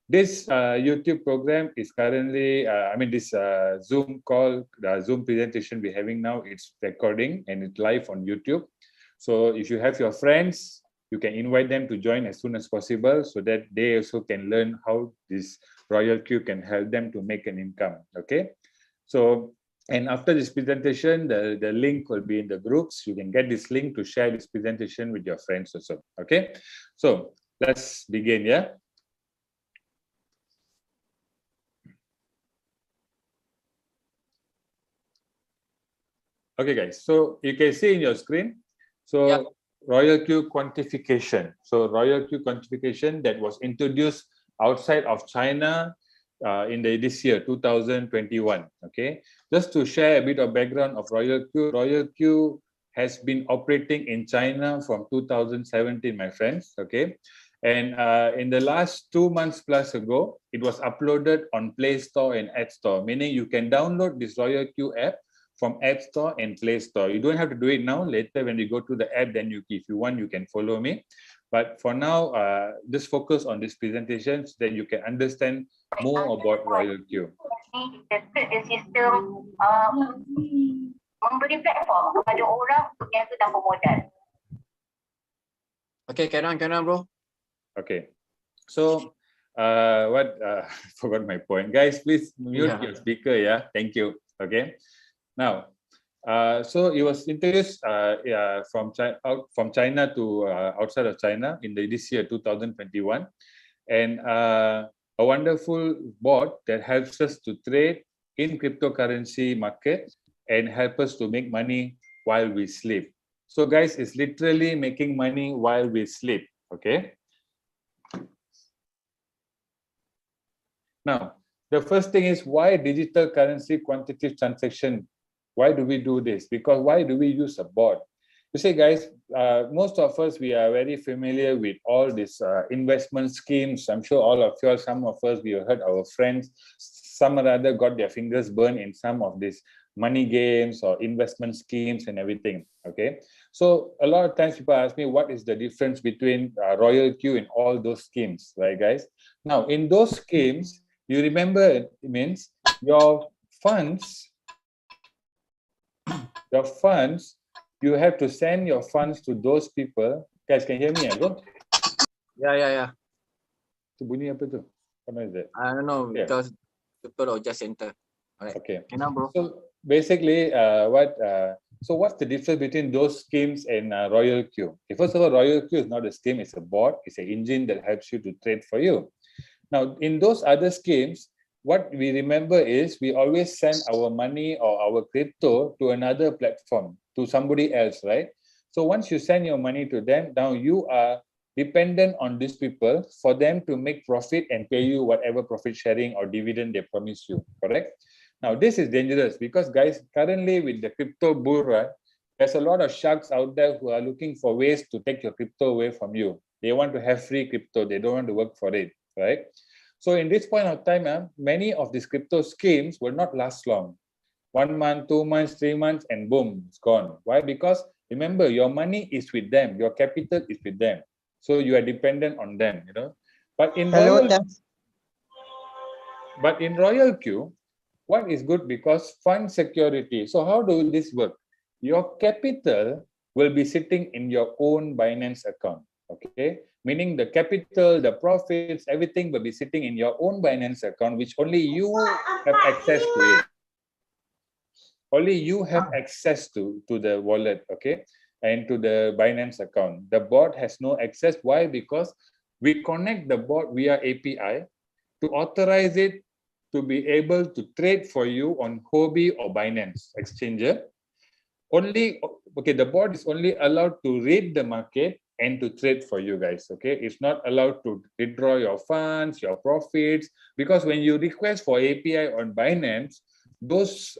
This YouTube program is currently, this Zoom call, the Zoom presentation we're having now, it's recording and it's live on YouTube. So if you have your friends, you can invite them to join as soon as possible so that they also can learn how this RoyalQ can help them to make an income, okay? So, and after this presentation, the link will be in the groups. You can get this link to share this presentation with your friends also, okay? So let's begin, yeah? Okay, guys, so you can see in your screen, so yeah. RoyalQ quantification. So RoyalQ quantification that was introduced outside of China in this year, 2021, okay? Just to share a bit of background of RoyalQ, RoyalQ has been operating in China from 2017, my friends, okay? And in the last 2 months plus ago, it was uploaded on Play Store and App Store, meaning you can download this RoyalQ app from App Store and Play Store. You don't have to do it now. Later, when you go to the app, then if you want, you can follow me. But for now, just focus on this presentation so that you can understand more about RoyalQ. The sistem memberi platform kepada orang yang sudah bermodal. Okay, carry on, bro. Okay, so I forgot my point. Guys, please mute your speaker. Yeah, thank you. Okay. Now, so it was introduced from China to outside of China in this year 2021, and a wonderful board that helps us to trade in cryptocurrency market and help us to make money while we sleep. So, guys, it's literally making money while we sleep. Okay. Now, the first thing is why digital currency quantitative transaction. Why do we do this? Because why do we use a bot? You see, guys, most of us, we are very familiar with all these investment schemes. I'm sure all of you, some of us, we have heard our friends, some or other got their fingers burned in some of these money games or investment schemes and everything, okay? So a lot of times people ask me, what is the difference between RoyalQ and all those schemes, right, guys? Now, in those schemes, you remember it means your funds, you have to send your funds to those people. Guys, can you hear me, bro? Yeah. Itu bunyi apa tu? What is it? I don't know, because people will just enter. All right. Okay. Can I, bro? So basically, what's the difference between those schemes and RoyalQ? Okay, first of all, RoyalQ is not a scheme, it's a bot, it's an engine that helps you to trade for you. Now, in those other schemes, what we remember is we always send our money or our crypto to another platform, to somebody else, right? So once you send your money to them, now you are dependent on these people for them to make profit and pay you whatever profit sharing or dividend they promise you, correct? Now, this is dangerous because, guys, currently with the crypto bull run, there's a lot of sharks out there who are looking for ways to take your crypto away from you. They want to have free crypto. They don't want to work for it, right? So in this point of time, many of these crypto schemes will not last long. 1 month, 2 months, 3 months, and boom, it's gone. Why? Because remember, your money is with them. Your capital is with them. So you are dependent on them, you know. But in RoyalQ, what is good because fund security. So how do this work? Your capital will be sitting in your own Binance account, okay? Meaning the capital, the profits, everything will be sitting in your own Binance account, which only you have access to it. Only you have access to the wallet, okay? And to the Binance account. The bot has no access. Why? Because we connect the bot via API to authorize it to be able to trade for you on Huobi or Binance exchanger. The bot is only allowed to read the market and to trade for you guys, okay? It's not allowed to withdraw your funds, your profits, because when you request for API on Binance, those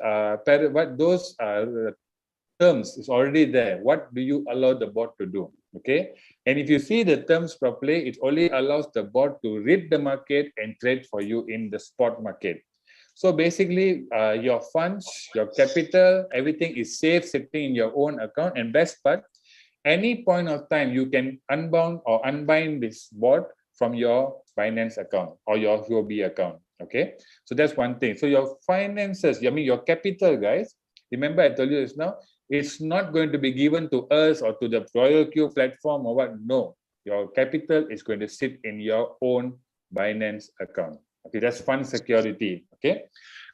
terms is already there. What do you allow the bot to do, okay? And if you see the terms properly, it only allows the bot to read the market and trade for you in the spot market. So basically, your funds, your capital, everything is safe sitting in your own account. And best part, any point of time, you can unbound or unbind this bot from your Binance account or your Huobi account. Okay, so that's one thing. So your finances, I mean your capital, guys. Remember, I told you just now, it's not going to be given to us or to the RoyalQ platform or what. No, your capital is going to sit in your own Binance account. Okay, that's fund security. Okay.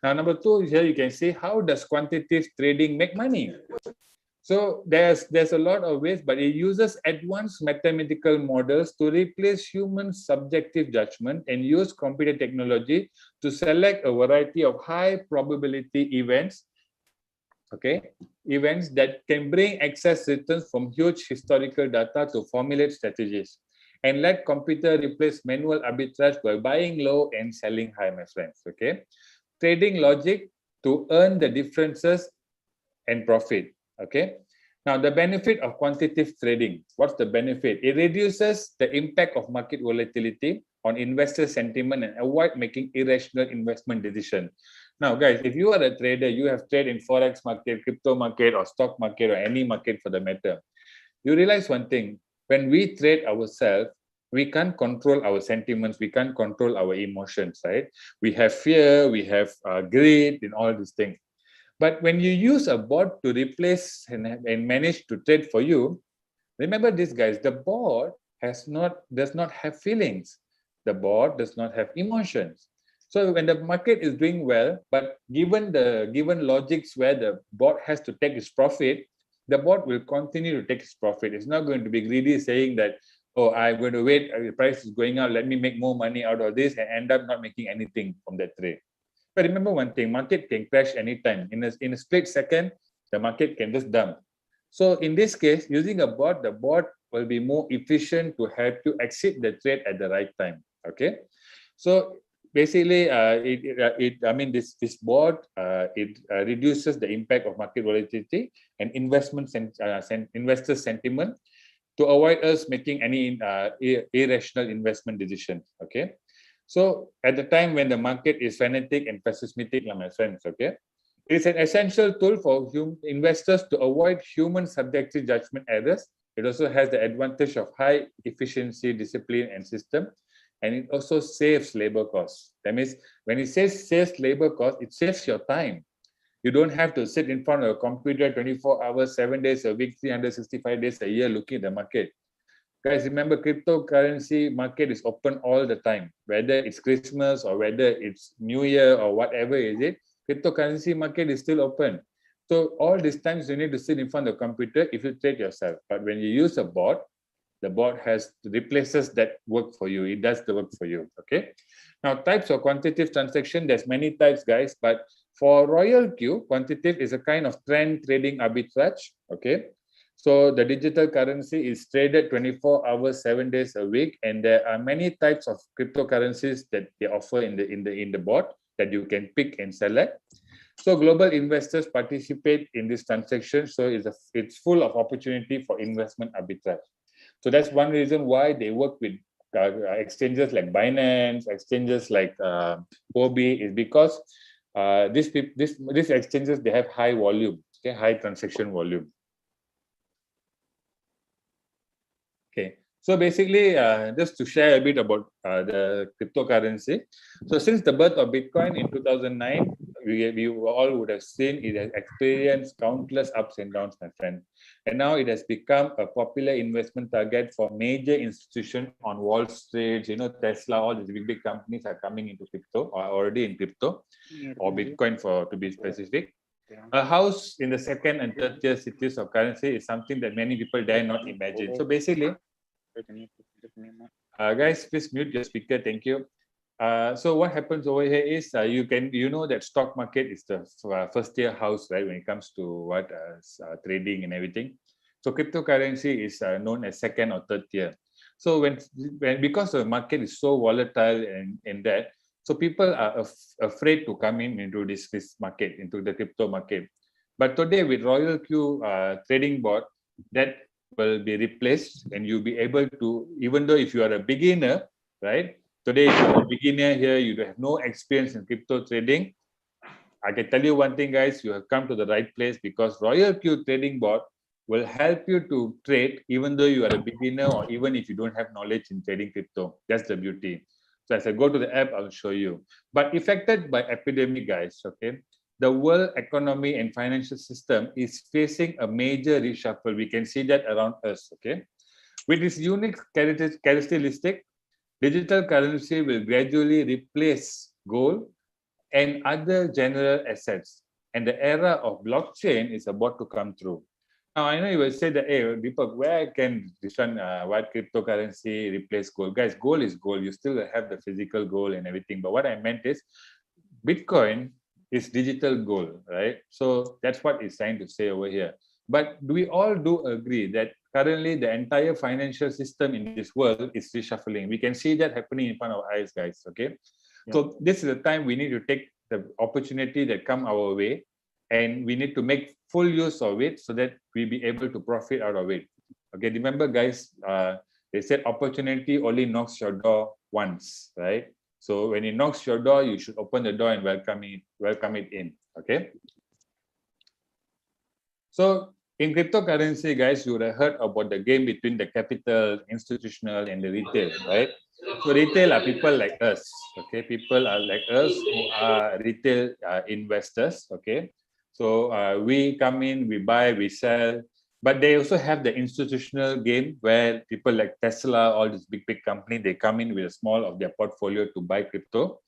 Now, number two, here you can see how does quantitative trading make money? So there's a lot of ways, but it uses advanced mathematical models to replace human subjective judgment and use computer technology to select a variety of high probability events, okay, events that can bring excess returns from huge historical data to formulate strategies and let computer replace manual arbitrage by buying low and selling high, my friends. Okay, trading logic to earn the differences and profit. Okay. Now, the benefit of quantitative trading. What's the benefit? It reduces the impact of market volatility on investor sentiment and avoid making irrational investment decisions. Now, guys, if you are a trader, you have traded in forex market, crypto market, or stock market, or any market for the matter. You realize one thing: when we trade ourselves, we can't control our sentiments, we can't control our emotions, right? We have fear, we have greed, and all these things. But when you use a bot to replace and manage to trade for you, remember this, guys, the bot does not have feelings. The bot does not have emotions. So when the market is doing well, but given logics where the bot has to take its profit, the bot will continue to take its profit. It's not going to be greedy saying that, oh, I'm going to wait, the price is going up, let me make more money out of this and end up not making anything from that trade. But remember one thing, market can crash anytime. In a split second, the market can just dump. So in this case, using a bot, the bot will be more efficient to help you exit the trade at the right time. Okay. So basically, this bot reduces the impact of market volatility and investor sentiment to avoid us making any irrational investment decisions. Okay. So at the time when the market is frenetic and pessimistic, my friends, okay, it's an essential tool for investors to avoid human subjective judgment errors. It also has the advantage of high efficiency, discipline, and system, and it also saves labor costs. That means when it says saves labor costs, it saves your time. You don't have to sit in front of a computer 24 hours, 7 days a week, 365 days a year looking at the market. Guys, remember, cryptocurrency market is open all the time, whether it's Christmas or whether it's New Year or whatever is it, cryptocurrency market is still open. So all these times you need to sit in front of the computer if you trade yourself. But when you use a bot, the bot replaces that work for you. It does the work for you. Okay. Now, types of quantitative transaction, there's many types, guys, but for RoyalQ, quantitative is a kind of trend trading arbitrage. Okay. So the digital currency is traded 24 hours, 7 days a week, and there are many types of cryptocurrencies that they offer in the bot that you can pick and select. So global investors participate in this transaction, so it's full of opportunity for investment arbitrage. So that's one reason why they work with exchanges like Binance, exchanges like Huobi, is because these exchanges, they have high volume, okay, high transaction volume. Okay, so basically, just to share a bit about the cryptocurrency. So since the birth of Bitcoin in 2009, we all would have seen it has experienced countless ups and downs, my friend. And now it has become a popular investment target for major institutions on Wall Street. You know, Tesla, all these big companies are coming into crypto, or already in crypto, or Bitcoin to be specific. A house in the second and third tier cities of currency is something that many people dare not imagine. So basically, guys, please mute your speaker. Thank you. So what happens over here is you know that stock market is the first tier house, right? When it comes to trading and everything. So cryptocurrency is known as second or third tier. So because the market is so volatile and that. So people are afraid to come into this market, into the crypto market. But today with RoyalQ trading bot, that will be replaced, and you'll be able to, even though if you are a beginner, right? Today, if you're a beginner here, you have no experience in crypto trading. I can tell you one thing, guys, you have come to the right place, because RoyalQ trading bot will help you to trade even though you are a beginner or even if you don't have knowledge in trading crypto. That's the beauty. So as I go to the app, I'll show you. But affected by epidemic, guys, okay, the world economy and financial system is facing a major reshuffle. We can see that around us, okay? With this unique characteristic, digital currency will gradually replace gold and other general assets. And the era of blockchain is about to come through. Now, I know you will say that, hey, Deepak, where can this one, what cryptocurrency replace gold? Guys, gold is gold. You still have the physical gold and everything. But what I meant is Bitcoin is digital gold, right? So that's what it's trying to say over here. But do we all do agree that currently the entire financial system in this world is reshuffling? We can see that happening in front of our eyes, guys, okay? Yeah. So this is the time we need to take the opportunity that come our way, and we need to make full use of it so that we be able to profit out of it. Okay, remember, guys, they said opportunity only knocks your door once, right? So when it knocks your door, you should open the door and welcome it in. Okay. So in cryptocurrency, guys, you would have heard about the game between the capital, institutional, and the retail, right? So retail are people like us, okay? People are like us who are retail investors, okay? So we come in, we buy, we sell, but they also have the institutional game where people like Tesla, all these big company, they come in with a small of their portfolio to buy crypto.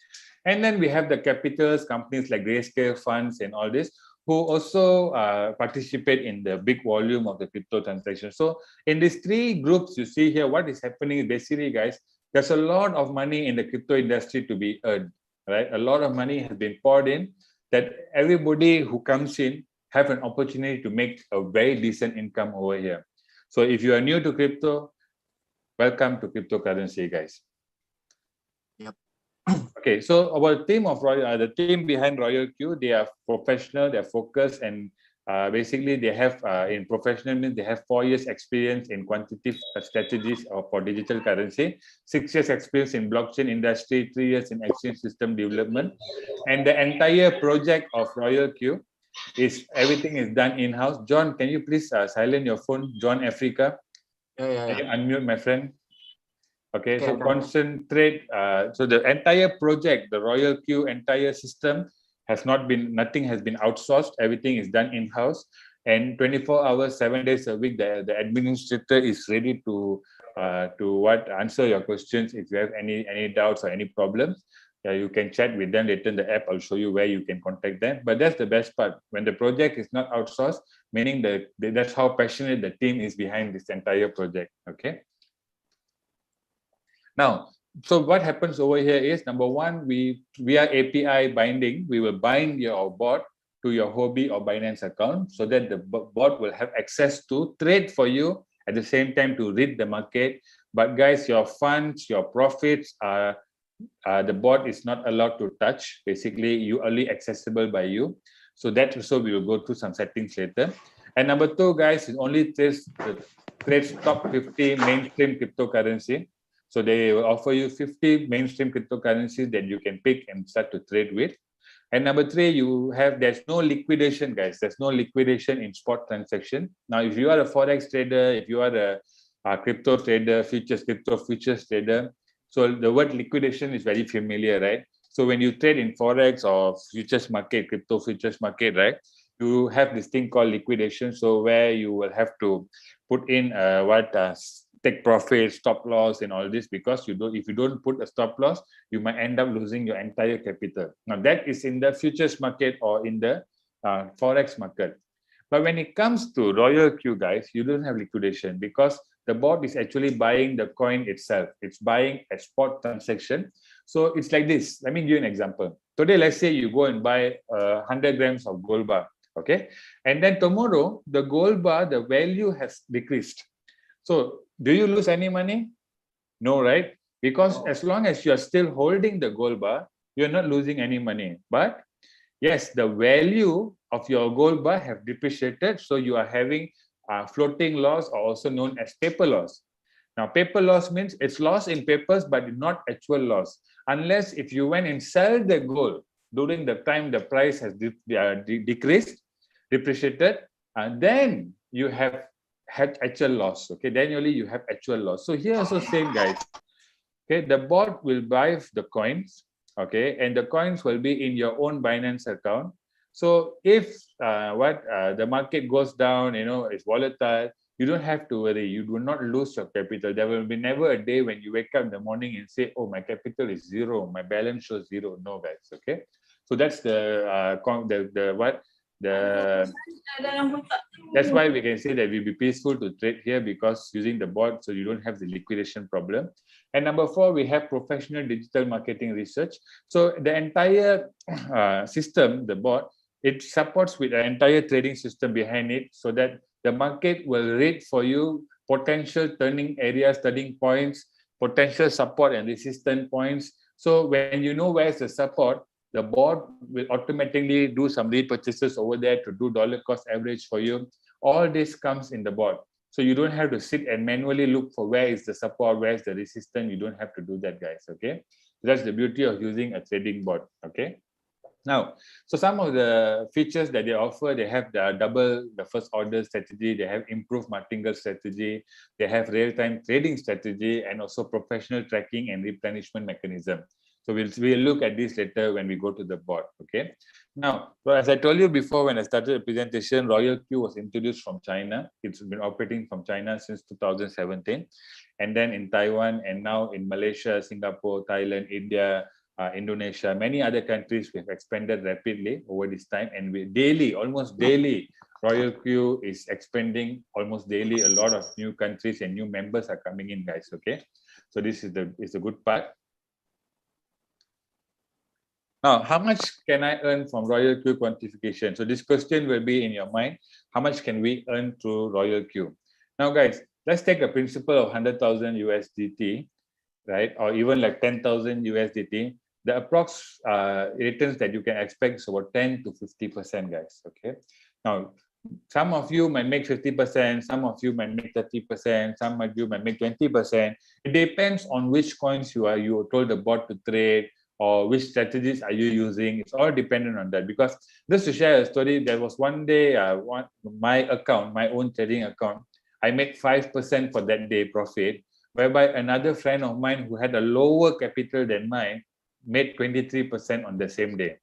And then we have the capitals, companies like Grayscale funds and all this, who also participate in the big volume of the crypto transactions. So in these three groups you see here, what is happening is basically, guys, there's a lot of money in the crypto industry to be earned, right? A lot of money has been poured in that everybody who comes in have an opportunity to make a very decent income over here. So if you are new to crypto, welcome to cryptocurrency, guys. Yep. Okay, so our team of the team behind RoyalQ, they are professional, they're focused, and basically they have in professional means they have 4 years experience in quantitative strategies for digital currency, 6 years experience in blockchain industry, 3 years in exchange system development, and the entire project of RoyalQ is everything is done in-house. John, can you please silence your phone? John Africa, can you unmute, my friend? Okay, so concentrate. So the entire project, the RoyalQ entire system nothing has been outsourced. Everything is done in-house, and 24 hours, 7 days a week, the administrator is ready to answer your questions. If you have any doubts or any problems, you can chat with them later in the app. I'll show you where you can contact them. But that's the best part. When the project is not outsourced, meaning that's how passionate the team is behind this entire project. Okay. Now, so what happens over here is, number one, we are API binding. We will bind your bot to your Hobby or Binance account so that the bot will have access to trade for you at the same time to read the market. But guys, your funds, your profits are the bot is not allowed to touch. Basically, you only accessible by you. So that also we will go through some settings later. And number two, guys, is only trades top 50 mainstream cryptocurrency. So they will offer you 50 mainstream cryptocurrencies that you can pick and start to trade with. And number three, there's no liquidation, guys. There's no liquidation in spot transaction. Now, if you are a Forex trader, if you are a crypto trader, crypto futures trader, so the word liquidation is very familiar, right? So when you trade in Forex or futures market, crypto futures market, right, you have this thing called liquidation. So where you will have to put in take profit, stop loss, and all this, because if you don't put a stop loss, you might end up losing your entire capital. Now that is in the futures market or in the Forex market. But when it comes to RoyalQ, guys, you don't have liquidation because the bot is actually buying the coin itself. It's buying a spot transaction. So it's like this. Let me give you an example. Today, let's say you go and buy 100 grams of gold bar, okay? And then tomorrow, the gold bar, the value has decreased. So do you lose any money? No, right? Because as long as you are still holding the gold bar, you're not losing any money. But yes, the value of your gold bar have depreciated. So you are having floating loss, or also known as paper loss. Now, paper loss means it's loss in papers, but not actual loss. Unless if you went and sell the gold during the time the price has decreased, depreciated, and then you have had actual loss. Okay, then only you have actual loss. So here also same, guys. Okay, the bot will buy the coins. Okay, and the coins will be in your own Binance account. So if the market goes down, it's volatile, you don't have to worry. You do not lose your capital. There will be never a day when you wake up in the morning and say, "Oh, my capital is zero. My balance shows zero." No, guys. Okay, so that's that's why we can say that we'll be peaceful to trade here, because using the bot, so you don't have the liquidation problem. And number 4, we have professional digital marketing research. So the entire system, the bot, it supports with an entire trading system behind it, so that the market will rate for you potential turning areas, turning points, potential support and resistance points. So when you know where's the support, the bot will automatically do some repurchases over there to do dollar cost average for you. All this comes in the bot. So you don't have to sit and manually look for where is the support, where is the resistance. You don't have to do that, guys. Okay. So that's the beauty of using a trading bot. Okay. Now, so some of the features that they offer, they have the double the first order strategy, they have improved martingale strategy, they have real-time trading strategy, and also professional tracking and replenishment mechanism. So we'll look at this later when we go to the bot. Okay. Now, so as I told you before, when I started the presentation, RoyalQ was introduced from China. It's been operating from China since 2017, and then in Taiwan, and now in Malaysia, Singapore, Thailand, India, Indonesia, many other countries. We've expanded rapidly over this time, and we almost daily, RoyalQ is expanding almost daily. A lot of new countries and new members are coming in, guys. Okay, so this is the good part. Now, how much can I earn from RoyalQ quantification? So this question will be in your mind. How much can we earn through RoyalQ? Now, guys, let's take a principle of 100,000 USDT, right? Or even like 10,000 USDT. The approx returns that you can expect is about 10 to 50%, guys. Okay. Now, some of you might make 50%, some of you might make 30%, some of you might make 20%. It depends on which coins you told the bot to trade, or which strategies are you using. It's all dependent on that. Because just to share a story, there was one day, my own trading account, I made 5% for that day profit, whereby another friend of mine who had a lower capital than mine made 23% on the same day.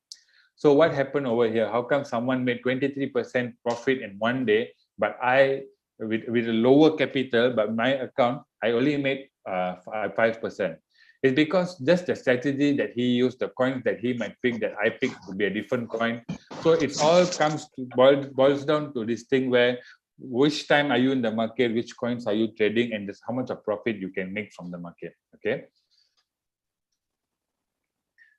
So what happened over here? How come someone made 23% profit in one day, but I, with a lower capital, but my account, I only made 5%? It's because just the strategy that he used, the coins that he might pick, that I picked would be a different coin. So it all boils down to this thing where which time are you in the market, which coins are you trading, and just how much of profit you can make from the market. Okay.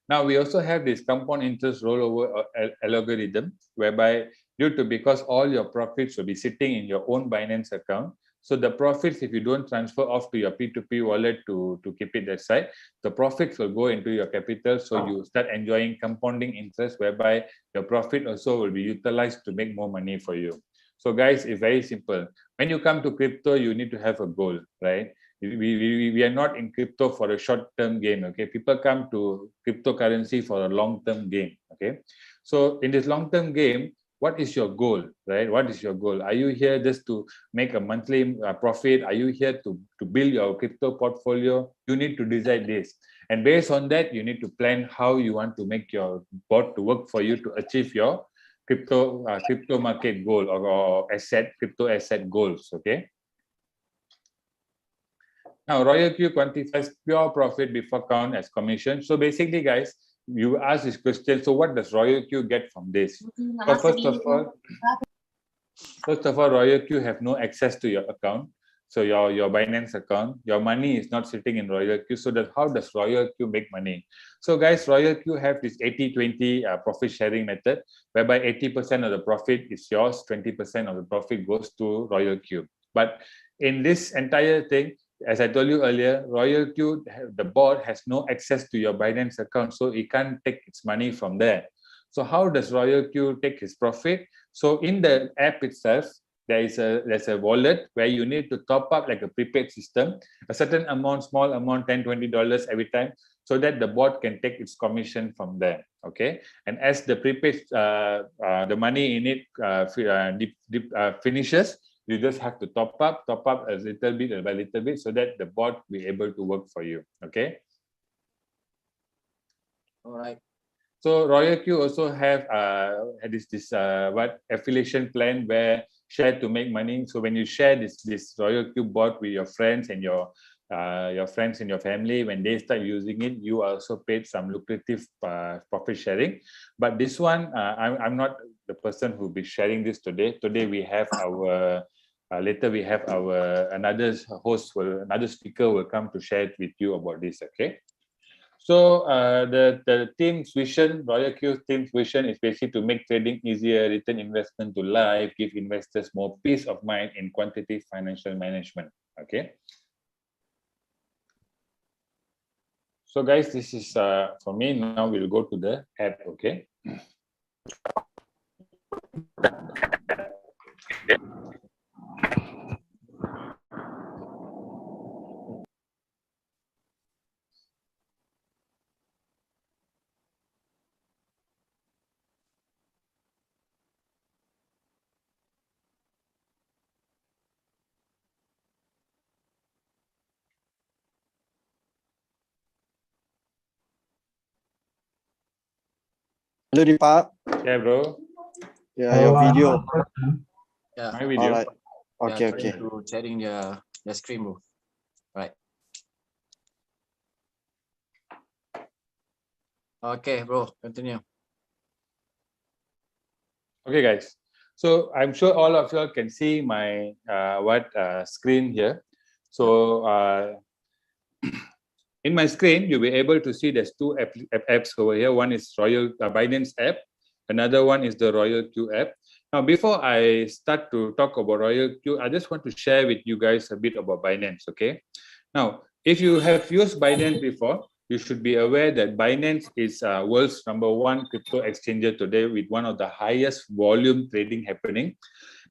Now we also have this compound interest rollover algorithm, whereby because all your profits will be sitting in your own Binance account. So the profits, if you don't transfer off to your P2P wallet to keep it aside, the profits will go into your capital. So you start enjoying compounding interest, whereby your profit also will be utilized to make more money for you. So guys, it's very simple. When you come to crypto, you need to have a goal, right? We are not in crypto for a short-term gain. Okay, people come to cryptocurrency for a long-term gain. Okay, so in this long-term game, what is your goal, right? What is your goal? Are you here just to make a monthly profit? Are you here to build your crypto portfolio? You need to decide this, and based on that, you need to plan how you want to make your bot to work for you to achieve your crypto market goal, or crypto asset goals. Okay. Now, RoyalQ quantifies pure profit before count as commission. So basically, guys, you ask this question, so what does RoyalQ get from this? So first of all, RoyalQ have no access to your account. So your Binance account, your money is not sitting in RoyalQ. So how does RoyalQ make money? So guys, RoyalQ have this 80-20 profit sharing method, whereby 80% of the profit is yours, 20% of the profit goes to RoyalQ. But in this entire thing, as I told you earlier, RoyalQ, the bot has no access to your Binance account, so it can't take its money from there. So how does RoyalQ take his profit? So in the app itself, there's a wallet where you need to top up like a prepaid system, a certain amount, small amount, $10, $20 every time, so that the bot can take its commission from there. Okay, and as the prepaid, the money in it finishes, You just have to top up a little bit by little bit so that the bot will be able to work for you. Okay. All right. So RoyalQ also have this what affiliation plan where share to make money. So when you share this RoyalQ bot with your friends and your friends and your family, when they start using it, you also paid some lucrative profit sharing. But this one, I'm not the person who will be sharing this today. Today we have our later we have our another speaker will come to share it with you about this. Okay. So the team's vision, RoyalQ team's vision is basically to make trading easier, return investment to life, give investors more peace of mind in quantitative financial management. Okay. So guys, this is for me. Now we'll go to the app. Okay. Hello, Deepak. Yeah, bro. Yeah, your video. Yeah. My video. All right. Okay, Yeah, okay. trying to sharing the screen, bro. Right. Okay, bro. Continue. Okay, guys. So I'm sure all of you all can see my screen here. So in my screen, you'll be able to see there's two apps over here. One is Binance app. Another one is the RoyalQ app. Now, before I start to talk about RoyalQ, I just want to share with you guys a bit about Binance, okay? Now, if you have used Binance before, you should be aware that Binance is world's #1 crypto exchanger today with one of the highest volume trading happening.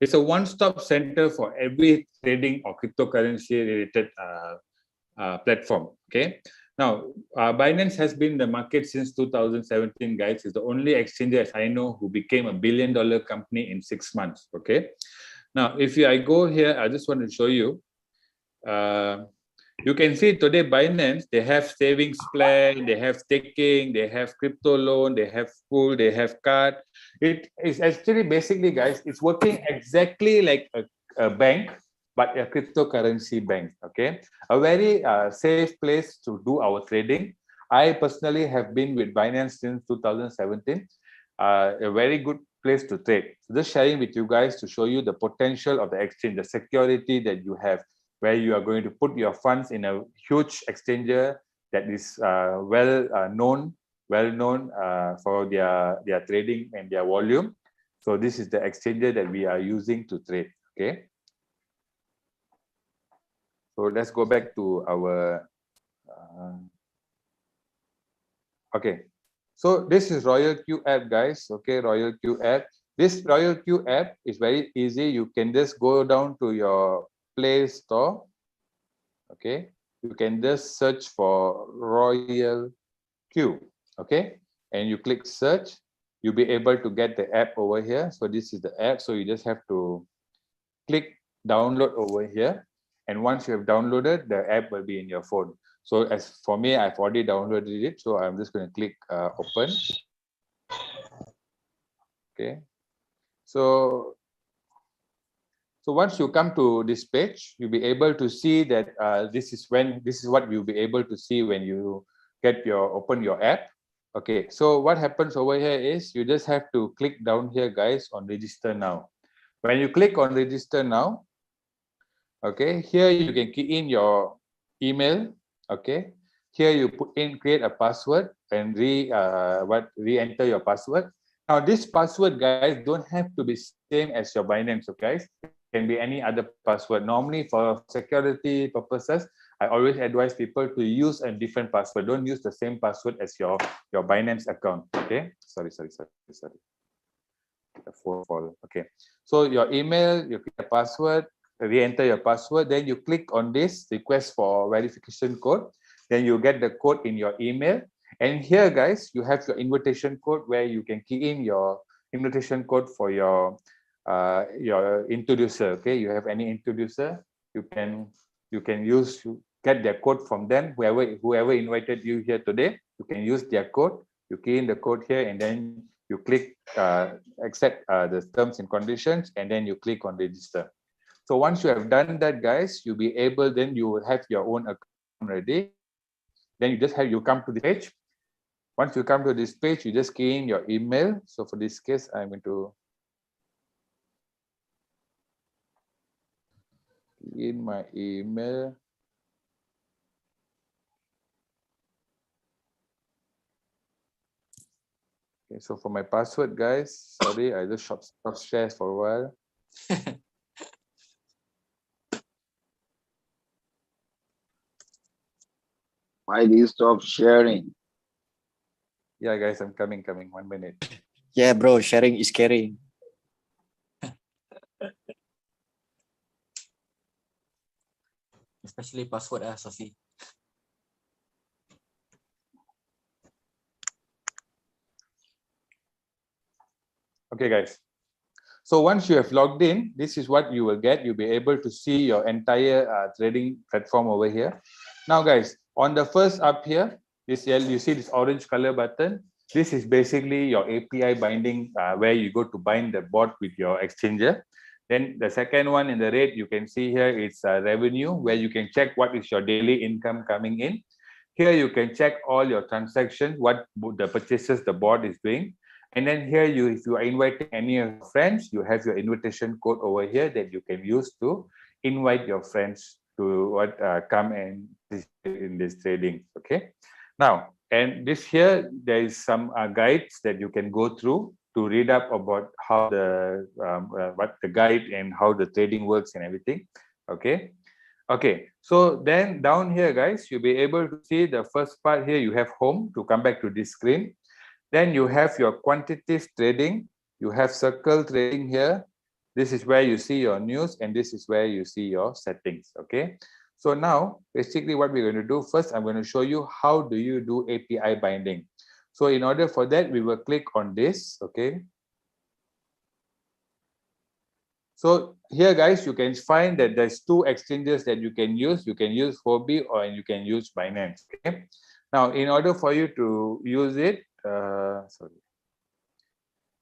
It's a one-stop center for every trading or cryptocurrency related platform. Okay. Now, Binance has been in the market since 2017, guys. It's the only exchange as I know who became a $1 billion company in 6 months. Okay. Now, if I go here, I just want to show you. You can see today Binance, they have savings plan, they have staking, they have crypto loan, they have pool, they have card. It is actually basically, guys, it's working exactly like a bank, but a cryptocurrency bank. Okay, a very safe place to do our trading. I personally have been with Binance since 2017. A very good place to trade. So just sharing with you guys to show you the potential of the exchange, the security that you have, where you are going to put your funds in a huge exchanger that is well known for their trading and their volume. So this is the exchanger that we are using to trade. Okay. So let's go back to our. Okay. So this is RoyalQ app, guys. Okay, RoyalQ app. This RoyalQ app is very easy. You can just go down to your Play Store. Okay, you can just search for RoyalQ. Okay, and you click search. You'll be able to get the app over here. So this is the app. So you just have to click download over here. And once you have downloaded, the app will be in your phone. So as for me, I've already downloaded it. So I'm just going to click open. Okay. So once you come to this page, you'll be able to see that this is what you'll be able to see when you open your app. Okay. So what happens over here is you just have to click down here, guys, on register now. When you click on register now, okay, here you can key in your email. Okay, here you create a password and re-enter your password. Now this password, guys, don't have to be same as your Binance, okay, guys. It can be any other password. Normally for security purposes, I always advise people to use a different password. Don't use the same password as your Binance account. Okay, sorry. The phone call. Okay, so your email, you create a password, re-enter your password, then you click on this request for verification code, then you get the code in your email, and here, guys, you have your invitation code where you can key in your invitation code for your your introducer. Okay, you have any introducer, you can get their code from them. Whoever invited you here today, you can use their code. You key in the code here, and then you click accept the terms and conditions, and then you click on register. So once you have done that, guys, you'll be able, then you will have your own account ready. Then you come to the page. Once you come to this page, you just key in your email. So for this case, I'm going to key in my email. Okay, so for my password, guys, sorry, I just stop shares for a while. Why do you stop sharing? Yeah, guys, I'm coming. 1 minute. Yeah, bro, sharing is caring. Especially password Sophie. Okay, guys. So once you have logged in, this is what you will get. You'll be able to see your entire trading platform over here. Now, guys, on the first up here, you see this orange color button. This is basically your API binding, where you go to bind the bot with your exchanger. Then the second one in the red, you can see here, it's revenue, where you can check what is your daily income coming in. Here you can check all your transactions, what the purchases the bot is doing. And then here, if you are inviting any of your friends, you have your invitation code over here that you can use to invite your friends to come and in this trading. Okay. Now, and this here, there is some guides that you can go through to read up about how what the guide and how the trading works and everything. Okay. Okay, so then down here, guys, you'll be able to see the first part here. You have home to come back to this screen. Then you have your quantitative trading. You have circle trading here. This is where you see your news, and this is where you see your settings. Okay. So now, basically what we're going to do, first, I'm going to show you how do you do API binding. So in order for that, we will click on this. Okay. So here, guys, you can find that there's two exchanges that you can use. You can use Huobi or you can use Binance. Okay. Now, in order for you to use it,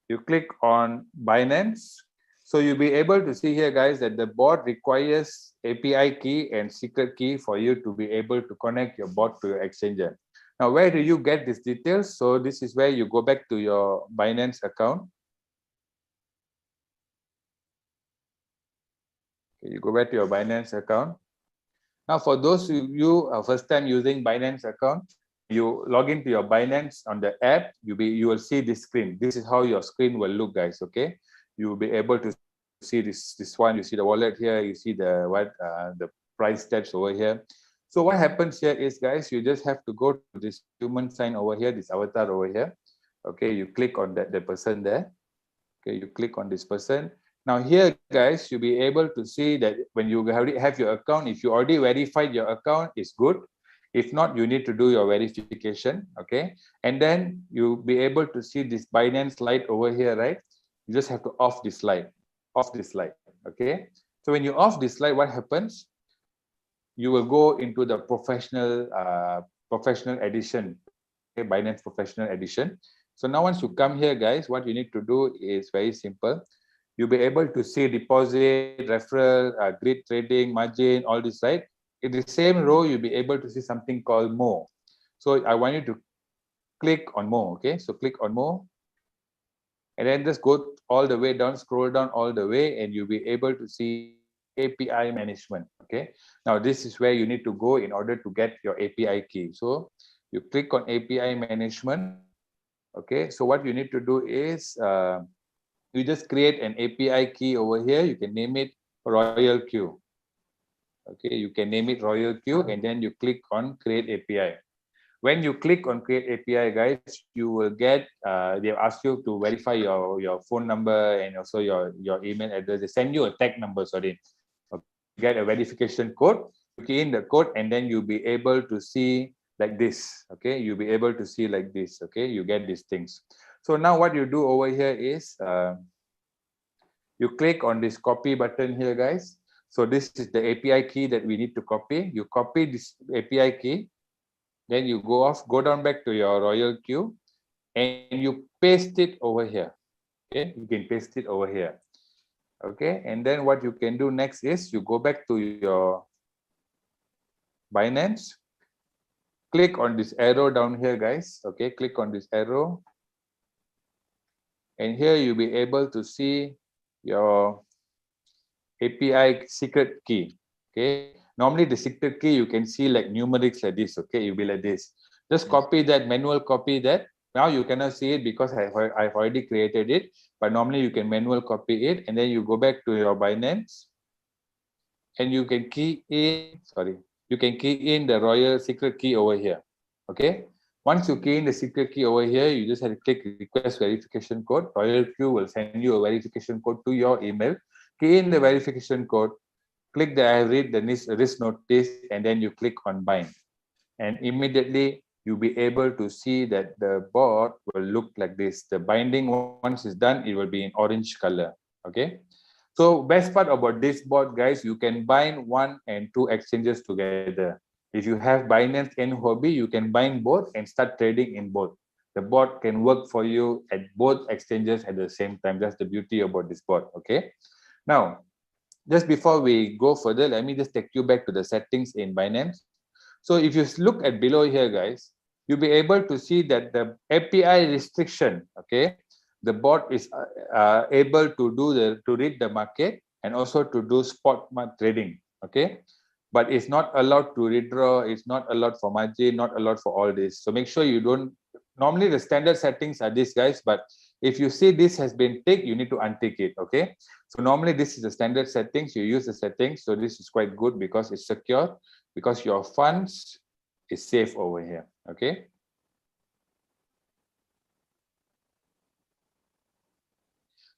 you click on Binance. So you'll be able to see here, guys, that the bot requires API key and secret key for you to be able to connect your bot to your exchanger. Now, where do you get these details? So this is where you go back to your Binance account. Okay, you go back to your Binance account. Now, for those of you first time using Binance account, you log into your Binance on the app. You will see this screen. This is how your screen will look, guys. Okay, you will be able to see this one. You see the wallet here. You see the price steps over here. So what happens here is, guys, you just have to go to this human sign over here, this avatar over here. Okay, you click on the person there. Okay, you click on this person. Now here, guys, you'll be able to see that when you already have your account, if you already verified your account, it's good. If not, you need to do your verification. Okay, and then you'll be able to see this Binance light over here, right? You just have to off this light. Okay, so when you off this light, what happens? You will go into the professional edition, okay, Binance professional edition. So now once you come here, guys, what you need to do is very simple. You'll be able to see deposit, referral, grid trading, margin, all this, right? In the same row, you'll be able to see something called more. So I want you to click on more, okay? So click on more. And then just go all the way down, scroll down all the way, and you'll be able to see API management, okay? Now, this is where you need to go in order to get your API key. So you click on API management, okay? So what you need to do is, you just create an API key over here. You can name it RoyalQ. Okay, you can name it RoyalQ, and then you click on Create API. When you click on Create API, guys, you will get, they ask you to verify your phone number and also your email address. They send you a tag number, sorry. Okay. Get a verification code. You key in the code, and then you'll be able to see like this. Okay, you'll be able to see like this. Okay, you get these things. So now what you do over here is, You click on this copy button here, guys. So this is the API key that we need to copy. You copy this API key, then you go down back to your RoyalQ, and you paste it over here. Okay, you can paste it over here. Okay, and then what you can do next is you go back to your Binance. Click on this arrow down here, guys. Okay, click on this arrow. And here you'll be able to see your API secret key. Okay, normally the secret key you can see like numerics like this. Okay, you'll be like this. Just copy that, manual copy that. Now you cannot see it because I've already created it, but normally you can manual copy it, and then you go back to your Binance and you can key in, you can key in the Royal secret key over here. Okay, once you key in the secret key over here, you just have to click request verification code. RoyalQ will send you a verification code to your email. Key in the verification code, click the I read the risk notice, and then you click on bind, and immediately you'll be able to see that the bot will look like this. The binding, once it's done, it will be in orange color. Okay, so best part about this bot, guys, you can bind 1 and 2 exchanges together. If you have Binance and Hobby, you can bind both and start trading in both. The bot can work for you at both exchanges at the same time. That's the beauty about this bot. Okay, now just before we go further, let me just take you back to the settings in Binance. So if you look at below here, guys, you'll be able to see that the API restriction, okay, the bot is able to read the market and also to do spot trading, okay, but it's not allowed to withdraw, it's not allowed for margin, not allowed for all this. So make sure you don't. Normally the standard settings are these, guys, but if you see this has been ticked, you need to untick it. Okay, so normally this is the standard settings. You use the settings, so this is quite good because it's secure, because your funds is safe over here. Okay,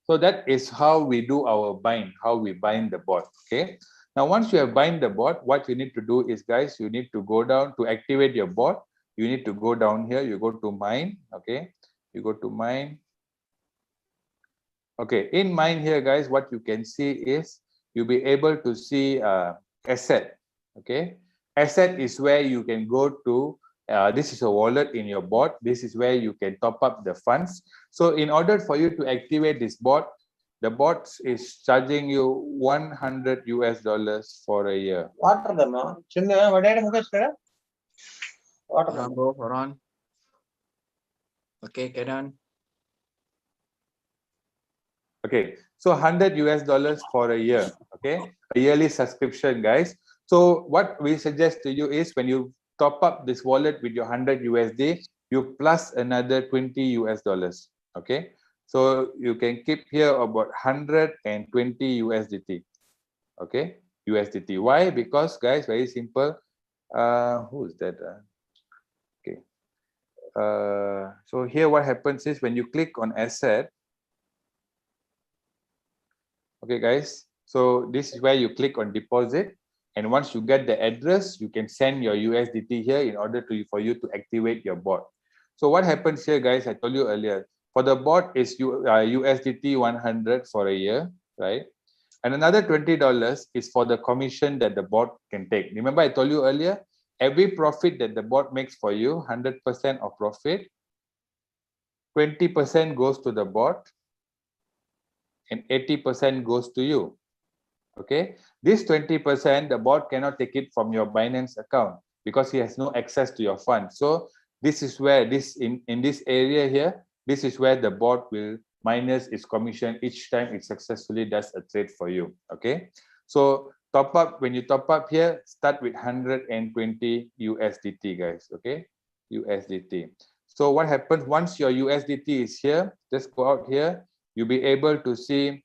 so that is how we do our bind, how we bind the bot. Okay, now once you have bind the bot, what you need to do is, guys, you need to go down to activate your bot. You need to go down here, you go to mine. Okay, you go to mine. Okay, in mine here, guys, what you can see is you'll be able to see asset. Okay, asset is where you can go to. This is a wallet in your bot. This is where you can top up the funds. So in order for you to activate this bot, the bot is charging you $100 for a year. Water bro, Ron. Okay, carry on. Okay, so $100 for a year. Okay, a yearly subscription, guys. So what we suggest to you is when you top up this wallet with your $100, you plus another $20. Okay, so you can keep here about $120. Okay, USDT. Why? Because, guys, very simple. Who is that? Okay. So here what happens is when you click on asset. Okay, guys, so this is where you click on deposit, and once you get the address, you can send your USDT here in order for you to activate your bot. So what happens here, guys, I told you earlier, for the bot is USDT 100 for a year, right? And another $20 is for the commission that the bot can take. Remember I told you earlier, every profit that the bot makes for you, 100% of profit, 20% goes to the bot, and 80% goes to you. Okay, this 20%, the bot cannot take it from your Binance account because he has no access to your fund. So this is where in this area here, this is where the bot will minus its commission each time it successfully does a trade for you. Okay, so top up, when you top up here, start with 120 USDT, guys. Okay, USDT. So what happens once your USDT is here, just go out here, you'll be able to see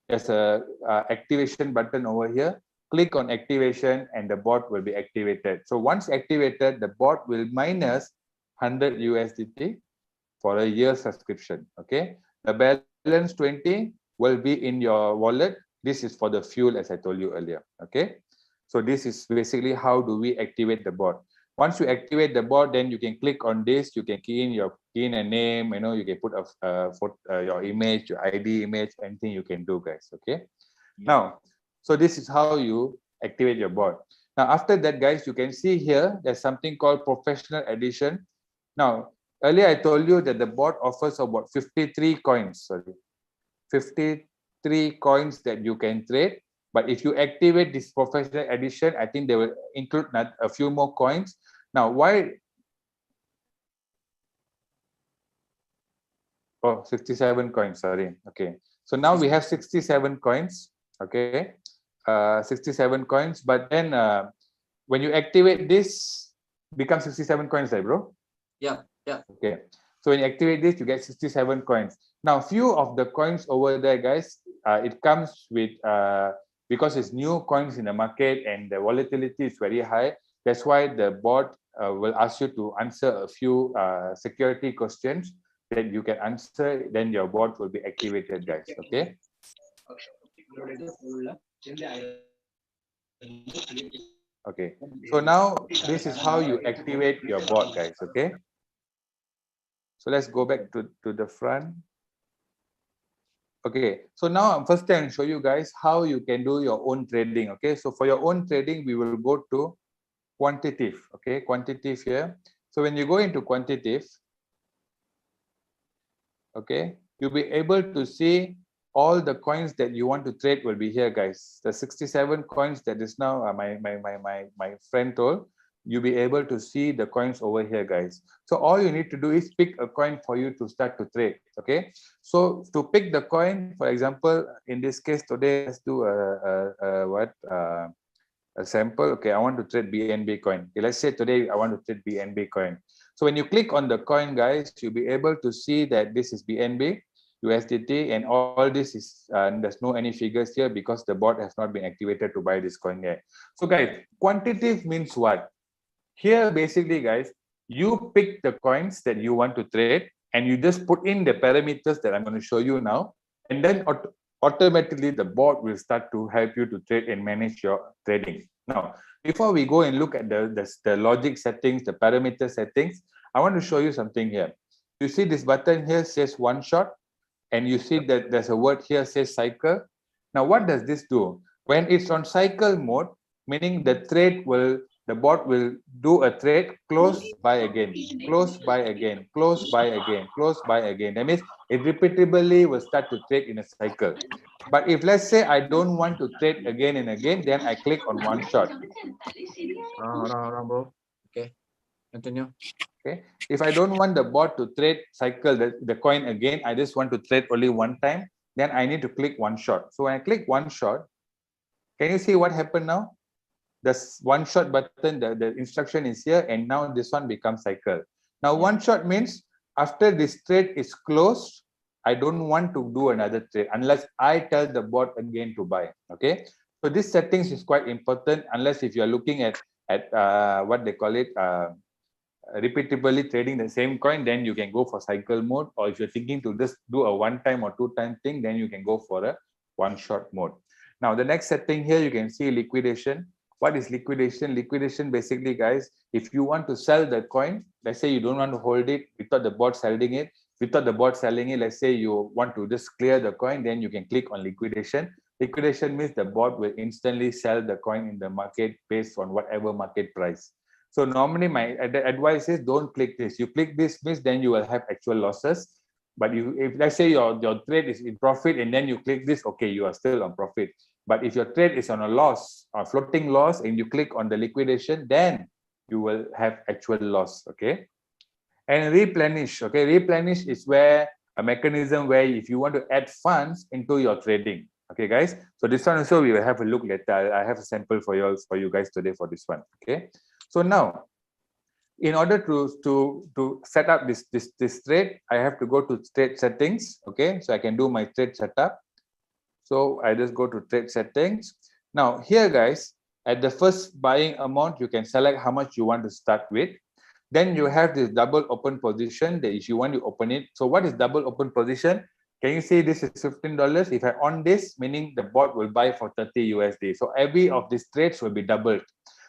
there's a activation button over here. Click on activation and the bot will be activated. So once activated, the bot will minus 100 USDT for a year subscription. Okay, the balance 20 will be in your wallet. This is for the fuel, as I told you earlier. Okay, so this is basically how do we activate the bot. Once you activate the bot, then you can click on this. You can key in a name. You can put a photo, your image, your ID image, anything you can do, guys. Okay. Now, so this is how you activate your bot. Now, after that, guys, you can see here there's something called professional edition. Now, earlier I told you that the bot offers about 53 coins. Sorry, 53 coins that you can trade. But if you activate this professional edition, I think they will include a few more coins. Now, why? Oh, 67 coins, sorry. Okay. So now we have 67 coins. Okay. 67 coins. But then when you activate this, becomes 67 coins, right, bro? Yeah. Okay. So when you activate this, you get 67 coins. Now, few of the coins over there, guys, it comes with, because it's new coins in the market and the volatility is very high. That's why the bot will ask you to answer a few security questions that you can answer. Then your bot will be activated, guys. Okay. Okay. So now this is how you activate your bot, guys. Okay. So let's go back to the front. Okay, so now first I'll show you guys how you can do your own trading. Okay, so for your own trading, we will go to quantitative. Okay, quantitative here. So when you go into quantitative, okay, you'll be able to see all the coins that you want to trade will be here, guys. The 67 coins that is now my friend told. You'll be able to see the coins over here, guys. So all you need to do is pick a coin for you to start to trade. Okay. So to pick the coin, for example, in this case today, let's do a sample. Okay, I want to trade BNB coin. Okay, let's say today I want to trade BNB coin. So when you click on the coin, guys, you'll be able to see that this is BNB, USDT, and all this is there's no any figures here because the bot has not been activated to buy this coin yet. So guys, quantitative means what? Here, basically, guys, you pick the coins that you want to trade and you just put in the parameters that I'm going to show you now. And then automatically the bot will start to help you to trade and manage your trading. Now, before we go and look at the logic settings, the parameter settings, I want to show you something here. You see this button here says one shot, and you see that there's a word here says cycle. Now, what does this do? When it's on cycle mode, meaning the bot will do a trade, close, buy again, close, buy again, close, buy again, close, buy again. That means it repeatedly will start to trade in a cycle. But if let's say I don't want to trade again and again, then I click on one shot. Hold on, bro. Okay, continue. Okay. If I don't want the bot to trade cycle the coin again, I just want to trade only one time, then I need to click one shot. So when I click one shot, can you see what happened now? The one shot button, the instruction is here, and now this one becomes cycle. Now one shot means after this trade is closed, I don't want to do another trade unless I tell the bot again to buy. Okay, so this settings is quite important unless if you are looking at what they call it, repeatedly trading the same coin, then you can go for cycle mode. Or if you're thinking to just do a one-time or two-time thing, then you can go for a one-shot mode. Now the next setting here, you can see liquidation. What is liquidation? Liquidation basically, guys, if you want to sell the coin, let's say you don't want to hold it without the bot selling it, let's say you want to just clear the coin, then you can click on liquidation. Liquidation means the bot will instantly sell the coin in the market based on whatever market price. So normally my advice is don't click this. You click this means then you will have actual losses. But if let's say your trade is in profit and then you click this, okay, you are still on profit. But if your trade is on a loss, a floating loss, and you click on the liquidation, then you will have actual loss. Okay. And replenish. Okay, replenish is where a mechanism where if you want to add funds into your trading. Okay, guys. So this one also we will have a look later. I have a sample for you guys today for this one. Okay. So now, in order to set up this trade, I have to go to trade settings. Okay, so I can do my trade setup. So I just go to trade settings. Now here, guys, at the first buying amount, you can select how much you want to start with. Then you have this double open position that if you want to open it. So what is double open position? Can you see this is $15? If I on this, meaning the bot will buy for 30 USD. So every of these trades will be doubled.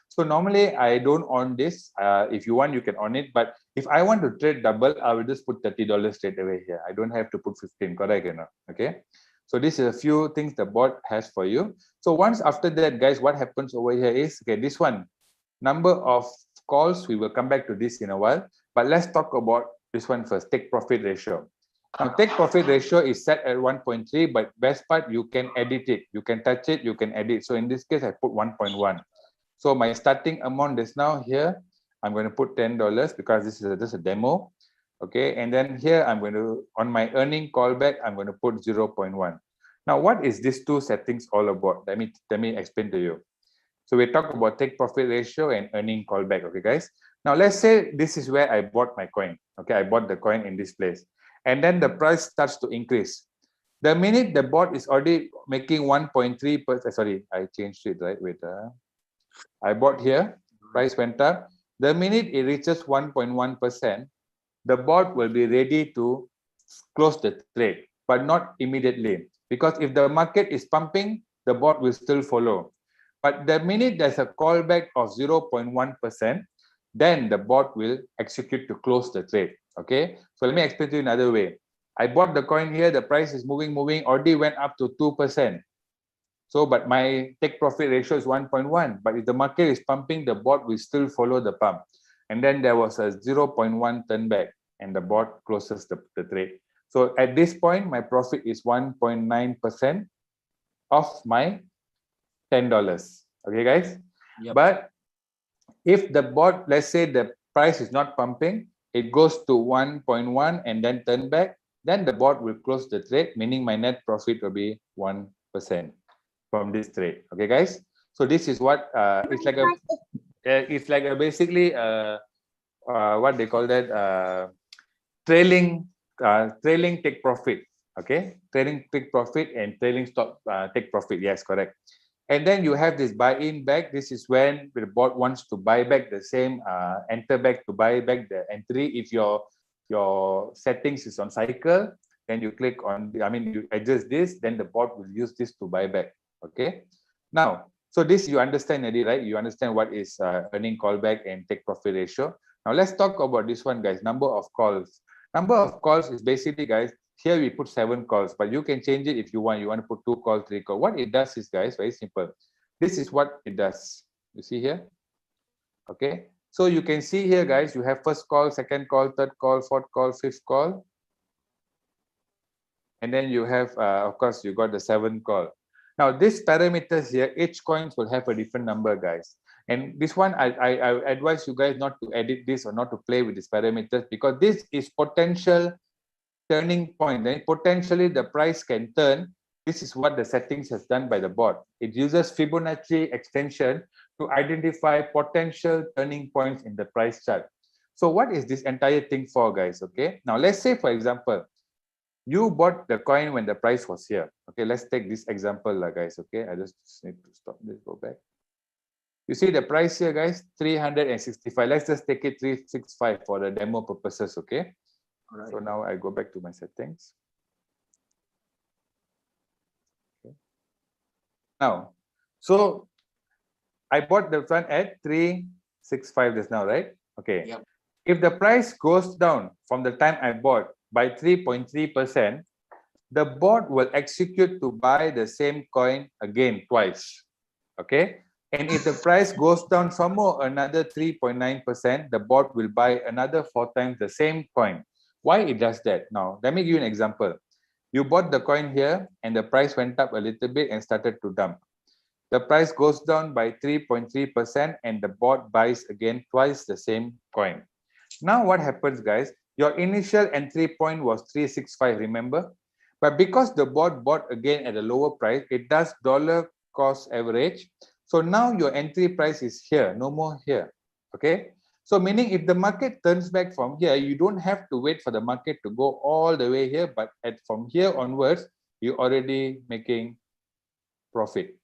So normally I don't on this. If you want, you can on it. But if I want to trade double, I will just put $30 straight away here. I don't have to put 15, correct or not? Okay. So this is a few things the bot has for you. So once after that, guys, what happens over here is, okay, this one, number of calls, we will come back to this in a while. But let's talk about this one first, take profit ratio. Now, take profit ratio is set at 1.3, but best part, you can edit it. You can touch it, you can edit. So in this case, I put 1.1. So my starting amount is now here, I'm going to put $10 because this is just a demo. Okay, and then here I'm going to, on my earning callback, I'm going to put 0.1. Now, what is these two settings all about? Let me explain to you. So we talk about take profit ratio and earning callback. Okay, guys. Now let's say this is where I bought my coin. Okay, I bought the coin in this place, and then the price starts to increase. The minute the bot is already making 1.3%, sorry, I changed it, right? Wait, I bought here, price went up. The minute it reaches 1.1%, the bot will be ready to close the trade, but not immediately. Because if the market is pumping, the bot will still follow. But the minute there's a callback of 0.1%, then the bot will execute to close the trade. Okay, so let me explain to you another way. I bought the coin here, the price is moving, already went up to 2%. So, but my take profit ratio is 1.1. But if the market is pumping, the bot will still follow the pump. And then there was a 0.1 turn back, and the bot closes the trade. So at this point, my profit is 1.9% of my $10. Okay, guys? Yep. But if the bot, let's say the price is not pumping, it goes to 1.1 and then turn back, then the bot will close the trade, meaning my net profit will be 1% from this trade. Okay, guys? So this is what it's like a basically what they call that trailing take profit. Okay, trailing take profit and trailing stop take profit. Yes, correct. And then you have this buy in back. This is when the bot wants to buy back the same enter back to buy back the entry. If your settings is on cycle, then you click on you adjust this, then the bot will use this to buy back. Okay, now so this you understand already, right? You understand what is earning callback and take profit ratio. Now let's talk about this one, guys. Number of calls. Number of calls is basically, guys, here we put 7 calls, but you can change it if you want. You want to put 2 calls, 3 calls. What it does is, guys, very simple. This is what it does. You see here? Okay. So you can see here, guys, you have first call, second call, third call, fourth call, fifth call. And then you have, of course, you got the 7th call. Now, these parameters here, each coins will have a different number, guys. And this one, I advise you guys not to edit this or not to play with these parameters, because this is potential turning point. Then potentially the price can turn. This is what the settings has done by the bot. It uses Fibonacci extension to identify potential turning points in the price chart. So what is this entire thing for, guys? Okay. Now let's say, for example, you bought the coin when the price was here. Okay, let's take this example, guys. Okay, I just need to stop this, go back. You see the price here, guys, 365. Let's just take it 365 for the demo purposes. Okay. All right. So now I go back to my settings. Okay. Now, so I bought the one at 365 just now, right? Okay. Yep. If the price goes down from the time I bought by 3.3%, the bot will execute to buy the same coin again twice. Okay. And if the price goes down some more, another 3.9%, the bot will buy another 4 times the same coin. Why it does that? Now, let me give you an example. You bought the coin here and the price went up a little bit and started to dump. The price goes down by 3.3% and the bot buys again twice the same coin. Now what happens, guys? Your initial entry point was 365, remember? But because the bot bought again at a lower price, it does dollar cost average. So now your entry price is here, no more here. Okay? So meaning if the market turns back from here, you don't have to wait for the market to go all the way here, but from here onwards, you're already making profit.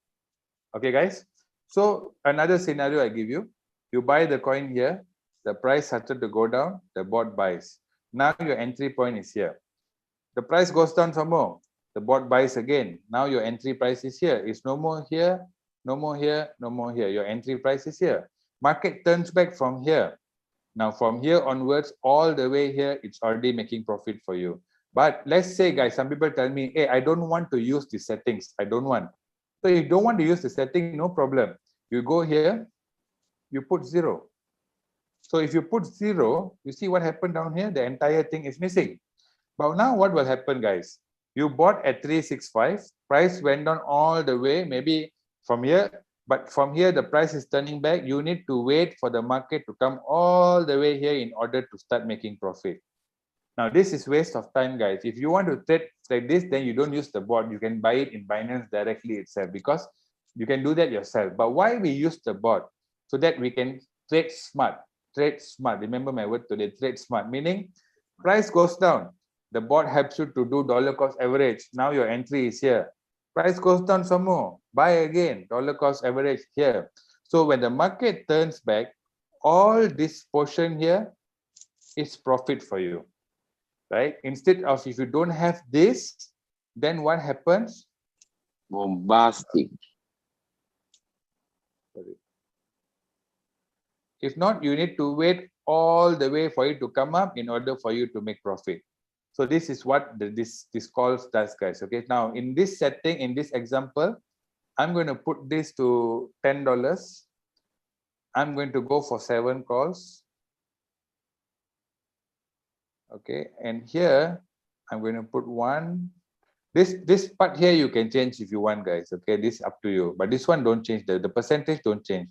Okay, guys? So another scenario I give you, you buy the coin here, the price started to go down, the bot buys. Now your entry point is here. The price goes down some more, the bot buys again. Now your entry price is here. It's no more here, no more here, no more here. Your entry price is here. market turns back from here. Now from here onwards, all the way here, it's already making profit for you. But let's say, guys, some people tell me, hey, I don't want to use the settings. I don't want. So if you don't want to use the setting, no problem. You go here, you put 0. So if you put 0, you see what happened down here? The entire thing is missing. But now what will happen, guys? You bought at 365, price went down all the way, maybe from here, but from here the price is turning back. You need to wait for the market to come all the way here in order to start making profit. Now this is waste of time, guys. If you want to trade like this, then you don't use the bot. You can buy it in Binance directly itself, because you can do that yourself. But why we use the bot? So that we can trade smart. Trade smart. Remember my word today, trade smart, meaning price goes down. The bot helps you to do dollar cost average. Now your entry is here. Price goes down some more. Buy again. Dollar cost average here. So when the market turns back, all this portion here is profit for you, right? Instead of, if you don't have this, then what happens? Bombastic. If not, you need to wait all the way for it to come up in order for you to make profit. So this is what this calls does, guys. Okay. Now in this setting, in this example, I'm going to put this to $10. I'm going to go for 7 calls. Okay. And here I'm going to put 1. This part here you can change if you want, guys. Okay. This is up to you. But this one don't change. The percentage don't change.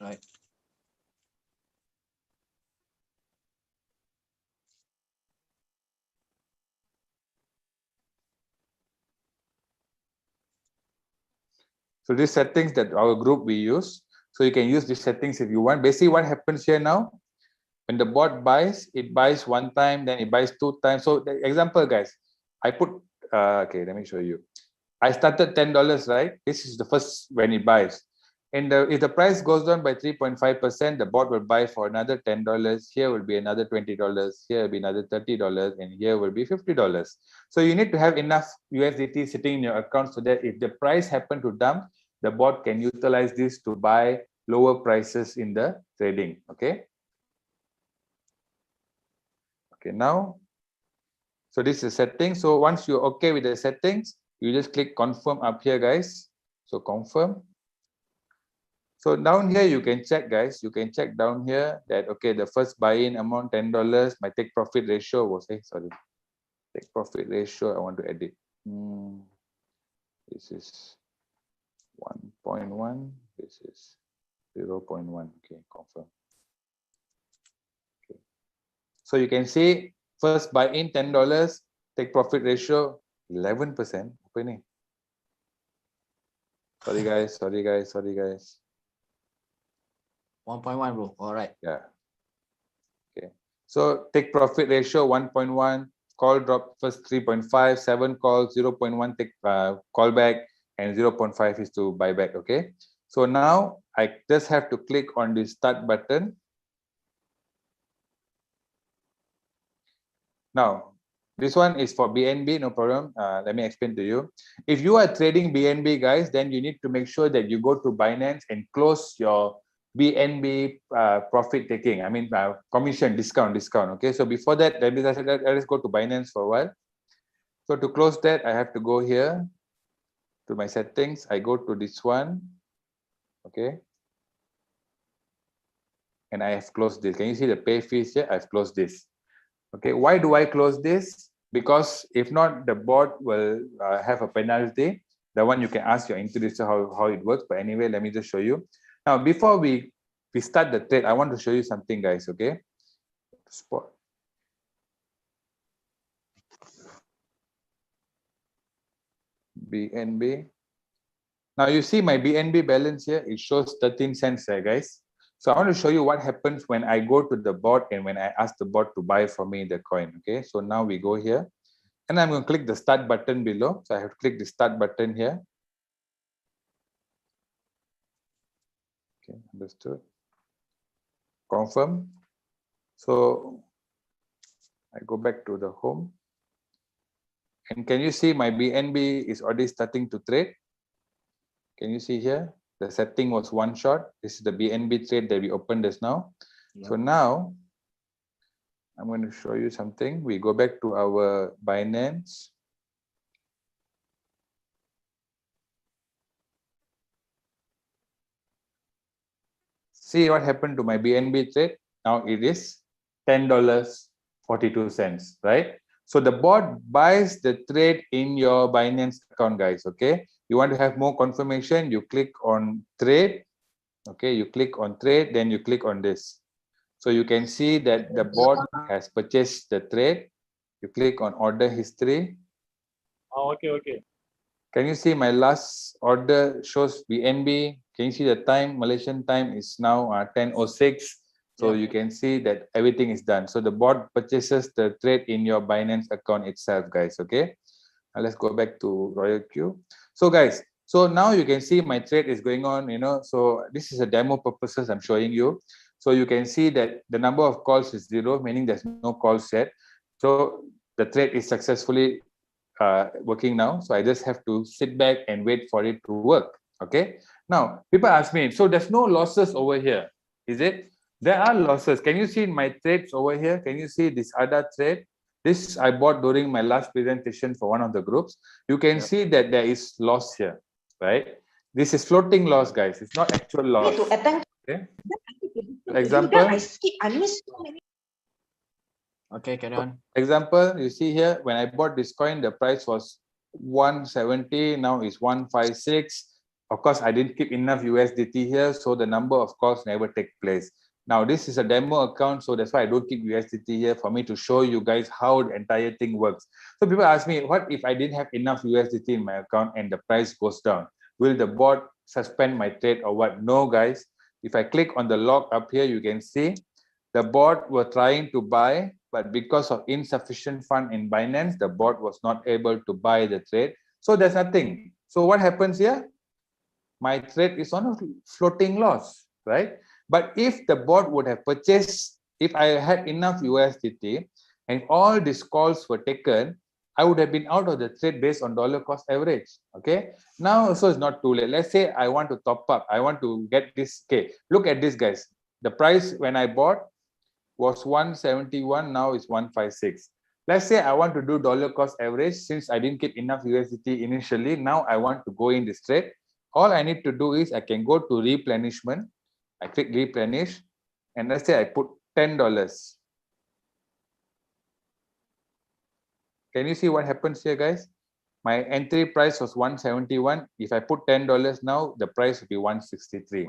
Right. So these settings that our group we use. So you can use these settings if you want. Basically what happens here now, when the bot buys, it buys 1 time, then it buys 2 times. So the example, guys, I put, okay, let me show you. I started $10, right? This is the first when it buys. And if the price goes down by 3.5%, the bot will buy for another $10. Here will be another $20. Here will be another $30. And here will be $50. So you need to have enough USDT sitting in your account so that if the price happen to dump, the bot can utilize this to buy lower prices in the trading. Okay. Okay, now, so this is setting. So once you're okay with the settings, you just click confirm up here, guys. So confirm. So down here, you can check, guys. You can check down here that, okay, the first buy-in amount, $10. My take profit ratio was, take profit ratio, I want to edit. This is 1.1. This is 0.1. Okay, confirm. Okay. So you can see first buy-in $10, take profit ratio 11%. Apa ni? Sorry guys. 1.1, bro. All right. Yeah. Okay. So take profit ratio 1.1, call drop first 3.5, 7 calls, 0.1 take call back, and 0.5 is to buy back. Okay. So now I just have to click on the start button. Now, this one is for BNB, no problem. Let me explain to you. If you are trading BNB, guys, then you need to make sure that you go to Binance and close your BNB profit taking. I mean, commission, discount. Okay, so before that, let's go to Binance for a while. So to close that, I have to go here to my settings. I go to this one. Okay. And I have closed this. Can you see the pay fees here? I've closed this. Okay, why do I close this? Because if not, the bot will have a penalty. That one you can ask your introducer how it works. But anyway, let me just show you. Now, before we start the trade, I want to show you something, guys. Okay, spot. BNB. Now you see my BNB balance here. It shows 13 cents there, guys. So I want to show you what happens when I go to the bot and when I ask the bot to buy for me the coin. Okay, so now we go here and I'm going to click the start button below. So I have to click the start button here. Okay, understood. Confirm. So I go back to the home. And can you see my BNB is already starting to trade? Can you see here? The setting was one shot. This is the BNB trade that we opened just now. Yeah. So now I'm going to show you something. We go back to our Binance. See what happened to my BNB trade. Now it is $10.42, right? So the bot buys the trade in your Binance account, guys. Okay. You want to have more confirmation, you click on trade. Okay, you click on trade, then you click on this. So you can see that the bot has purchased the trade. You click on order history. Oh, okay. Can you see my last order shows BNB? Can you see the time? Malaysian time is now 10:06. So Yeah. you can see that everything is done. So the bot purchases the trade in your Binance account itself, guys. Okay. Now let's go back to RoyalQ. So guys, so now you can see my trade is going on, so this is a demo purposes I'm showing you. So you can see that the number of calls is 0, meaning there's no calls yet. So the trade is successfully working now. So I just have to sit back and wait for it to work. Okay. Now people ask me, so there's no losses over here, is it? There are losses. Can you see my trades over here? Can you see this other trade? This I bought during my last presentation for one of the groups. You can see that there is loss here, right? This is floating loss, guys. It's not actual loss. Okay. For example, Okay, carry on. example, you see here, when I bought this coin, the price was 170. Now it's 156. Of course, I didn't keep enough USDT here, so the number of calls never take place. Now, this is a demo account, so that's why I don't keep USDT here for me to show you guys how the entire thing works. So people ask me, what if I didn't have enough USDT in my account and the price goes down? Will the bot suspend my trade or what? No, guys. If I click on the log up here, you can see the bot were trying to buy, but because of insufficient fund in Binance, the bot was not able to buy the trade. So there's nothing. So what happens here? My trade is on a floating loss, right? But if the bot would have purchased, if I had enough USDT and all these calls were taken, I would have been out of the trade based on dollar cost average. Okay. Now also it's not too late. Let's say I want to top up. I want to get this. Okay. Look at this, guys. The price when I bought was 171. Now it's 156. Let's say I want to do dollar cost average. Since I didn't keep enough USDT initially, now I want to go in this trade. All I need to do is I can go to replenishment. I click replenish, and let's say I put $10. Can you see what happens here, guys? My entry price was 171. If I put $10 now, the price will be 163.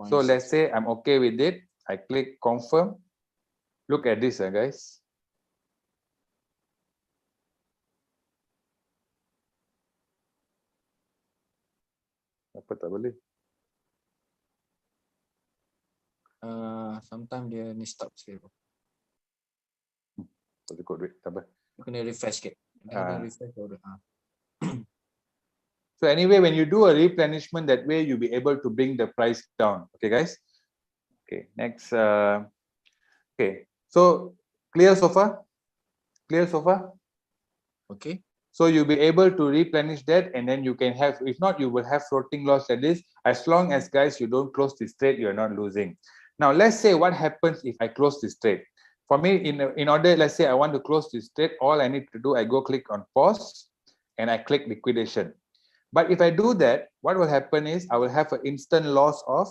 So let's say I'm okay with it. I click confirm. Look at this, guys. Apa tak boleh? Sometimes dia ni stop sikit. Tak cukup duit, tak apa. You kena refresh sikit. Refresh baru. So anyway, when you do a replenishment that way, you'll be able to bring the price down. Okay, guys? Okay, next. Okay, so clear so far? Clear so far? Okay. So you'll be able to replenish that, and then you can have, if not, you will have floating loss like this. As long as, guys, you don't close this trade, you're not losing. Now, let's say what happens if I close this trade. For me, in order, let's say I want to close this trade, all I need to do, I go click on pause, and I click liquidation. But if I do that, what will happen is I will have an instant loss of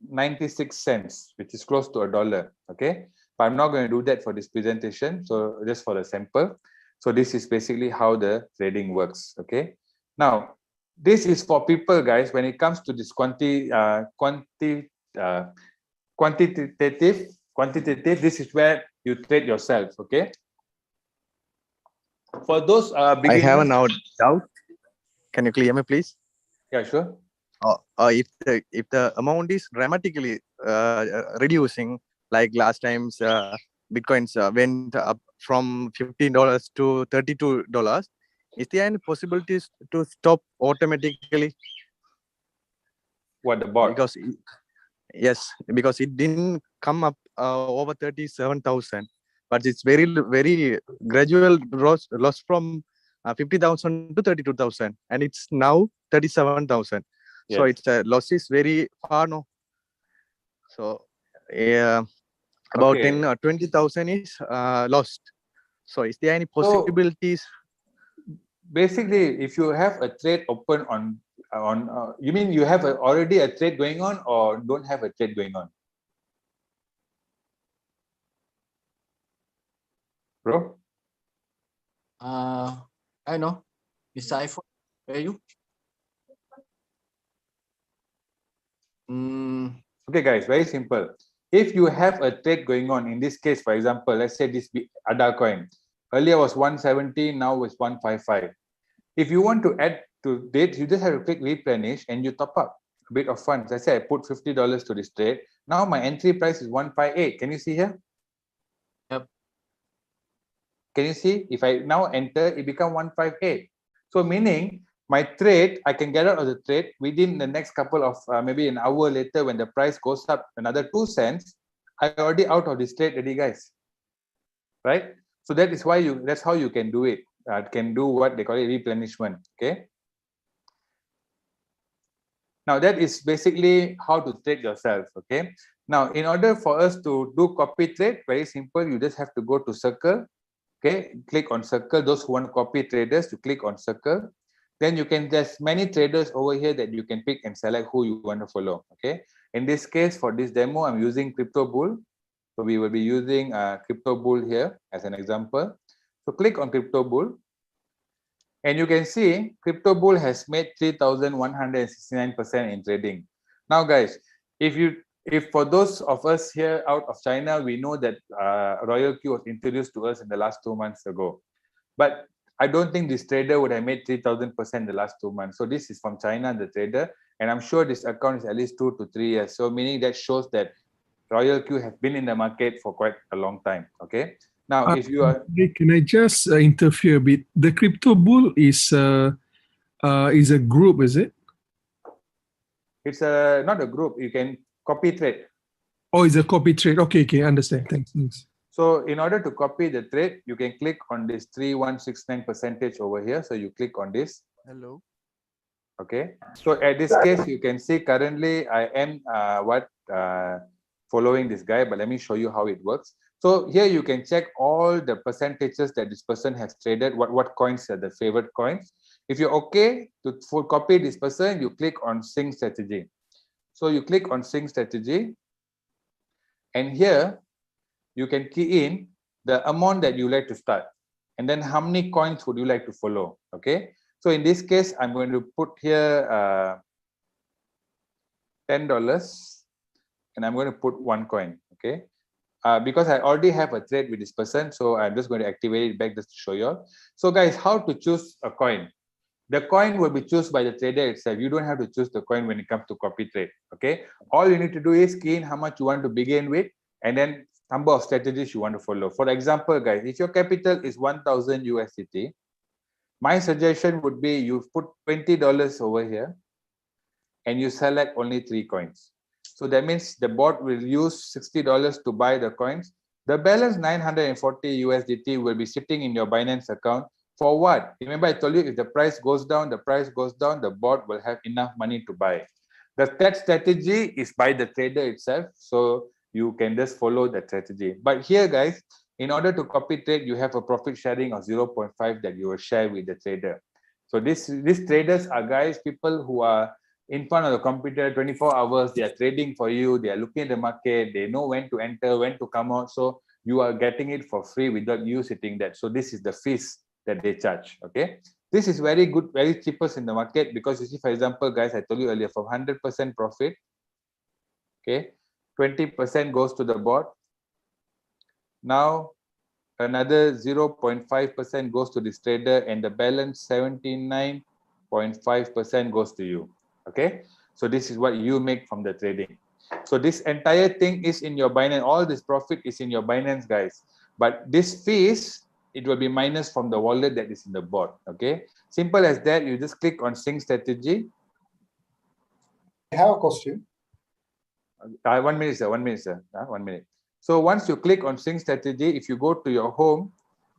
96 cents, which is close to $1. Okay, but I'm not going to do that for this presentation. So just for the sample. So this is basically how the trading works. Okay, now this is for people, guys. When it comes to this quantitative, this is where you trade yourself. Okay. For those beginners, I have a doubt. Can you clear me, please? Yeah, sure. If the amount is dramatically reducing, like last time's bitcoins went up from $15 to $32, is there any possibilities to stop automatically? What the bot? Because yes, because it didn't come up over 37,000, but it's very gradual loss from 50,000 to 32,000, and it's now 37,000. So Yes. it's loss is very far, no. So yeah, about Okay. 10 or 20,000 is lost. So is there any So possibilities? basically, if you have a trade open you mean you have already a trade going on or don't have a trade going on, bro? I know. Mr. iPhone, where are you? Mm, Okay, guys, very simple. If you have a trade going on, in this case, for example, let's say this ADA coin earlier was 170, now it's 155. If you want to add to date, you just have to click replenish and you top up a bit of funds. Let's say I put $50 to this trade. Now my entry price is 158. Can you see here? Yep. Can you see? If I now enter, it become 158. So meaning my trade, I can get out of the trade within the next couple of maybe an hour later when the price goes up another 2 cents. I already out of this trade already, guys. Right? So that is why that's how you can do it. Can do what they call it replenishment. Okay. Now that is basically how to trade yourself. Okay. Now in order for us to do copy trade, very simple. You just have to go to circle. Okay, click on circle. Those who want to copy traders, you click on circle. Then you can, there's many traders over here that you can pick and select who you want to follow. Okay, in this case, for this demo, I'm using Crypto Bull. So we will be using Crypto Bull here as an example. So click on Crypto Bull. And you can see Crypto Bull has made 3,169% in trading. Now, guys, if for those of us here out of China, we know that RoyalQ was introduced to us in the last 2 months ago. But I don't think this trader would have made 3,000% in the last 2 months. So this is from China, the trader. And I'm sure this account is at least 2 to 3 years. So meaning that shows that RoyalQ has been in the market for quite a long time. Okay. Now, if you are... Can I just interfere a bit? The Crypto Bull is a group, is it? It's not a group. You can copy trade. Oh, it's a copy trade. Okay, understand. Thanks. So in order to copy the trade, you can click on this 3169% over here. So you click on this. Hello. Okay. So at this case, you can see currently I am following this guy, but let me show you how it works. So here you can check all the percentages that this person has traded, what coins are the favorite coins. If you're okay to full copy this person, you click on sync strategy. So you click on sync strategy, and here you can key in the amount that you like to start, and then how many coins would you like to follow. Okay. So in this case, I'm going to put here $10, and I'm going to put 1 coin. Okay. Because I already have a trade with this person, so I'm just going to activate it back just to show you all. So guys, how to choose a coin? The coin will be chosen by the trader itself. You don't have to choose the coin when it comes to copy trade. Okay. All you need to do is key in how much you want to begin with, and then number of strategies you want to follow. For example, guys, if your capital is 1,000 USDT, my suggestion would be you put $20 over here, and you select only 3 coins. So that means the bot will use $60 to buy the coins. The balance 940 USDT will be sitting in your Binance account. For what? Remember I told you if the price goes down, the bot will have enough money to buy. That strategy is by the trader itself. So you can just follow the strategy. But here, guys, in order to copy trade, you have a profit sharing of 0.5 that you will share with the trader. So these traders are guys, people who are in front of the computer 24 hours. They are trading for you. They are looking at the market. They know when to enter, when to come out. So you are getting it for free without you sitting there. So this is the fees that they charge. Okay. This is very good, very cheapest in the market, because you see, for example, guys, I told you earlier, from 100% profit, okay, 20% goes to the bot. Now another 0.5% goes to this trader, and the balance 79.5% goes to you. Okay, so this is what you make from the trading. So this entire thing is in your Binance. All this profit is in your Binance, guys. But this fees, it will be minus from the wallet that is in the bot. Okay, simple as that. You just click on sync strategy. I have a question. 1 minute, sir. 1 minute, sir. 1 minute. So once you click on sync strategy, if you go to your home,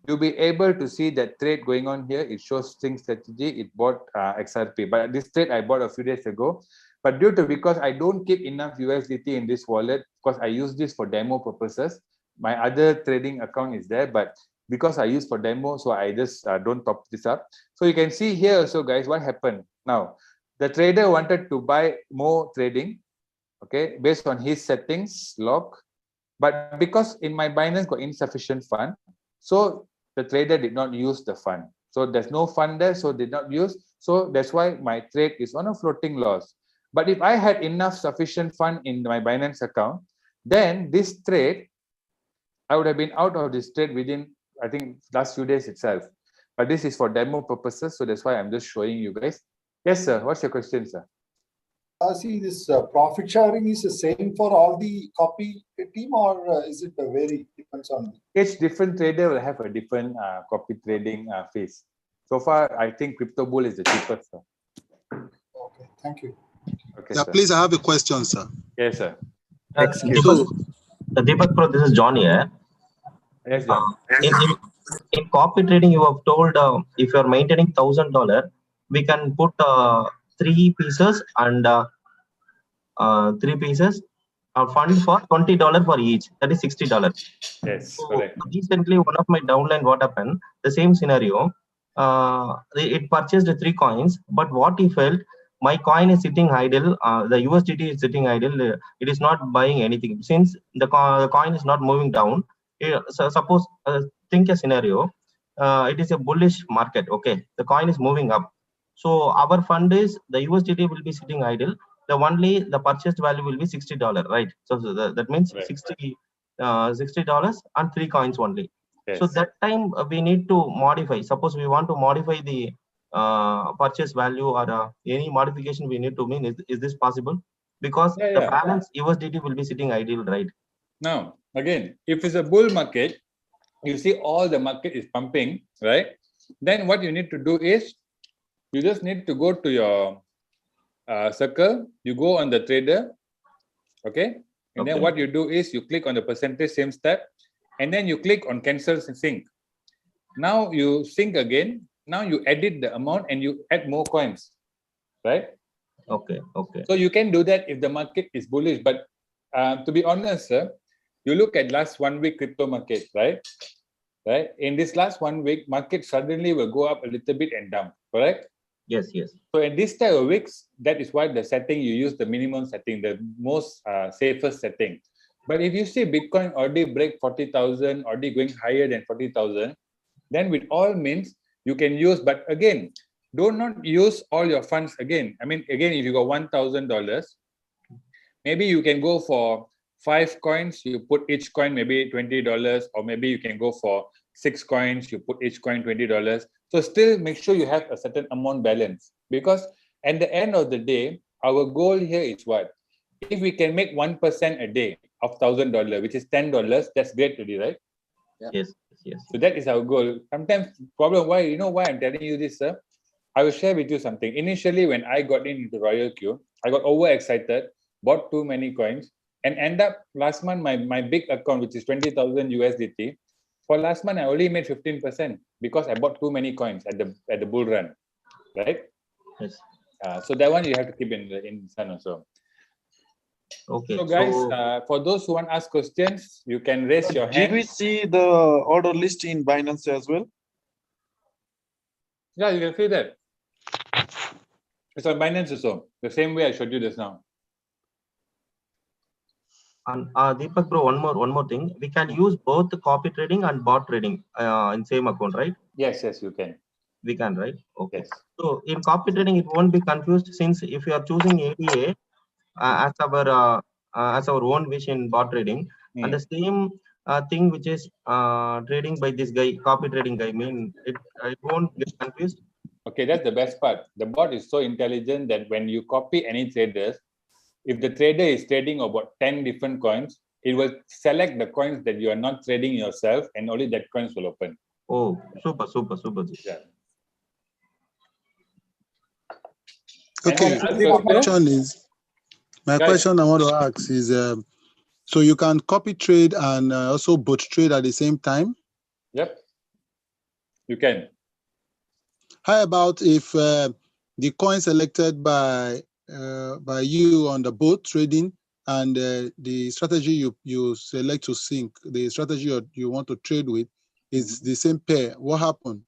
you'll be able to see that trade going on here. It shows string strategy. It bought XRP, but this trade I bought a few days ago. But because I don't keep enough USDT in this wallet, because I use this for demo purposes. My other trading account is there, but because I use for demo, so I just don't top this up. So you can see here also, guys, what happened. Now, the trader wanted to buy more trading, okay, based on his settings log. But because in my Binance got insufficient fund, so the trader did not use the fund. So there's no fund there, so did not use. So that's why my trade is on a floating loss. But if I had enough sufficient fund in my Binance account, then this trade, I would have been out of this trade within, I think, last few days itself. But this is for demo purposes, so that's why I'm just showing you guys. Yes, sir. What's your question, sir? See, this profit sharing is the same for all the copy team, or is it vary? Depends on each different trader will have a different copy trading phase. So far, I think Crypto Bull is the cheapest, sir. Okay, thank you. Okay, Yeah, sir. please, I have a question, sir. Yes, sir. Deepak Pro, this is John here. Yes, John. In copy trading, you have told if you are maintaining $1,000, we can put 3 pieces and 3 pieces fund for $20 for each. That is $60. Yes, so correct. Recently, one of my downline, what happened? The same scenario. It purchased 3 coins, but what he felt, my coin is sitting idle. The USDT is sitting idle. It is not buying anything since the coin is not moving down. So suppose think a scenario. It is a bullish market. Okay, the coin is moving up. So our fund is the USDT will be sitting idle. The purchased value will be $60, right? So that means Right. $60 and 3 coins only. Yes. So that time we need to modify. Suppose we want to modify the purchase value or any modification we need to mean. Is this possible? Because the balance USDT will be sitting idle, right? Now, again, if it's a bull market, you see all the market is pumping, right? Then what you need to do is, you just need to go to your circle, you go on the trader, okay? And then what you do is you click on the percentage, same step, and then you click on cancel sync. Now you sync again. Now you edit the amount and you add more coins, right? Okay. So you can do that if the market is bullish. But to be honest, sir, you look at last 1 week crypto market, right? Right. In this last 1 week, market suddenly will go up a little bit and down, correct? Yes. So in this type of weeks, that is why the setting you use the minimum setting, the most safest setting. But if you see Bitcoin already break 40,000, already going higher than 40,000, then with all means you can use. But again, do not use all your funds again. I mean, again, if you got $1,000, maybe you can go for 5 coins. You put each coin maybe $20, or maybe you can go for 6 coins. You put each coin $20. So still make sure you have a certain amount balance, because at the end of the day, our goal here is what? If we can make 1% a day of $1,000, which is $10, that's great already, right? Yes. So that is our goal. Sometimes problem why, you know why I'm telling you this, sir? I will share with you something. Initially, when I got into RoyalQ, I got overexcited, bought too many coins, and end up last month my big account, which is 20,000 USDT. For last month, I only made 15% because I bought too many coins at the bull run, right? Yes. So that one you have to keep in sun also. Okay. So guys, for those who want to ask questions, you can raise your hand. Did we see the order list in Binance as well? Yeah, you can see that. It's on Binance also, the same way I showed you just now. And Deepak Bro, one more thing. We can use both the copy trading and bot trading in same account, right? Yes, you can. We can, right? Okay. Yes. So in copy trading, it won't be confused, since if you are choosing ADA as our own wish in bot trading, and the same thing which is trading by this guy, copy trading guy, it won't get confused. Okay, that's the best part. The bot is so intelligent that when you copy any traders, if the trader is trading about 10 different coins, it will select the coins that you are not trading yourself, and only that coins will open. Oh, super. Yeah. Okay, my question I want to ask is, so you can copy trade and also bot trade at the same time? Yep. You can. How about if the coin selected by you on the boat trading and the strategy you select to sink, the strategy you want to trade with is the same pair? What happened?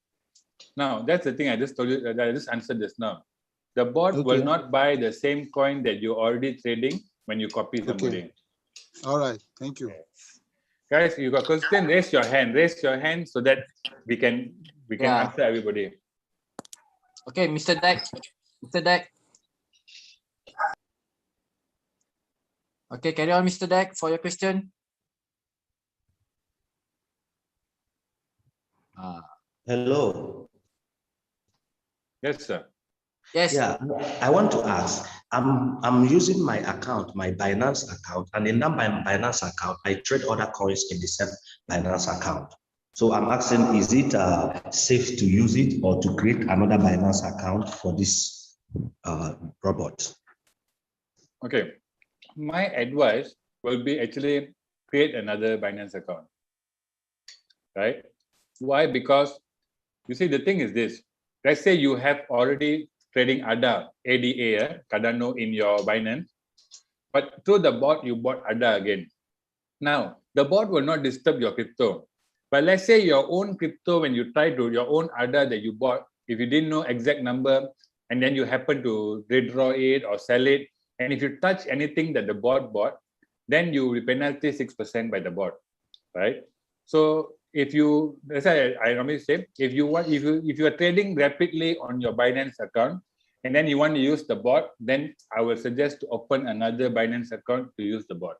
Now, that's the thing I just told you, that I just answered this now. The bot will Okay. not buy the same coin that you're already trading when you copy somebody. Okay. All right. Thank you. Yes. Guys, you got question, raise your hand. Raise your hand so that we can Yeah. answer everybody. Okay, Mr. Deck. Mr. Deck. Okay, carry on, Mr. Deck, for your question. Hello. Yes, sir. Yes. Yeah, I want to ask. I'm using my account, my Binance account, and in that Binance account, I trade other coins in the same Binance account. So I'm asking, is it safe to use it or to create another Binance account for this robot? Okay. My advice will be actually create another Binance account. Right? Why? Because you see, the thing is this. Let's say you have already trading ADA, Cardano in your Binance, but through the bot, you bought ADA again. Now, the bot will not disturb your crypto. But let's say your own crypto, when you try to, your own ADA that you bought, if you didn't know exact number, and then you happen to withdraw it or sell it, and if you touch anything that the bot bought, then you will penalty 6% by the bot, right? So if you, that's why I normally say, if you are trading rapidly on your Binance account, and then you want to use the bot, then I will suggest to open another Binance account to use the bot.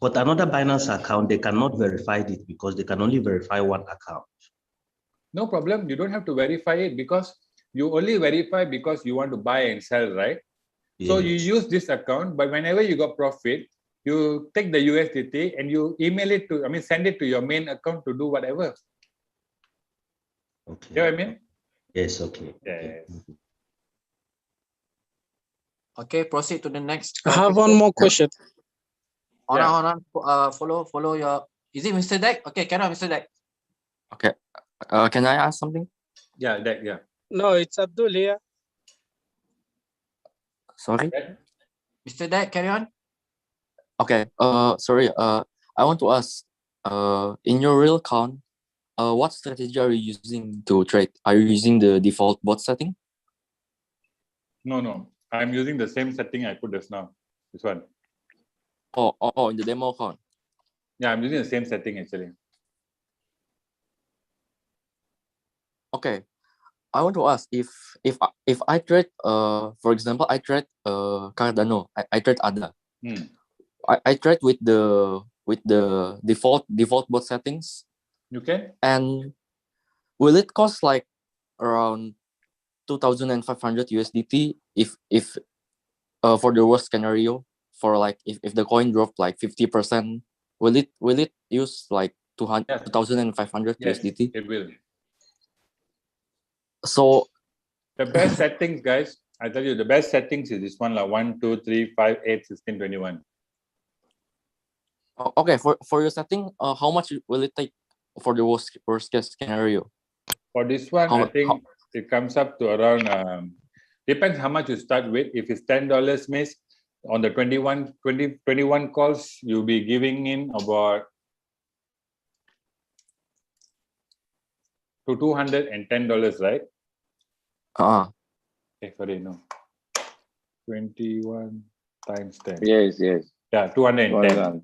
But another Binance account, they cannot verify it because they can only verify one account. No problem. You don't have to verify it because you only verify because you want to buy and sell, right? Yes. So you use this account, but whenever you got profit, you take the USDT and you email it to, send it to your main account to do whatever. Okay. You know what I mean? Yes, okay. Yes. Okay, proceed to the next. I have one more question. Hold on. Follow your. Is it Mr. Deck? Okay, carry on, Mr. Deck. Okay. Can I ask something? Yeah, Deck. Yeah. No, it's Abdul here. Sorry. Mr. Deck, carry on. Okay. Sorry. I want to ask. In your real account, what strategy are you using to trade? Are you using the default bot setting? No. I'm using the same setting I put just now. This one. Oh, in the demo account. Yeah, I'm using the same setting actually. Okay. I want to ask if I trade for example I trade Cardano, I trade ADA. I trade with the default bot settings. You can. And will it cost like around 2,500 USDT if for the worst scenario, for like if the coin dropped like 50%, will it use like 2,500 USDT? It will. So the best settings, guys, I tell you, the best settings is this one, like 1, 2, 3, 5, 8, 16, 21. Okay, for your setting, how much will it take for the worst case scenario? For this one, I think it comes up to around, depends how much you start with. If it's $10, means on the 21 calls, you'll be giving in about to $210, right? Okay, sorry, no. 21 times 10. Yes. Yeah, 210.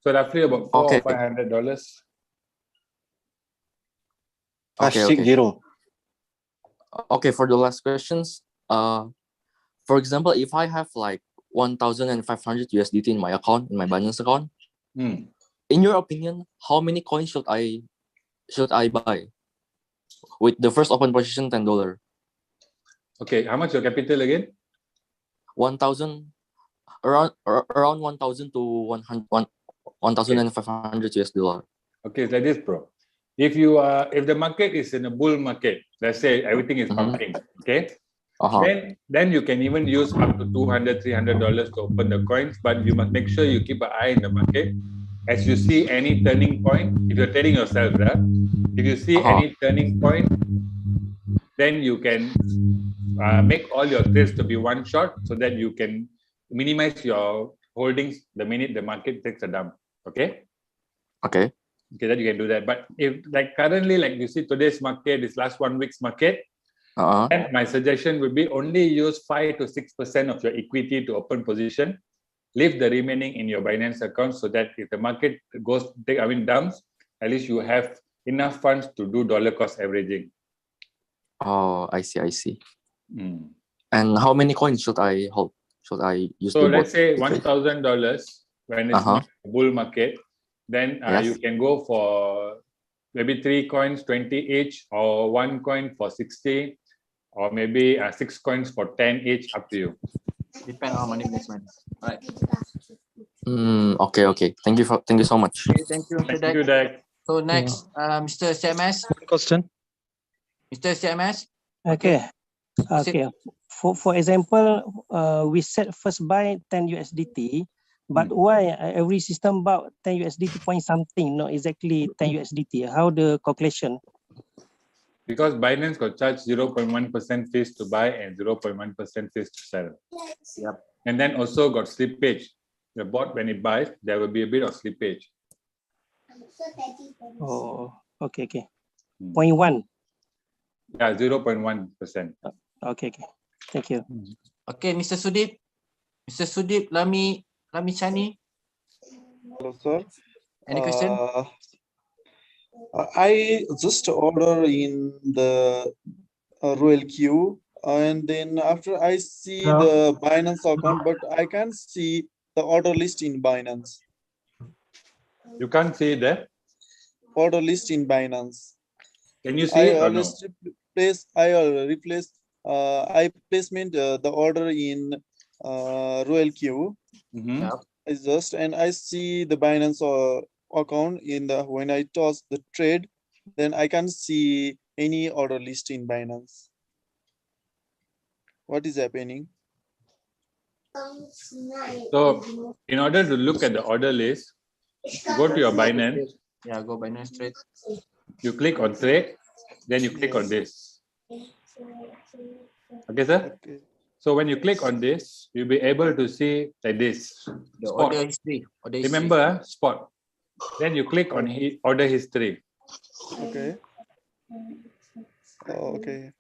So roughly about $400 or $500. Okay. Okay, for the last questions, for example, if I have like 1,500 USDT in my account, in my Binance account, in your opinion, how many coins should I buy with the first open position $10? Okay, how much your capital again? 1,000, around 1,000 to 1,500 US dollar. Okay, it's like this, bro. If the market is in a bull market, let's say everything is pumping, okay? Then you can even use up to $200, $300 to open the coins, but you must make sure you keep an eye in the market. as you see any turning point, if you're trading yourself, right? If you see any turning point, then you can make all your trades to be one shot so that you can minimize your holdings the minute the market takes a dump. Okay. Okay. Okay, that you can do that. But if like currently, like you see today's market, this last 1 week's market, then my suggestion would be only use 5 to 6% of your equity to open position. Leave the remaining in your Binance account so that if the market goes, dumps, at least you have enough funds to do dollar cost averaging. Oh, I see. And how many coins should I hold? Should I use? So let's say $1,000 when it's not a bull market, then you can go for maybe 3 coins, 20 each, or 1 coin for 60, or maybe 6 coins for 10 each, up to you. Depend on money management. All right. Okay. Thank you so much. Okay, thank you, Mr. Thank you, Dak. So next, Mr. CMS. Question. Mr. CMS. Okay. For example, we set first buy 10 USDT, but why every system bought 10 USDT point something, not exactly 10 USDT? How the calculation? Because Binance got charged 0.1% fees to buy and 0.1% fees to sell. Yep. And then also got slippage. The bot, when it buys, there will be a bit of slippage. Oh, okay. 0.1. Yeah, 0.1%. Okay. Thank you. Okay, Mr. Sudip. Mr. Sudip, Lami Chani. Hello, sir. Any question? I just order in the RoyalQ, and then after I see the Binance account, but I can't see the order list in Binance. You can't see the order list in Binance. Can you see it or no? I placement the order in RoyalQ. And I see the Binance account in the when I toss the trade, then I can't see any order list in Binance. What is happening? So in order to look at the order list, go to your Binance. Yeah, go Binance trade. You click on trade, then you click on this. Okay, sir? Okay. So when you click on this, you'll be able to see like this. The spot. order history. Remember, spot. Then you click on order history. Okay. Oh, okay.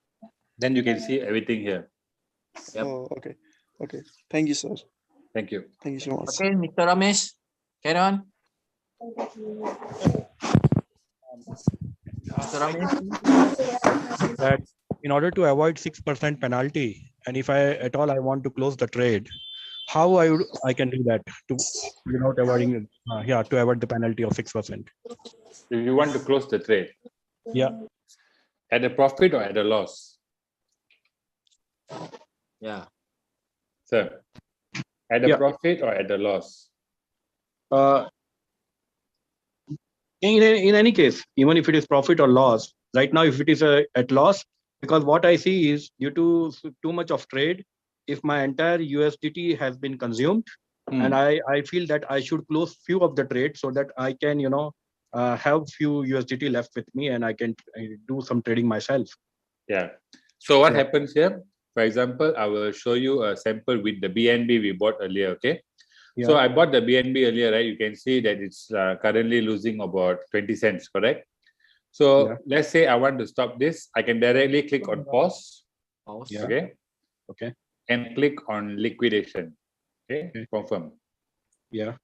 Then you can see everything here. Yep. Oh, okay. Okay. Thank you, sir. Thank you. Thank you so much. Okay, Mr. Ramesh, carry on. Mr. Ramesh. That in order to avoid 6% penalty, and if I want to close the trade, how I can do that to without avoiding to avoid the penalty of 6%? If you want to close the trade, at a profit or at a loss? Yeah. Sir, at a profit or at a loss? In any case, even if it is profit or loss, right now if it is at loss, because what I see is due to too much of trade, if my entire USDT has been consumed, and I feel that I should close few of the trades so that I can have few USDT left with me and I can do some trading myself. Yeah. So what happens here? For example, I will show you a sample with the BNB we bought earlier. Okay. Yeah. So I bought the BNB earlier, right? You can see that it's currently losing about 20 cents, correct? So let's say I want to stop this. I can directly click on pause. Okay. Okay. And click on liquidation. Okay. Confirm. Yeah.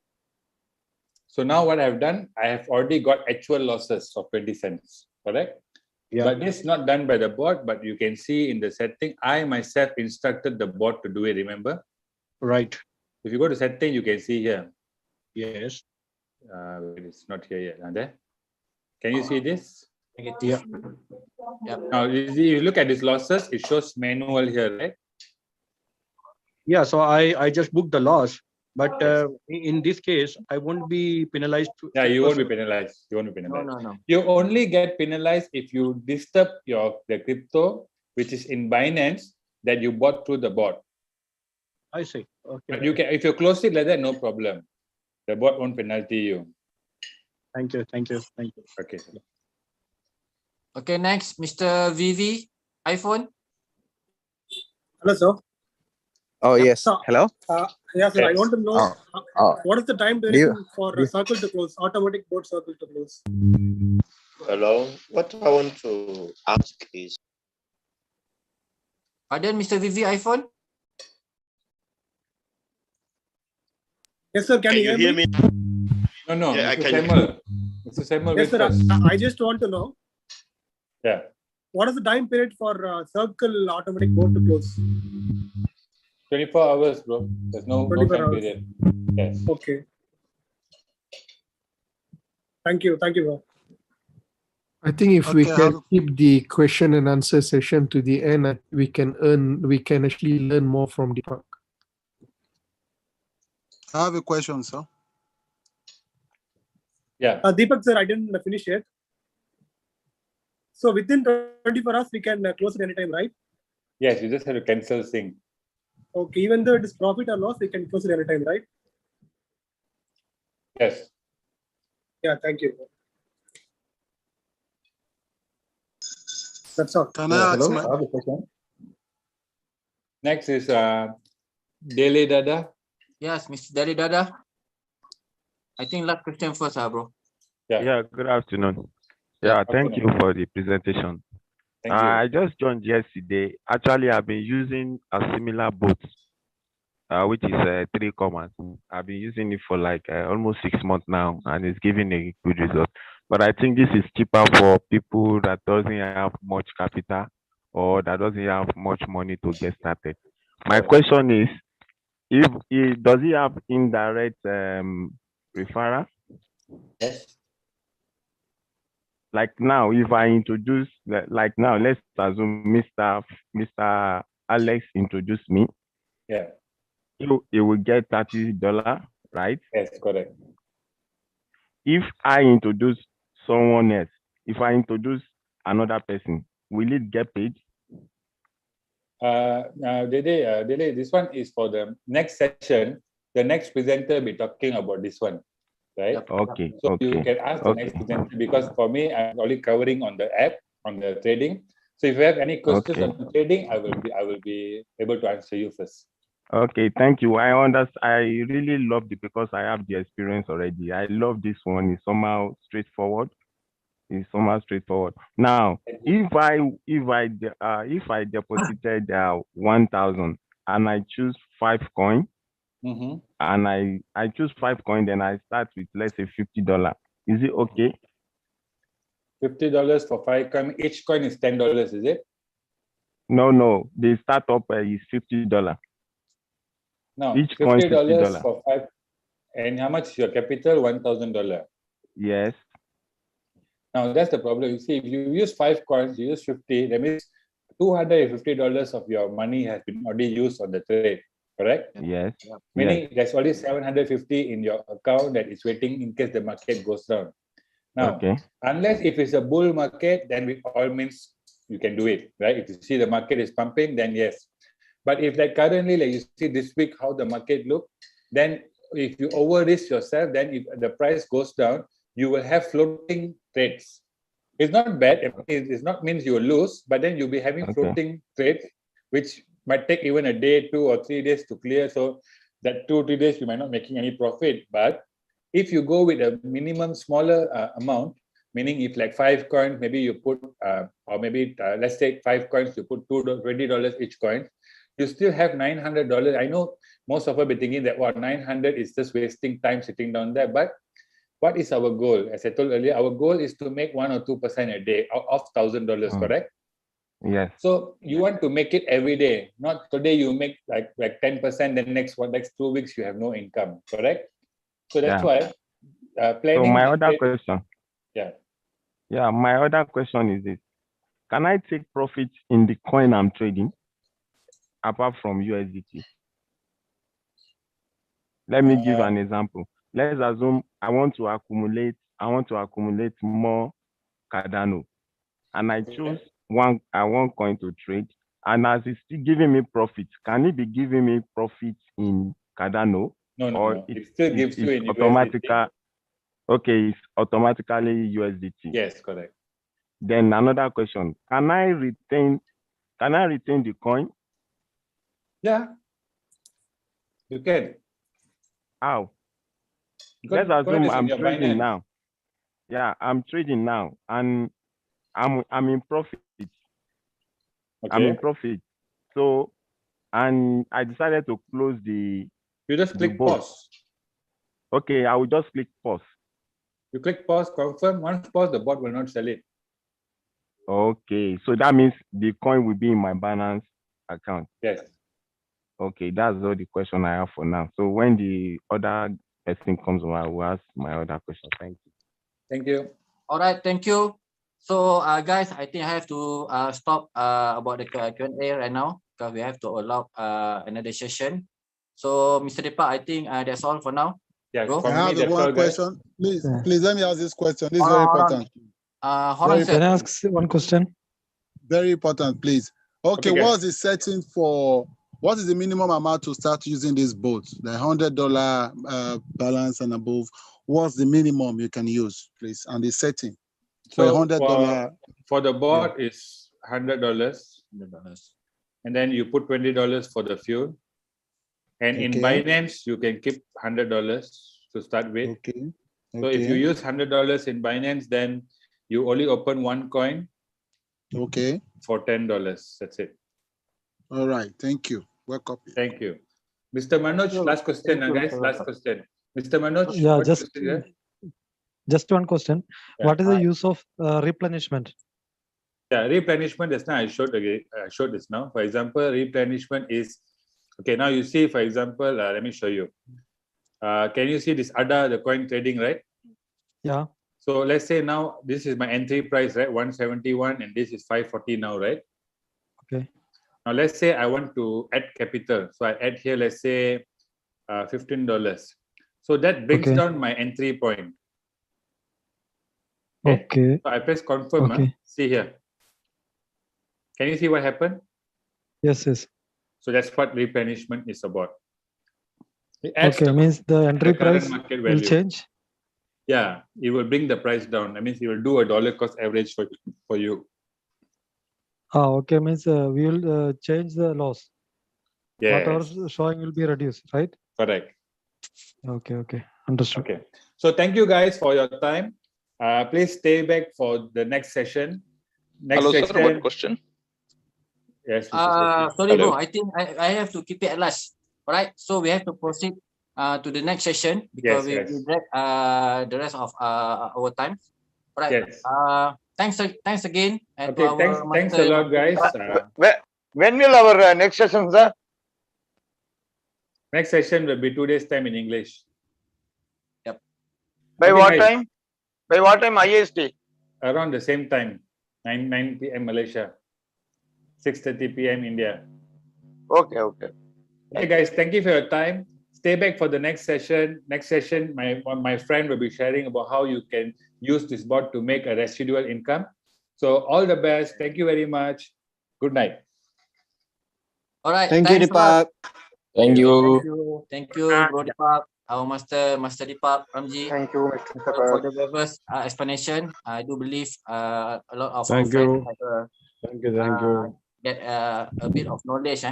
So now what I've done, I have already got actual losses of 20 cents, correct? Yeah. But this is not done by the bot, but you can see in the setting, I myself instructed the bot to do it, remember? Right. If you go to setting, you can see here. Yes. It's not here yet. There. Can you see this? Yeah. Now, you look at these losses, it shows manual here, right? Yeah, so I just booked the loss, but in this case, I won't be penalized. Yeah, you won't be penalized. You won't be penalized. No. You only get penalized if you disturb the crypto, which is in Binance, that you bought through the bot. I see. Okay. But you can, if you close it like that, no problem. The bot won't penalty you. Thank you. Thank you. Thank you. Okay. Okay, next, Mr. VV, iPhone. Hello, sir. Oh, yes. Sir, Hello? yes, sir. I want to know what is the time Do you- duration for a circle to close, automatic board circle to close? Hello. What I want to ask is, Pardon, Mr. VV, iPhone. Yes, sir. Can you hear me? No, Yeah, I Mr. can- Samuel. Mr. Samuel, Yes, wait sir. first. I just want to know Yeah. what is the time period for circle automatic board to close? 24 hours, bro. There's no 24 time hours. period. Yes. Okay. Thank you. Thank you, bro. I think if we Okay, can keep the question and answer session to the end, we can actually learn more from the park. I have a question, sir. Yeah. Deepak, sir, I didn't finish yet. So within 24 hours, we can close it anytime, right? Yes, you just have to cancel sync. Okay. Even though it is profit or loss, we can close it anytime, right? Yes. Yeah. Thank you. That's all. Can I ask Hello? my I have a question. Next is Dele Dada. Yes, Mr. Daddy Dada. I think last question first, bro. Yeah, good afternoon. Yeah, Yeah, thank you for the presentation. Thank you. I just joined yesterday. Actually, I've been using a similar boat, which is 3 commas. I've been using it for like almost 6 months now, and it's giving a good result. But I think this is cheaper for people that doesn't have much capital or that doesn't have much money to get started. My question is, does he have indirect referral? Yes. Like now, if I introduce, like now, let's assume Mr. Alex introduced me. Yeah. He will get $30, right? Yes, correct. If I introduce someone else, if I introduce another person, will it get paid? Dele, this one is for the next session. The next presenter will be talking about this one, right? Okay. So okay. you can ask the okay. next presenter, because for me, I'm only covering on the app, on the trading. So if you have any questions Okay. on trading, I will be able to answer you first. Okay, thank you. I understand. I really love it because I have the experience already. I love this one. It's somehow straightforward. It's somehow straightforward. Now, if I deposited 1,000 and I choose 5 coin, and I choose 5 coin, then I start with, let's say, $50. Is it okay? $50 for 5 coin. Each coin is $10, is it? No. The startup is $50. No, Each coin $50 $50. for 5. And how much is your capital? $1,000. Yes. Now that's the problem. You see, if you use 5 coins, you use 50. That means $250 of your money has been already used on the trade. Correct? Yes. Meaning there's only 750 in your account that is waiting in case the market goes down. Now, Okay. unless if it's a bull market, then with all means you can do it, right? If you see the market is pumping, then yes. But if like currently, like you see this week how the market look, then if you over risk yourself, then if the price goes down, you will have floating trades. It's not bad. It's not means you will lose, but then you'll be having floating trades, which might take even a day, 2 or 3 days to clear. So that 2 or 3 days you might not making any profit. But if you go with a minimum smaller amount, meaning if like 5 coins, maybe you put, or maybe let's take 5 coins, you put $20 each coin, you still have $900. I know most of us be thinking that 900 is just wasting time sitting down there. But what is our goal? As I told earlier, our goal is to make 1 or 2% a day of $1,000, correct? Yes. So you want to make it every day, not today you make like 10%, then next 2 weeks you have no income, correct? So that's why planning. So my other question. Yeah. Yeah, my other question is this: can I take profit in the coin I'm trading, apart from USDT? Let me give an example. Let's assume I want to accumulate more Cardano, and I choose one coin to trade, and as it's still giving me profit, can it be giving me profit in Cardano? No. Or It still gives you in automatic? USDT. Okay, it's automatically USDT. Yes, correct. Then another question: Can I retain the coin? Yeah, you can. How? Because Let's coin assume is in I'm your trading Binance. now. Yeah, I'm trading now, and I'm in profit. I'm in Okay. profit. So, and I decided to close the You just click boat. pause. Okay, I will just click pause. You click pause, confirm. Once pause, the bot will not sell it. Okay, so that means the coin will be in my Binance account. Yes. Okay, that's all the question I have for now. So when the other person comes on, I will ask my other question. Thank you. Thank you. All right, thank you. So, guys, I think I have to stop about the Q&A right now because we have to allow another session. So, Mr. Deepak, I think that's all for now. Yeah, Bro? I have one question. Please let me ask this question. This is Hold very on, hold on. important. Hold on, sir. Can I ask one question? Very important, please. Okay, Okay, guys. what's the setting for? What is the minimum amount to start using this boat? The $100 balance and above. What's the minimum you can use, please? And the setting for So $100. for the bot is $100. And then you put $20 for the fuel. And in Okay. Binance, you can keep $100 to start with. Okay. So if you Okay. use $100 in Binance, then you only open one coin Okay. for $10. That's it. All right. Thank you. Welcome. Thank you. Mr. Manoj, last question, Thank you, guys. Mr. Last Deepak. question. Mr. Manoj, Yeah, what just question here? just one question. Yeah. What is the use of replenishment? Yeah, replenishment is now I showed again. I showed this now. For example, replenishment is okay. Now you see, for example, let me show you. Can you see this ADA, the coin trading, right? Yeah. So let's say now this is my entry price, right? 171, and this is 540 now, right? Okay. Now let's say I want to add capital. So I add here, let's say $15. So that brings Okay. down my entry point. Okay. So I press confirm. Okay. See here. Can you see what happened? Yes, yes. So that's what replenishment is about. It adds Okay, the means the entry current price market will value. change. Yeah, it will bring the price down. That means it will do a dollar cost average for you. Okay, means we will change the loss. Yes. Whatever showing will be reduced, right? Correct. Okay, okay. Understood. Okay. So thank you guys for your time. Please stay back for the next session. Next Hello, session. sir. One question. Yes, Mr. Sethi. Sorry, Hello. bro. I think I have to keep it at last. All right. So we have to proceed to the next session because Yes, we yes. drag the rest of our time. All right. Yes. Thanks again. And Okay, to our thanks a lot, guys. When will our next session, sir? Next session will be 2 days time in English. Yep. By Okay, what guys. time? By what time IST? Around the same time, 9 p.m. Malaysia, 6:30 p.m. India. Okay, okay. Okay, guys, thank you for your time. Stay back for the next session. Next session, my friend will be sharing about how you can use this bot to make a residual income. So all the best. Thank you very much. Good night. All right. Thank you, Thanks a lot. Deepak. Thank you. Thank you, Bro Deepak, our Master Deepak, Ramji. Thank you, Mr. For the diverse explanation. I do believe a lot of our Thank friends you. have Thank you. get a bit of knowledge.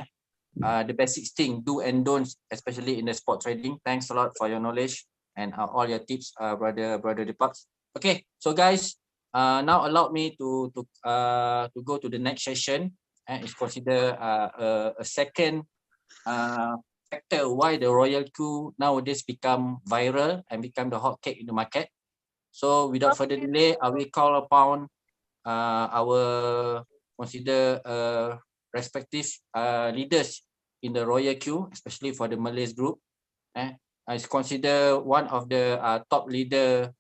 The basic thing, do and don'ts, especially in the spot trading. Thanks a lot for your knowledge and all your tips, brother Deepak. Okay, so guys, now allow me to go to the next session. And it's considered a second factor why the RoyalQ nowadays become viral and become the hot cake in the market. So without further delay, I will call upon our consider respective leaders in the RoyalQ, especially for the Malays group. It's considered one of the top leader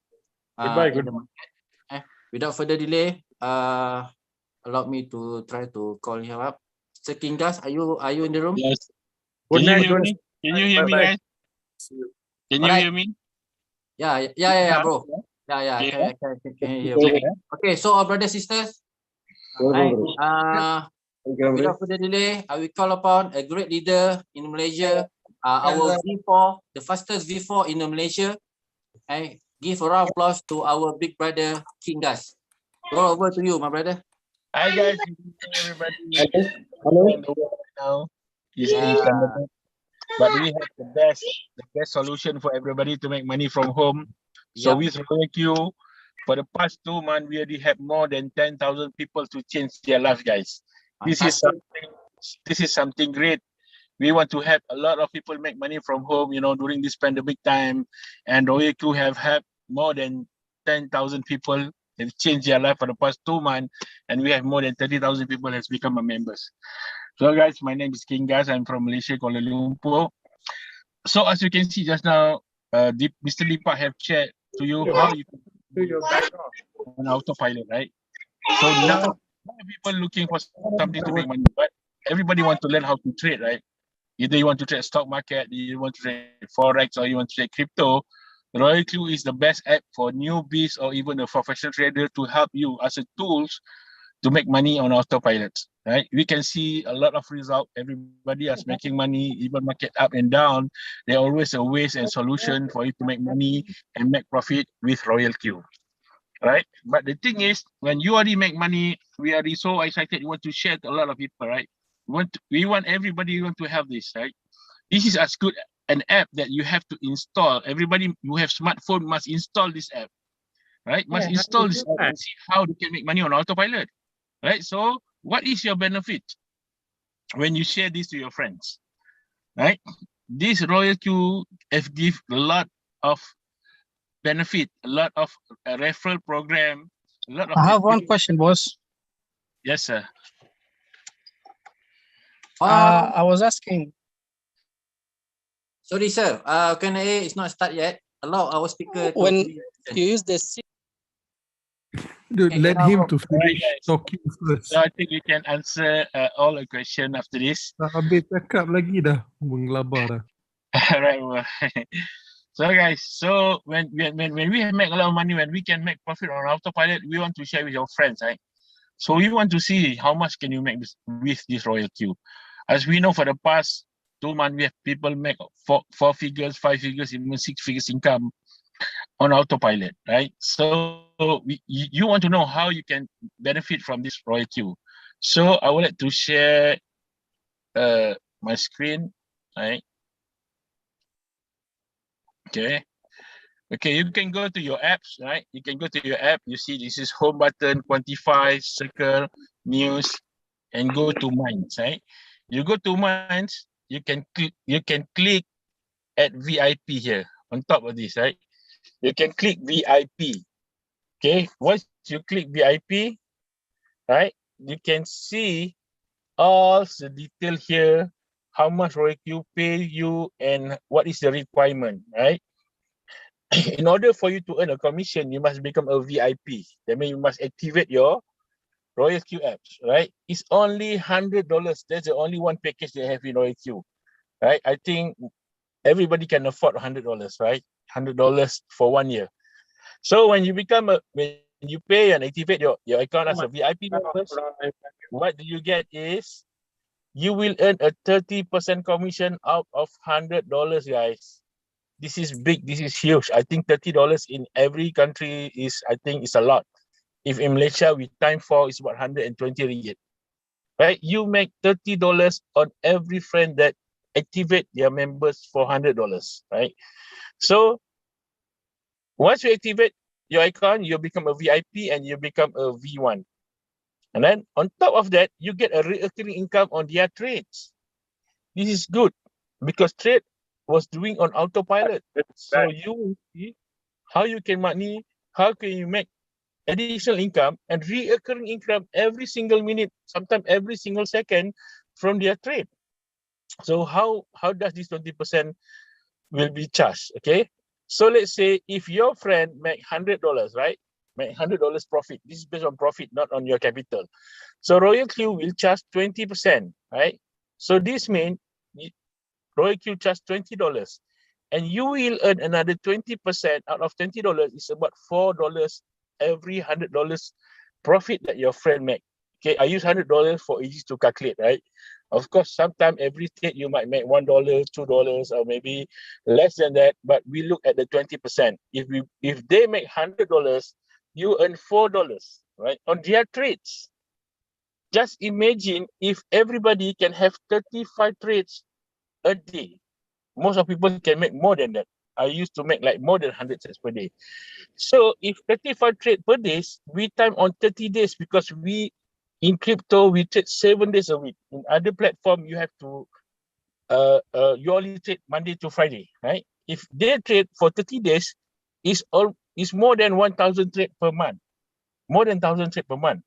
in the market. Without further delay, allow me to try to call him up. Sir Kingas, are you in the room? Yes. Good Can you night. hear me? Can you hear me, guys? Can you Alright. hear me? Yeah, bro. Yeah, I can hear you. Okay, so our brothers, sisters, without further delay, I will call upon a great leader in Malaysia, our V4, the fastest V4 in Malaysia, Give a round of applause to our big brother, King Gas. Go over to you, my brother. Hi guys, good evening everybody. Hello. And the world right now is the pandemic, but we have the best solution for everybody to make money from home. So with RoyalQ, for the past 2 months, we already have more than 10,000 people to change their lives, guys. This is something great. We want to help a lot of people make money from home, you know, during this pandemic time. And RoyalQ have helped more than 10,000 people have changed their life for the past 2 months, and we have more than 30,000 people has become our members. So guys, my name is King Gas. I'm from Malaysia, Kuala Lumpur. So as you can see just now, Mr. Lipa have shared to you how you can do your on autopilot, right? So now people looking for something to make money, but everybody want to learn how to trade, right? Either you want to trade stock market, you want to trade forex, or you want to trade crypto. RoyalQ is the best app for newbies or even a professional trader to help you as a tools to make money on autopilot, right? We can see a lot of result. Everybody is making money, even market up and down. There are always a ways and solution for you to make money and make profit with RoyalQ, right? But the thing is, when you already make money, we are so excited. You want to share to a lot of people, right? We want everybody want to have this, right? This is as good an app that you have to install. Everybody who have smartphone must install this app, right? Must install this app and see how they can make money on autopilot, right? So what is your benefit when you share this to your friends, right? This RoyalQ have give a lot of benefit, a lot of referral program, a lot of. I have one question, boss. Yes, sir. I was asking. Sorry, sir. Q&A is not start yet. Allow our speaker to. When you use the Dude, let him to finish guys. talking first. So I think we can answer all the question after this. Tak habis cakap lagi dah. Mengelabar dah. Right. So guys, so when we make a lot of money, when we can make profit on autopilot, we want to share with your friends, right? So we want to see how much can you make this, with this RoyalQ. As we know, for the past 2 months, we have people make four figures, 5 figures, even 6 figures income on autopilot, right? So you want to know how you can benefit from this RoyalQ. So I would like to share my screen, right? Okay. Okay, you can go to your apps, right? You can go to your app. You see this is home button, quantify, circle, news, and go to Minds, right? You go to Minds, you can click at VIP here on top of this, right? You can click VIP. Okay, once you click VIP, right? You can see all the detail here, how much RoyalQ pay you and what is the requirement, right? In order for you to earn a commission, you must become a VIP. That means you must activate your RoyalQ apps, right? It's only $100. That's the only one package they have in RoyalQ, right? I think everybody can afford $100, right? $100 for 1 year. So when you when you pay and activate your account as a VIP members, what do you get is you will earn a 30% commission out of $100, guys. This is big, this is huge. I think $30 in every country is, I think it's a lot. If in Malaysia we time 4, it's about 120 ringgit. Right? You make $30 on every friend that activate their members for $100, right? So once you activate your account, you become a VIP and you become a V1. And then on top of that, you get a recurring income on their trades. This is good because trade was doing on autopilot. So you see how you can money, how can you make additional income and recurring income every single minute, sometimes every single second from their trade. So how does this 20% will be charged? Okay. So let's say if your friend make $100, right? Make $100 profit. This is based on profit, not on your capital. So RoyalQ will charge 20%, right? So this means RoyalQ charge $20 and you will earn another 20% out of $20 is about $4 every $100 profit that your friend make. Okay, I use $100 for easy to calculate, right? Of course, sometimes every trade you might make $1, $2, or maybe less than that. But we look at the 20%. If they make $100, you earn $4, right, on their trades. Just imagine if everybody can have 35 trades a day. Most of people can make more than that. I used to make like more than 100 trades per day. So if 35 trade per day, we time on 30 days because we in crypto we trade 7 days a week. In other platform you have to you only trade Monday to Friday, right? If they trade for 30 days, is more than 1,000 trade per month. More than 1,000 trade per month.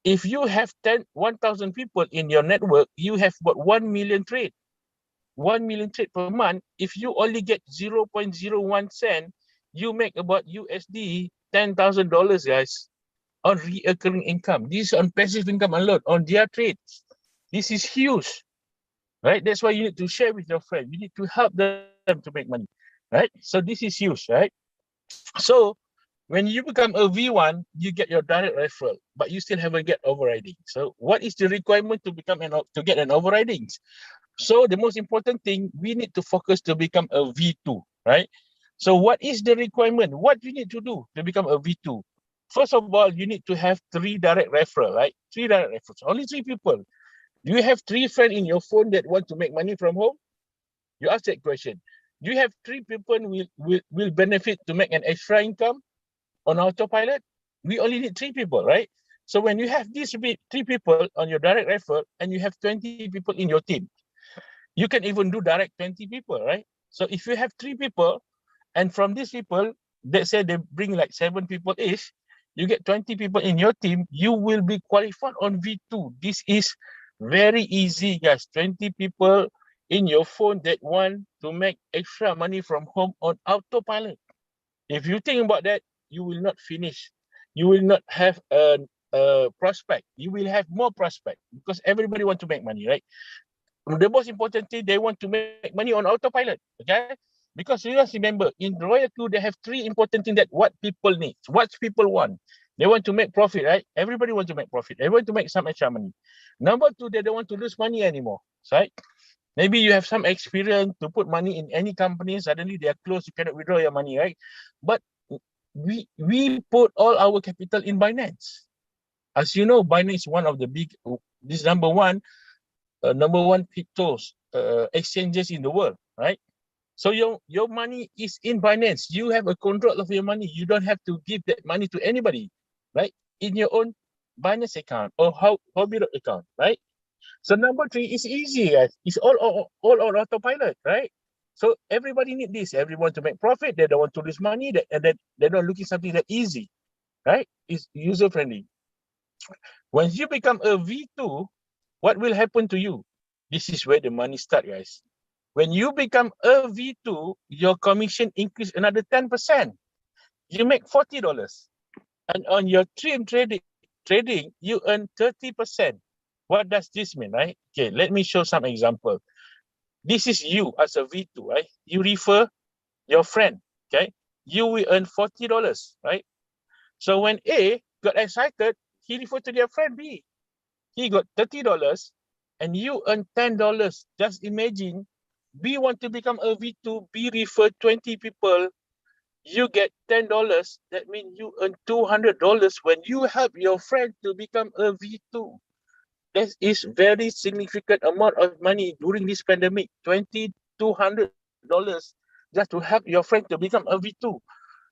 If you have 1,000 people in your network, you have about 1 million trade. 1 million trade per month. If you only get 0.01 cent, you make about USD $10,000, guys, on recurring income. This is on passive income alone, on their trades. This is huge, right? That's why you need to share with your friend. You need to help them to make money, right? So this is huge, right? So when you become a V1, you get your direct referral, but you still haven't get overriding. So what is the requirement to become to get an overriding? So the most important thing, we need to focus to become a V2, right? So what is the requirement? What you need to do to become a V2? First of all, you need to have 3 direct referral, right? 3 direct referrals, only 3 people. Do you have 3 friends in your phone that want to make money from home? You ask that question. Do you have 3 people will benefit to make an extra income on autopilot? We only need 3 people, right? So when you have these 3 people on your direct referral and you have 20 people in your team, you can even do direct 20 people, right? So if you have 3 people, and from these people, they say they bring like 7 people each, you get 20 people in your team, you will be qualified on V2. This is very easy, guys. 20 people in your phone that want to make extra money from home on autopilot. If you think about that, you will not finish. You will not have a prospect. You will have more prospect because everybody want to make money, right? The most important thing, they want to make money on autopilot, okay? Because you just remember, in RoyalQ, they have 3 important things that what people need, what people want. They want to make profit, right? Everybody wants to make profit. They want to make some extra money. Number 2, they don't want to lose money anymore, right? Maybe you have some experience to put money in any company, suddenly they are closed, you cannot withdraw your money, right? But we put all our capital in Binance. As you know, Binance is one of the big, this number one cryptos exchanges in the world, right? So your money is in Binance. You have a control of your money. You don't have to give that money to anybody, right? In your own Binance account or Hobby account, right? So number 3 is easy, guys. It's all on autopilot, right? So everybody need this. Everyone to make profit. They don't want to lose money. They're not looking something that easy, right? It's user friendly. Once you become a V2, what will happen to you? This is where the money starts, guys. When you become a V2, your commission increase another 10%. You make $40. And on your trading, you earn 30%. What does this mean, right? Okay, let me show some example. This is you as a V2, right? You refer your friend, okay? You will earn $40, right? So when A got excited, he referred to their friend B. He got $30 and you earn $10. Just imagine, B want to become a V2, B refer 20 people, you get $10. That means you earn $200 when you help your friend to become a V2. That is very significant amount of money during this pandemic, $200 just to help your friend to become a V2.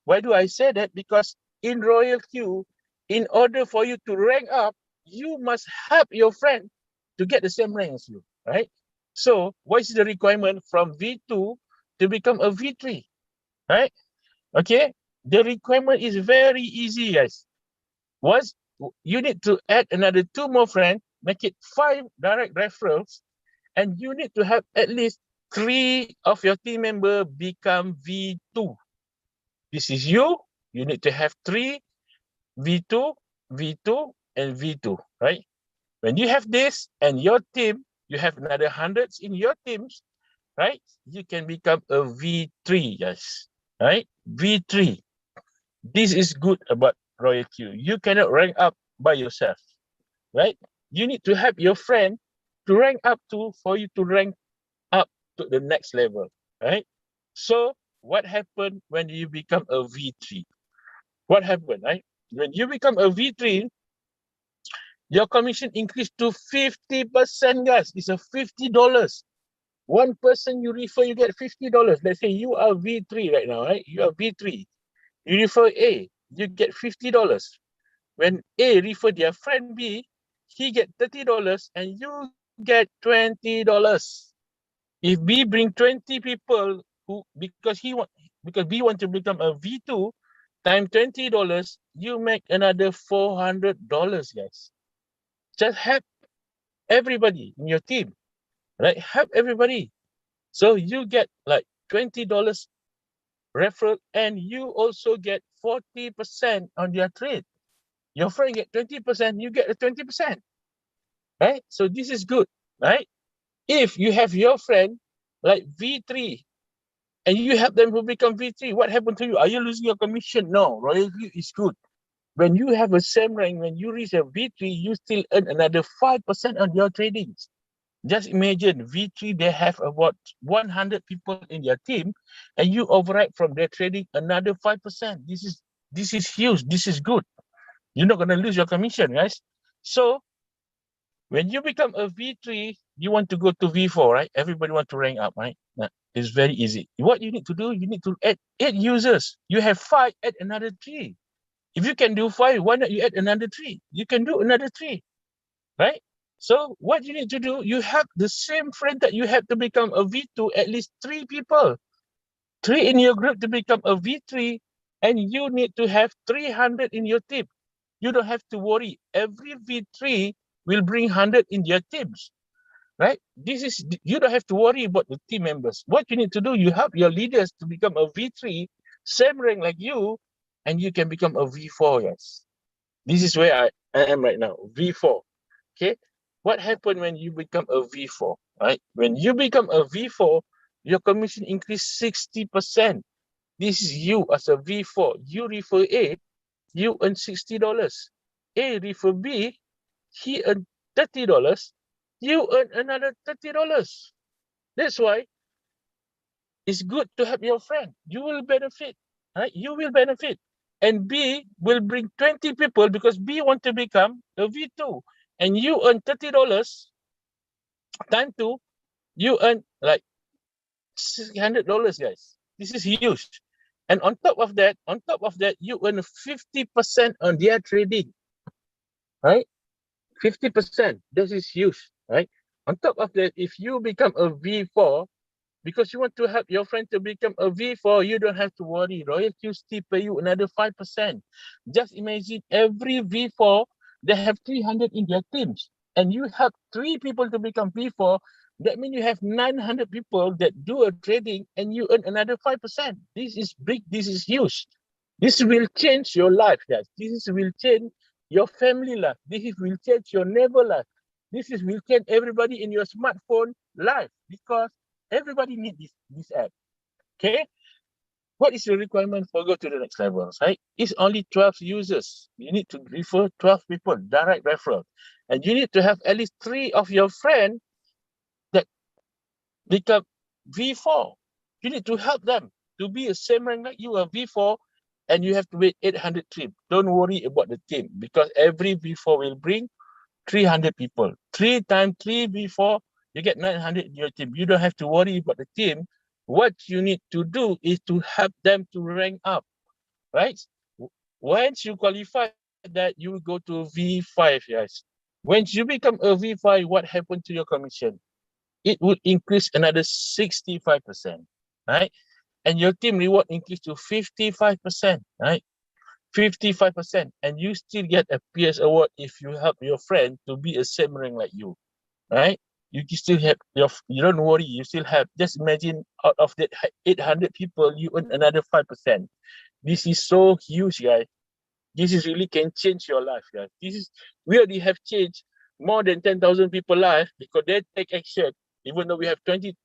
Why do I say that? Because in RoyalQ, in order for you to rank up, you must help your friend to get the same rank as you, right? So what is the requirement from V2 to become a V3, right? Okay, the requirement is very easy, guys. Once you need to add another 2 more friends, make it 5 direct referrals, and you need to have at least 3 of your team member become V2. This is you. You need to have 3 V2, V2, and V2, right? When you have this and your team, you have another hundreds in your teams, right? You can become a V3, yes, right? V3. This is good about RoyalQ. You cannot rank up by yourself, right? You need to help your friend to rank up to, for you to rank up to the next level, right? So what happened when you become a V3? What happened, right? When you become a V3, your commission increased to 50%, guys. It's a $50. One person you refer, you get $50. Let's say you are V3 right now, right? You are V3. You refer A, you get $50. When A refer their friend B, he get $30 and you get $20. If B bring 20 people who because B want to become a V2 times $20, you make another $400, guys. Just help everybody in your team, right? Help everybody. So you get like $20 referral and you also get 40% on your trade. Your friend get 20%, you get a 20%, right? So this is good, right? If you have your friend like V3 and you help them to become V3, what happened to you? Are you losing your commission? No, RoyalQ is good. When you have a same rank, when you reach a V3, you still earn another 5% on your tradings. Just imagine V3, they have about 100 people in their team and you override from their trading another 5%. This is huge. This is good. You're not going to lose your commission, guys. So when you become a V3, you want to go to V4, right? Everybody want to rank up, right? It's very easy. What you need to do, you need to add 8 users. You have 5, add another 3. If you can do 5, why not you add another 3? You can do another 3, right? So what you need to do, you have the same friend that you have to become a V2, at least 3 people. 3 in your group to become a V3, and you need to have 300 in your team. You don't have to worry. Every V3 will bring 100 in their teams, right? You don't have to worry about the team members. What you need to do, you help your leaders to become a V3, same rank like you, and you can become a V4, yes. This is where I am right now, V4, okay? What happened when you become a V4, right? When you become a V4, your commission increase 60%. This is you as a V4. You refer A, you earn $60. A refer B, he earned $30. You earn another $30. That's why it's good to help your friend. You will benefit, right? You will benefit. And B will bring 20 people because B want to become a V2. And you earn $30 times 2, you earn like $600, guys. This is huge. And on top of that, you earn 50% on their trading, right? 50%. This is huge, right? On top of that, if you become a V4, because you want to help your friend to become a V4, you don't have to worry. RoyalQ still pay you another 5%. Just imagine every V4, they have 300 in their teams, and you help 3 people to become V4. That means you have 900 people that do a trading, and you earn another 5%. This is big. This is huge. This will change your life, guys. This will change your family life. This will change your neighbor life. This will change everybody in your smartphone life, because everybody needs this app. Okay. What is the requirement for go to the next level, right? It's only 12 users. You need to refer 12 people, direct referral. And you need to have at least 3 of your friends that become V4. You need to help them to be a same rank like you are V4, and you have to wait 800 trips. Don't worry about the team, because every V4 will bring 300 people. 3 times 3 V4, you get 900 in your team. You don't have to worry about the team. What you need to do is to help them to rank up, right? Once you qualify that, you will go to V5, guys. Once you become a V5, what happened to your commission? It would increase another 65%, right? And your team reward increase to 55%, right? 55%, and you still get a PS award if you help your friend to be a same rank like you, right? You can still have you don't worry, you still have. Just imagine, out of that 800 people, you earn another 5%. This is so huge, guys. This is really can change your life, guys. We already have changed more than 10,000 people life because they take action. Even though we have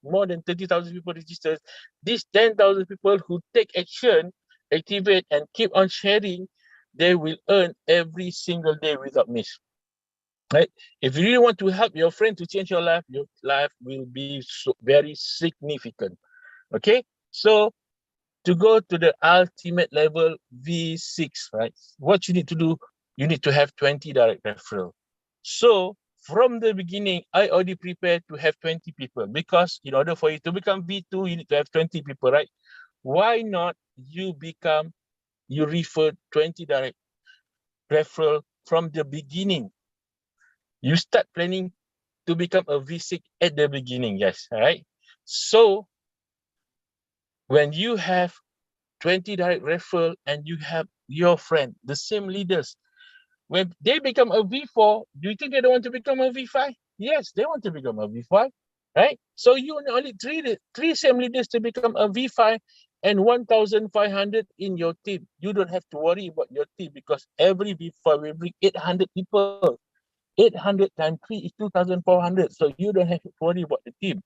more than 30,000 people registered, these 10,000 people who take action, activate, and keep on sharing, they will earn every single day without miss. right? If you really want to help your friend to change your life will be very significant. Okay, so to go to the ultimate level V6, right? What you need to do, you need to have 20 direct referral. So from the beginning, I already prepared to have 20 people because in order for you to become V2, you need to have 20 people, right? Why not you refer 20 direct referral from the beginning? You start planning to become a V6 at the beginning, yes, all right? So when you have 20 direct referral and you have your friend, the same leaders, when they become a V4, do you think they don't want to become a V5? Yes, they want to become a V5, right? So you only three same leaders to become a V5 and 1,500 in your team. You don't have to worry about your team because every V5 will bring 800 people. 800 times 3 is 2,400. So you don't have to worry about the team.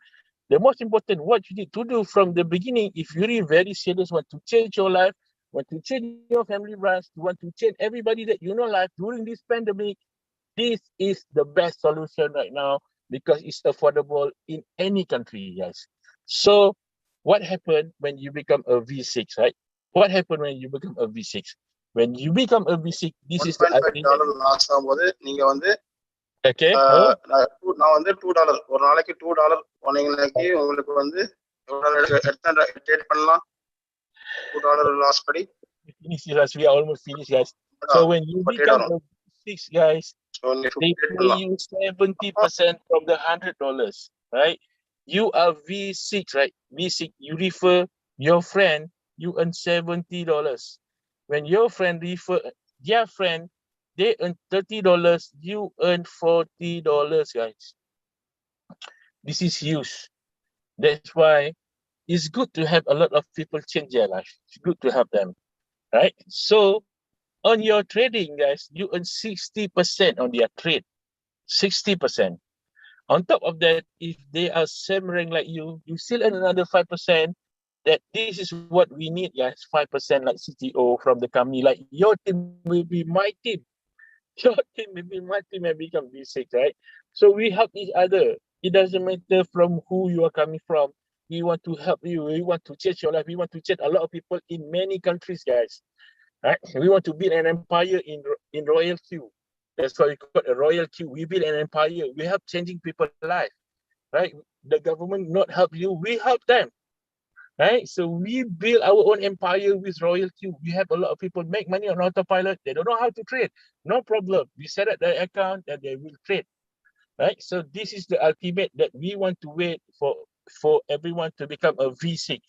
The most important, what you need to do from the beginning, if you're really very serious, want to change your life, want to change your family life, you want to change everybody that you know life during this pandemic, this is the best solution right now because it's affordable in any country, guys. So what happened when you become a V6, right? What happened when you become a V6? When you become a V6, this is the $1.5 loss ஆகும்போது நீங்க வந்து okay. நான் வந்து $2 ஒரு நாளைக்கு $2 போனீங்கன்னாக்கி உங்களுக்கு வந்து எத்தனை ட்ரேட் பண்ணலாம்? $2 லாஸ் படி. We are almost finished, guys. So when you become a V6, guys, they pay you 70% from the $100, right? You are V6, right? V6, you refer your friend, you earn $70. When your friend refer their friend, they earn $30, you earn $40, guys. This is huge. That's why it's good to have a lot of people change their life. It's good to help them, right? So on your trading, guys, you earn 60% on their trade. 60%. On top of that, if they are same rank like you still earn another 5%. That this is what we need, guys. 5% like CTO from the company. Like your team will be my team. Your team will be my team and become V6, right? So we help each other. It doesn't matter from who you are coming from. We want to help you. We want to change your life. We want to change a lot of people in many countries, guys. Right? We want to build an empire in RoyalQ. That's why we call it a RoyalQ. We build an empire. We help changing people's life. Right? The government not help you. We help them. Right? So we build our own empire with RoyalQ. We have a lot of people make money on autopilot. They don't know how to trade. No problem. We set up their account and they will trade. Right? So this is the ultimate that we want to wait for everyone to become a V6.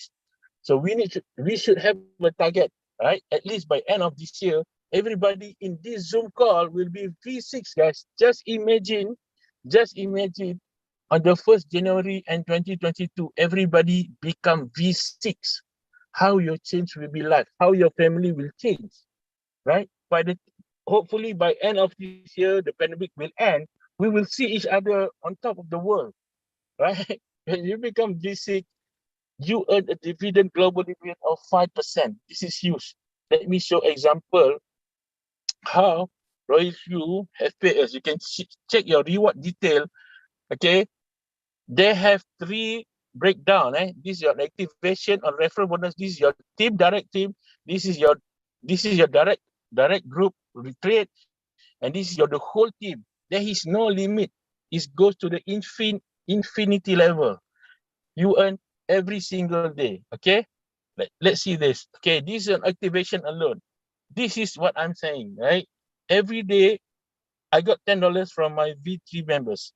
So we should have a target, right? At least by end of this year, everybody in this Zoom call will be V6, guys. Just imagine on the 1st January and 2022, everybody become V6. How your change will be like, how your family will change, right? Hopefully by end of this year, the pandemic will end. We will see each other on top of the world, right? When you become V6, you earn a global dividend of 5%. This is huge. Let me show example how RoyalQ have paid us. You can check your reward detail. Okay, they have 3 breakdown. This is your activation or referral bonus. This is your team, direct team. This is your direct group trade, and this is the whole team. There is no limit. It goes to the infinity level. You earn every single day. Okay, let's see this. Okay, this is an activation alone. This is what I'm saying, right? Every day, I got $10 from my V3 members.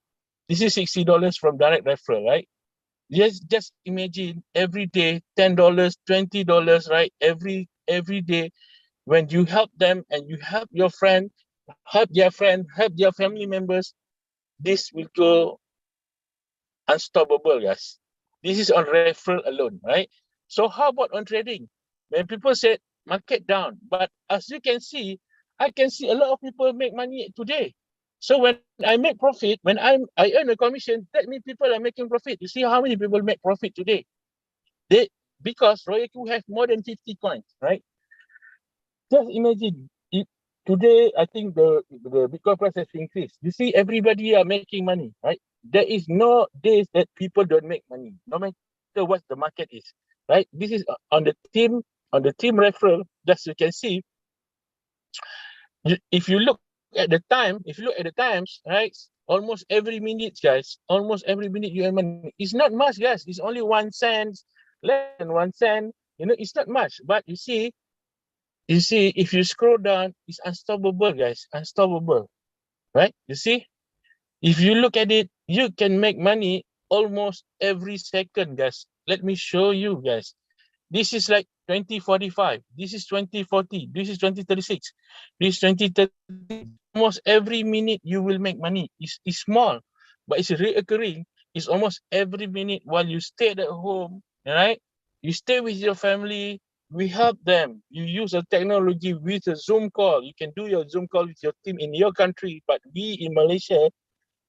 This is $60 from direct referral, right? Just imagine every day, $10, $20, right? Every day, when you help them and you help your friend, help their family members, this will go unstoppable, guys. This is on referral alone, right? So how about on trading? When people said market down, but as you can see, I can see a lot of people make money today. So when I make profit, when I earn a commission, that means people are making profit. You see how many people make profit today? Because RoyalQ have more than 50 coins, right? Just imagine today I think the Bitcoin price has increased. You see, everybody are making money, right? There is no days that people don't make money, no matter what the market is, right? This is on the team referral. Just you can see, if you look at the time, if you look at the times, right? Almost every minute, guys. Almost every minute you earn money. It's not much, guys. It's only 1 cent, less than 1 cent. You know, it's not much. But you see, if you scroll down, it's unstoppable, guys. Unstoppable, right? You see, if you look at it, you can make money almost every second, guys. Let me show you, guys. This is like 2045. This is 2040. This is 2036. This is 2030. Almost every minute you will make money. It's small, but it's reoccurring. It's almost every minute while you stay at home, right? You stay with your family. We help them. You use a technology with a Zoom call. You can do your Zoom call with your team in your country, but we in Malaysia,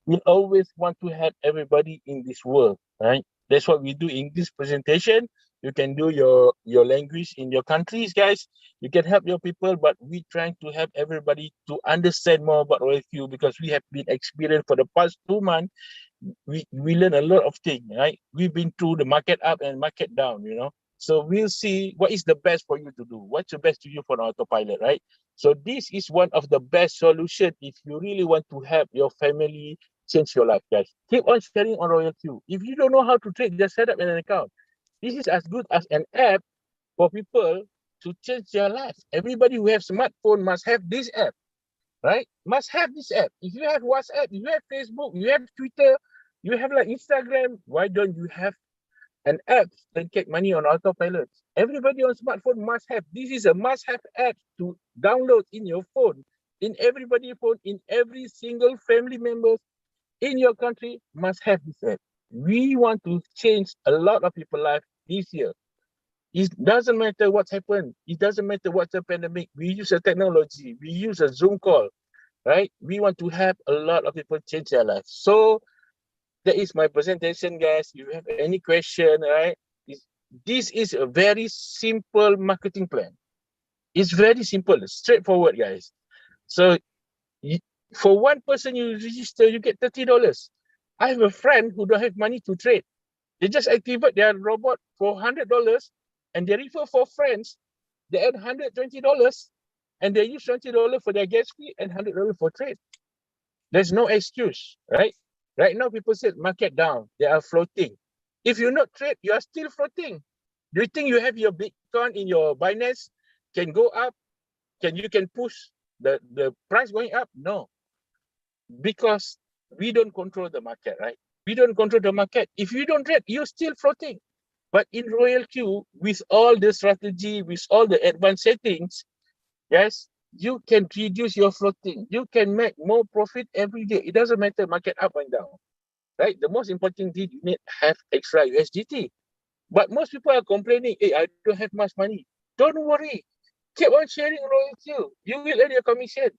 we always want to help everybody in this world, right? That's what we do in this presentation. You can do your language in your countries, guys. You can help your people, but we trying to help everybody to understand more about RoyalQ because we have been experienced for the past 2 months. We learn a lot of things, right? We've been through the market up and market down, you know. So we'll see what is the best for you to do. What's the best to you for an autopilot, right? So this is one of the best solution if you really want to help your family change your life, guys. Keep on sharing on RoyalQ. If you don't know how to trade, just set up an account. This is as good as an app for people to change their life. Everybody who have smartphone must have this app, right? Must have this app. If you have WhatsApp, you have Facebook, you have Twitter, you have like Instagram, why don't you have an app that get money on autopilot? Everybody on smartphone must have. This is a must-have app to download in your phone, in everybody's phone, in every single family member in your country must have this app. We want to change a lot of people's life this year. It doesn't matter what's happened. It doesn't matter what's the pandemic. We use a technology. We use a Zoom call, right? We want to help a lot of people change their life. So that is my presentation, guys. If you have any question, right? This is a very simple marketing plan. It's very simple, straightforward, guys. So for one person you register, you get $30. I have a friend who don't have money to trade. They just activate their robot for $100 and they refer for friends. They add $120 and they use $20 for their gas fee and $100 for trade. There's no excuse, right? Right now, people say market down. They are floating. If you not trade, you are still floating. Do you think you have your Bitcoin in your Binance can go up? You can push the price going up? No, because we don't control the market, right? We don't control the market. If you don't trade, you're still floating. But in RoyalQ, with all the strategy, with all the advanced settings, yes, you can reduce your floating. You can make more profit every day. It doesn't matter market up and down, right? The most important thing, you need to have extra USDT. But most people are complaining, hey, I don't have much money. Don't worry. Keep on sharing RoyalQ. You will earn your commission.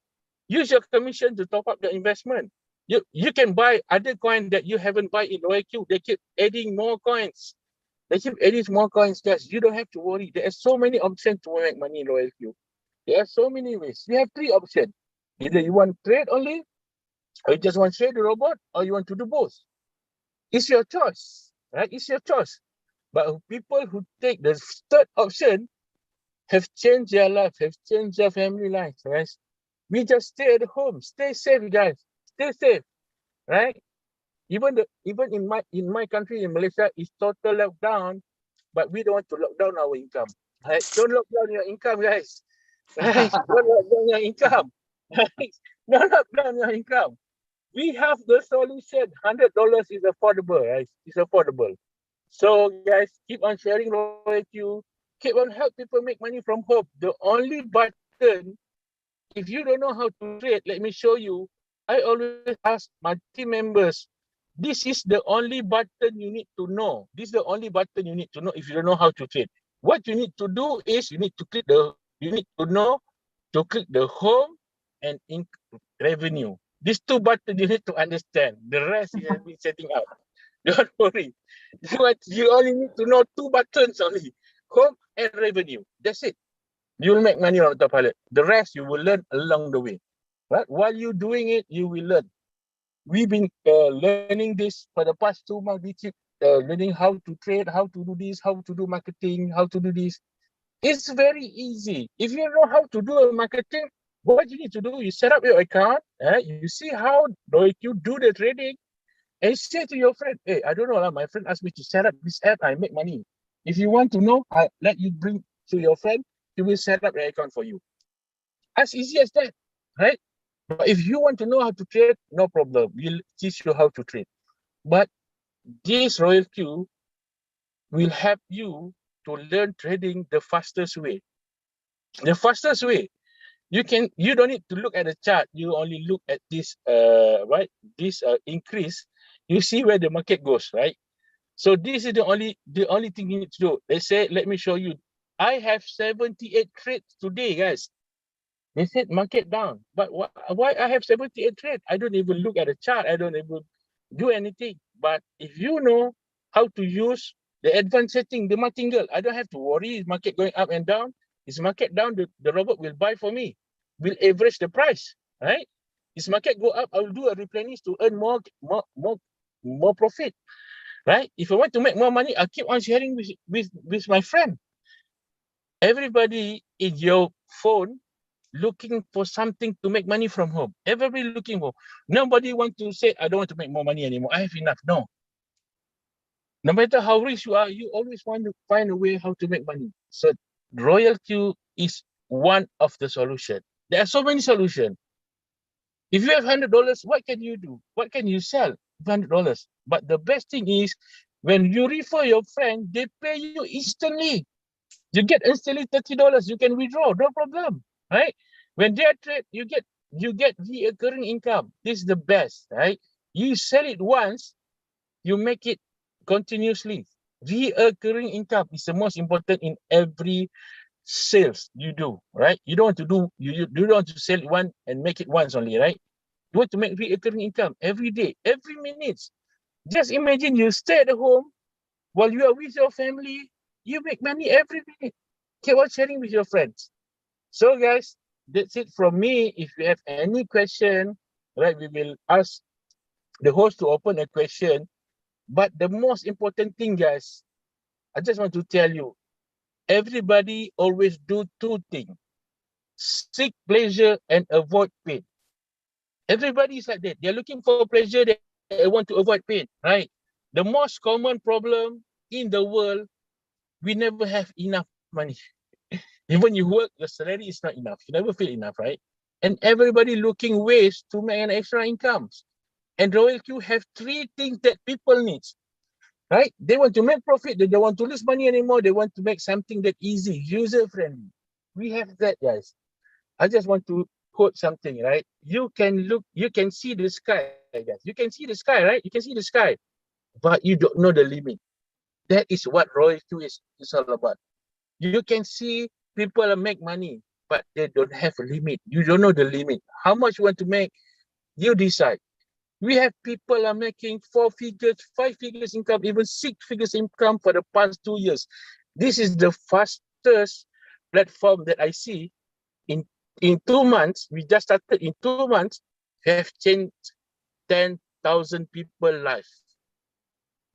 Use your commission to top up the investment. You can buy other coins that you haven't buy in RoyalQ. They keep adding more coins. They keep adding more coins, guys. You don't have to worry. There are so many options to make money in RoyalQ. There are so many ways. We have 3 options. Either you want to trade only, or you just want to trade the robot, or you want to do both. It's your choice, right? It's your choice. But people who take the third option have changed their life, have changed their family life, right? We just stay at home. Stay safe, guys. Stay safe, right? Even in my country, in Malaysia, it's total lockdown, but we don't want to lock down our income. Right? Don't lock down your income, guys. Right? Don't lock down your income. Right? Don't lock down your income. We have the solution. $100 is affordable, right? It's affordable. So, guys, keep on sharing RoyalQ. Keep on help people make money from home. The only button, if you don't know how to trade, let me show you. I always ask my team members, this is the only button you need to know. This is the only button you need to know if you don't know how to trade. What you need to do is you need to click the home and revenue. These 2 buttons you need to understand. The rest you have been setting up. Don't worry. You only need to know 2 buttons only. Home and revenue. That's it. You'll make money on autopilot. The rest you will learn along the way. Right? While you're doing it, you will learn. We've been learning this for the past 2 months. We keep learning how to trade, how to do this, how to do marketing, how to do this. It's very easy. If you know how to do a marketing, what you need to do, you set up your account, you see how you do the trading, and say to your friend, hey, I don't know, my friend asked me to set up this app, I make money. If you want to know, I let you bring to your friend, he will set up the account for you. As easy as that, right? But if you want to know how to trade, no problem. We'll teach you how to trade. But this RoyalQ will help you to learn trading the fastest way. The fastest way. You don't need to look at the chart. You only look at this this increase. You see where the market goes, right? So this is the only thing you need to do. They say, let me show you. I have 78 trades today, guys. They said market down, but why I have 78 trades? I don't even look at the chart. I don't even do anything. But if you know how to use the advanced setting, the martingale, I don't have to worry. Is market going up and down? Is market down? The robot will buy for me. Will average the price, right? Is market go up? I will do a replenish to earn more profit, right? If I want to make more money, I keep on sharing with my friend. Everybody in your phone looking for something to make money from home. Everybody looking for. Nobody want to say, I don't want to make more money anymore. I have enough. No. No matter how rich you are, you always want to find a way how to make money. So RoyalQ is one of the solution. There are so many solutions. If you have $100, what can you do? What can you sell? $100. But the best thing is when you refer your friend, they pay you instantly. You get instantly $30. You can withdraw, no problem, right? When they trade, you get recurring income. This is the best, right? You sell it once, you make it continuously. Recurring income is the most important in every sales you do, right? You don't want to do you don't want to sell one and make it once only, right? You want to make recurring income every day, every minute. Just imagine you stay at home while you are with your family, you make money every minute. Keep on sharing with your friends. So guys, that's it from me. If you have any question, right, we will ask the host to open a question. But the most important thing, guys, I just want to tell you, everybody always do two things. Seek pleasure and avoid pain. Everybody is like that. They're looking for pleasure, they want to avoid pain, right? The most common problem in the world, we never have enough money. Even you work, your salary is not enough. You never feel enough, right? And everybody looking ways to make an extra income. And RoyalQ have three things that people need, right? They want to make profit. They don't want to lose money anymore. They want to make something that easy, user-friendly. We have that, guys. I just want to quote something, right? You can see the sky, guys. You can see the sky, right? You can see the sky, but you don't know the limit. That is what RoyalQ is all about. You can see people make money, but they don't have a limit. You don't know the limit. How much you want to make, you decide. We have people are making 4 figures, 5 figures income, even 6 figures income for the past 2 years. This is the fastest platform that I see. In 2 months, we just started in 2 months, have changed 10,000 people life.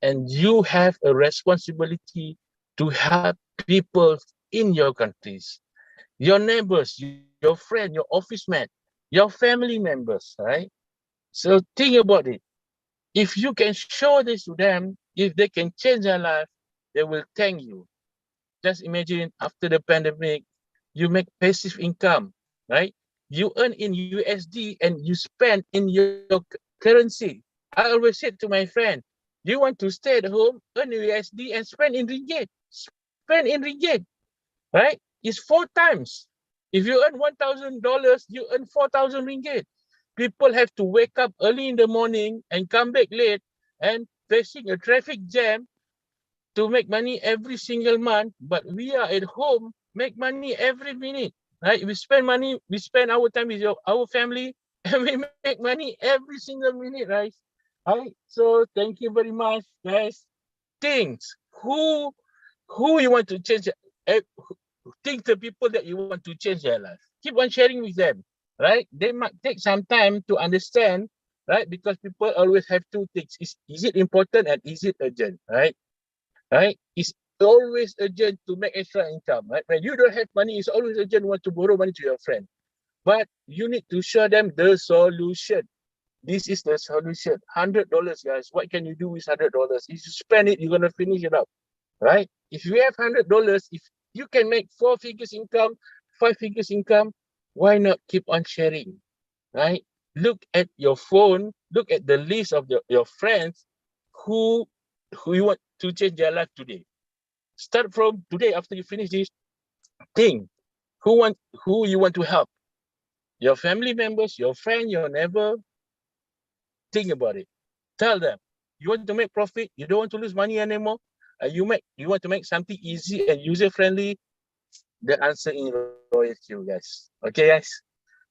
And you have a responsibility to help people in your countries, your neighbors, your friend, your office mate, your family members, right? So think about it. If you can show this to them, if they can change their life, they will thank you. Just imagine after the pandemic, you make passive income, right? You earn in USD and you spend in your currency. I always said to my friend, you want to stay at home, earn USD and spend in ringgit. Spend in ringgit, right? It's 4 times. If you earn $1,000, you earn 4,000 ringgit. People have to wake up early in the morning and come back late and facing a traffic jam to make money every single month. But we are at home, make money every minute, right? We spend money, we spend our time with our family, and we make money every single minute, right? Right? So thank you very much, guys. Things who you want to change, think the people that you want to change their life. Keep on sharing with them, right? They might take some time to understand, right? Because people always have two things. Is it important and is it urgent, right? Right? It's always urgent to make extra income, right? When you don't have money, it's always urgent want to borrow money to your friend. But you need to show them the solution. This is the solution. $100, guys. What can you do with $100? If you spend it, you're gonna finish it up, right? If you have $100, if you can make 4 figures income, 5 figures income, why not keep on sharing, right? Look at your phone. Look at the list of your friends who you want to change their life today. Start from today. After you finish this thing, who you want to help? Your family members, your friend, your neighbor. Think about it. Tell them you want to make profit. You don't want to lose money anymore. You want to make something easy and user friendly. The answer in RoyalQ, guys. Okay, guys.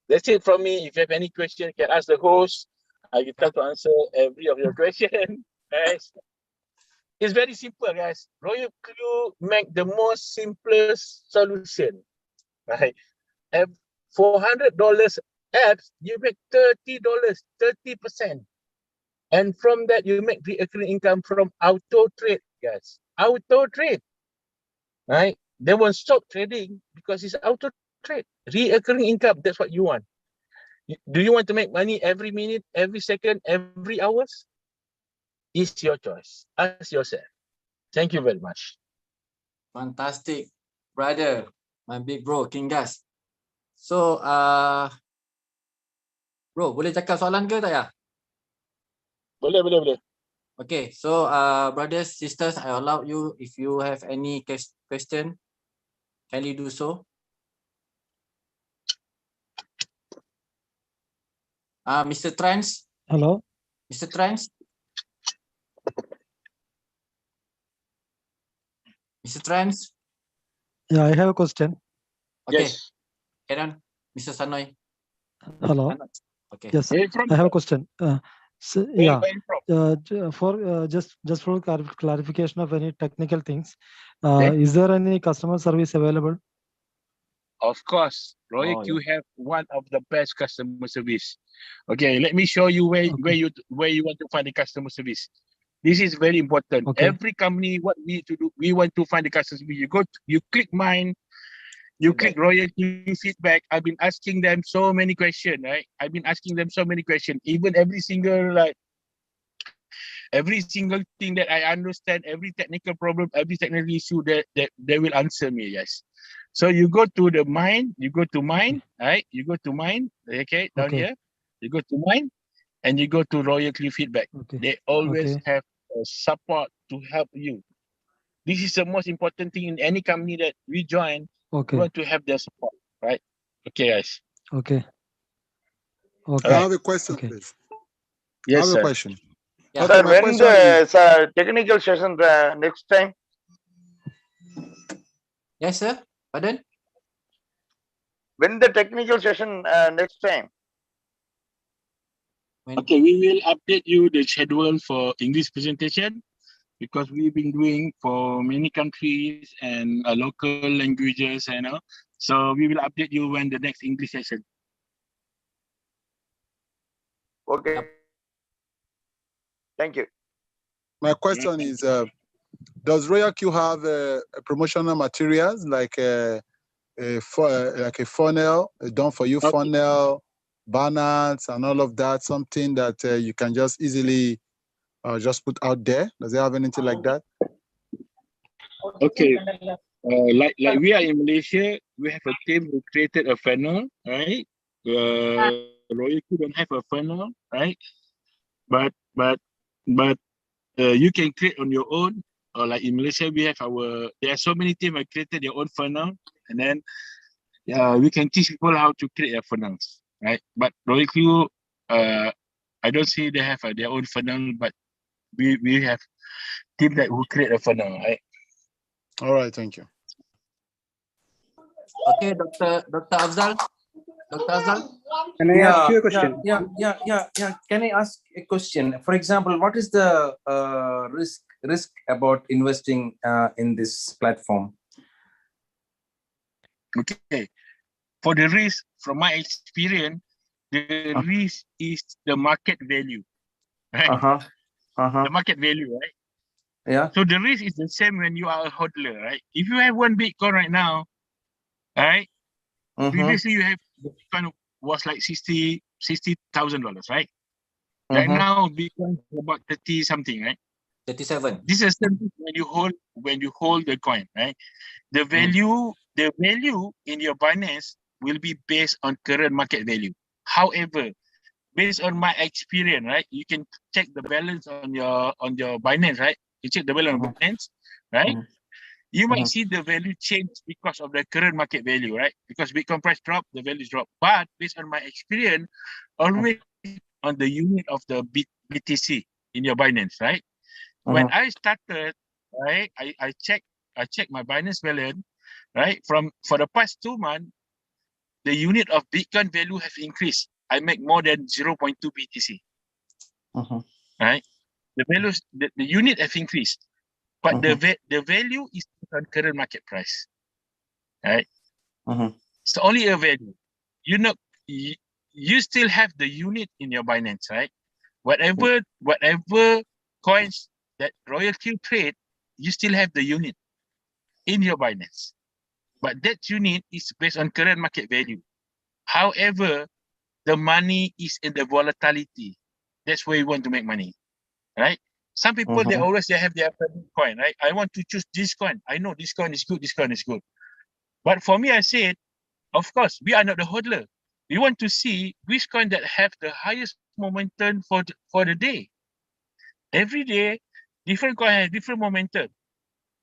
That's it from me. If you have any question, you can ask the host. I will try to answer every of your question, guys. It's very simple, guys. RoyalQ make the most simplest solution, right? For $100 apps, you make $30, 30%. And from that, you make recurring income from auto trade, guys. Auto trade, right? They won't stop trading because it's auto trade. Recurring income, that's what you want. Do you want to make money every minute, every second, every hours? It's your choice. Ask yourself. Thank you very much. Fantastic, brother, my big bro, King Gas. So, bro, boleh cakap soalan ke tak ya? Boleh. Okay, so brothers, sisters, I allow you if you have any question, kindly do so. Mr. Trans. Hello. Mr. Trans. Mr. Trans. Yeah, I have a question. Okay. Yes. Aaron, Mr. Sanoy. Hello. Okay. Yes, I have a question. Yeah, just for clarification of any technical things, is there any customer service available? Of course, RoyalQ have one of the best customer service. Okay, let me show you where you want to find the customer service. This is very important. Okay. Every company, what we need to do, we want to find the customer service. You click mine, you click RoyalQ feedback. I've been asking them so many questions, right? I've been asking them so many questions. Even every single thing that I understand, every technical problem, every technical issue that they will answer me, yes. So you go to the mine, right? You go to mine, okay, down here. You go to mine and you go to RoyalQ feedback. They always have support to help you. This is the most important thing in any company that we join. We want to have their support, right? Okay, guys. Okay. I have a question, please. Yes, I have sir. a question. Yeah. Okay, Sir, my when question is, the technical session next time? Yes, sir. Pardon? When the technical session next time? Okay, we will update you the schedule for English presentation because we've been doing for many countries and local languages, you know. So we will update you when the next English session. Okay. Thank you. my question is, does RoyalQ have promotional materials like a funnel, a done for you funnel, banners, and all of that? Something that you can just easily just put out there. Does it have anything like that? Okay. Like we are in Malaysia, we have a team who created a funnel, right? RoyalQ don't have a funnel, right? But you can create on your own. Or like in Malaysia, there are so many teams that created their own funnel, and then we can teach people how to create their funnels, right? But RoyalQ, I don't see they have their own funnel, but we have team that who create a funnel, right? All right, thank you. Okay, Dr. Afzal. Dr. Afzal. Can I ask you a question? Yeah. Can I ask a question? For example, what is the risk about investing in this platform? Okay. For the risk, from my experience, the risk is the market value, right? The market value, right? Yeah. So the risk is the same when you are a hodler, right? If you have one Bitcoin right now, right? Previously you have the Bitcoin was like $60,000, right? Right now Bitcoin is about 30 something, right? 37. This is something when you hold the coin, right? The value in your Binance will be based on current market value. However, based on my experience, right, you can check the balance on your Binance, right? You check the balance on Binance, right? You might see the value change because of the current market value, right? Because Bitcoin price drop, the values drop. But based on my experience, always on the unit of the BTC in your Binance, right? When I started, right, I check my Binance balance, right? For the past 2 months, the unit of Bitcoin value have increased. I make more than 0.2 BTC, right? The values, the unit have increased, but the value is on current market price, right? It's only a value. You know, you still have the unit in your Binance, right? Whatever coins that RoyalQ trade, you still have the unit in your Binance. But that unit is based on current market value. However, the money is in the volatility. That's where you want to make money, right? Some people, they have their favorite coin, right? I want to choose this coin. I know this coin is good, this coin is good. But for me, I said, of course, we are not the hodler. We want to see which coin that have the highest momentum for the day. Every day, different coin has different momentum.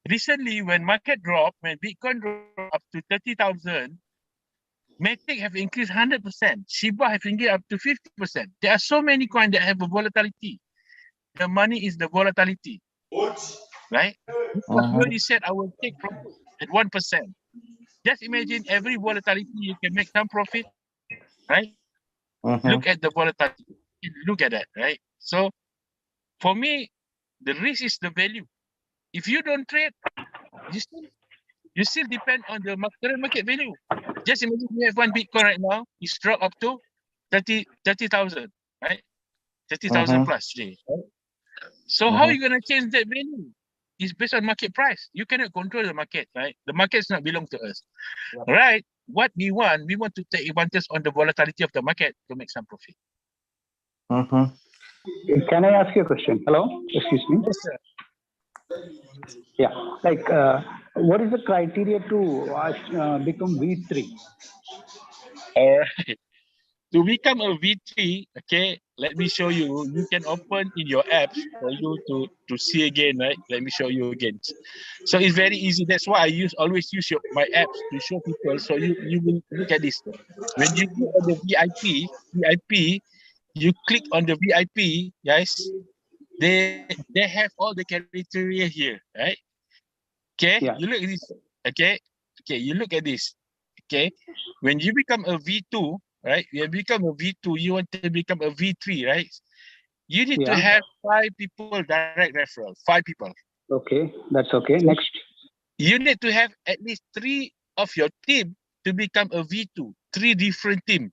Recently, when market dropped, when Bitcoin dropped up to 30,000, Matic have increased 100%. Shiba have increased up to 50%. There are so many coins that have a volatility. The money is the volatility, right? Because you already said I will take profit at 1%. Just imagine every volatility you can make some profit, right? Look at the volatility. Look at that, right? So for me, the risk is the value. If you don't trade, you still depend on the current market value. Just imagine you have one Bitcoin right now, it's dropped up to 30,000, right? 30,000 plus today. Right? So how are you gonna change that value? It's based on market price. You cannot control the market, right? The market does not belong to us, right? What we want to take advantage on the volatility of the market to make some profit. Can I ask you a question? Hello, excuse me. Yes, sir. Yeah, like what is the criteria to become V3? All right. To become a V3, okay, let me show you. You can open in your apps for you to see again, right? Let me show you again. So it's very easy. That's why I always use my apps to show people. So you will look at this. When you go on the VIP, you click on the VIP, guys. They have all the criteria here, right? Okay, you look at this. Okay, you look at this. Okay, when you become a V2, right? You become a V2, you want to become a V3, right? You need to have 5 people direct referral, 5 people. Okay, that's okay. Next. You need to have at least 3 of your team to become a V2, 3 different team.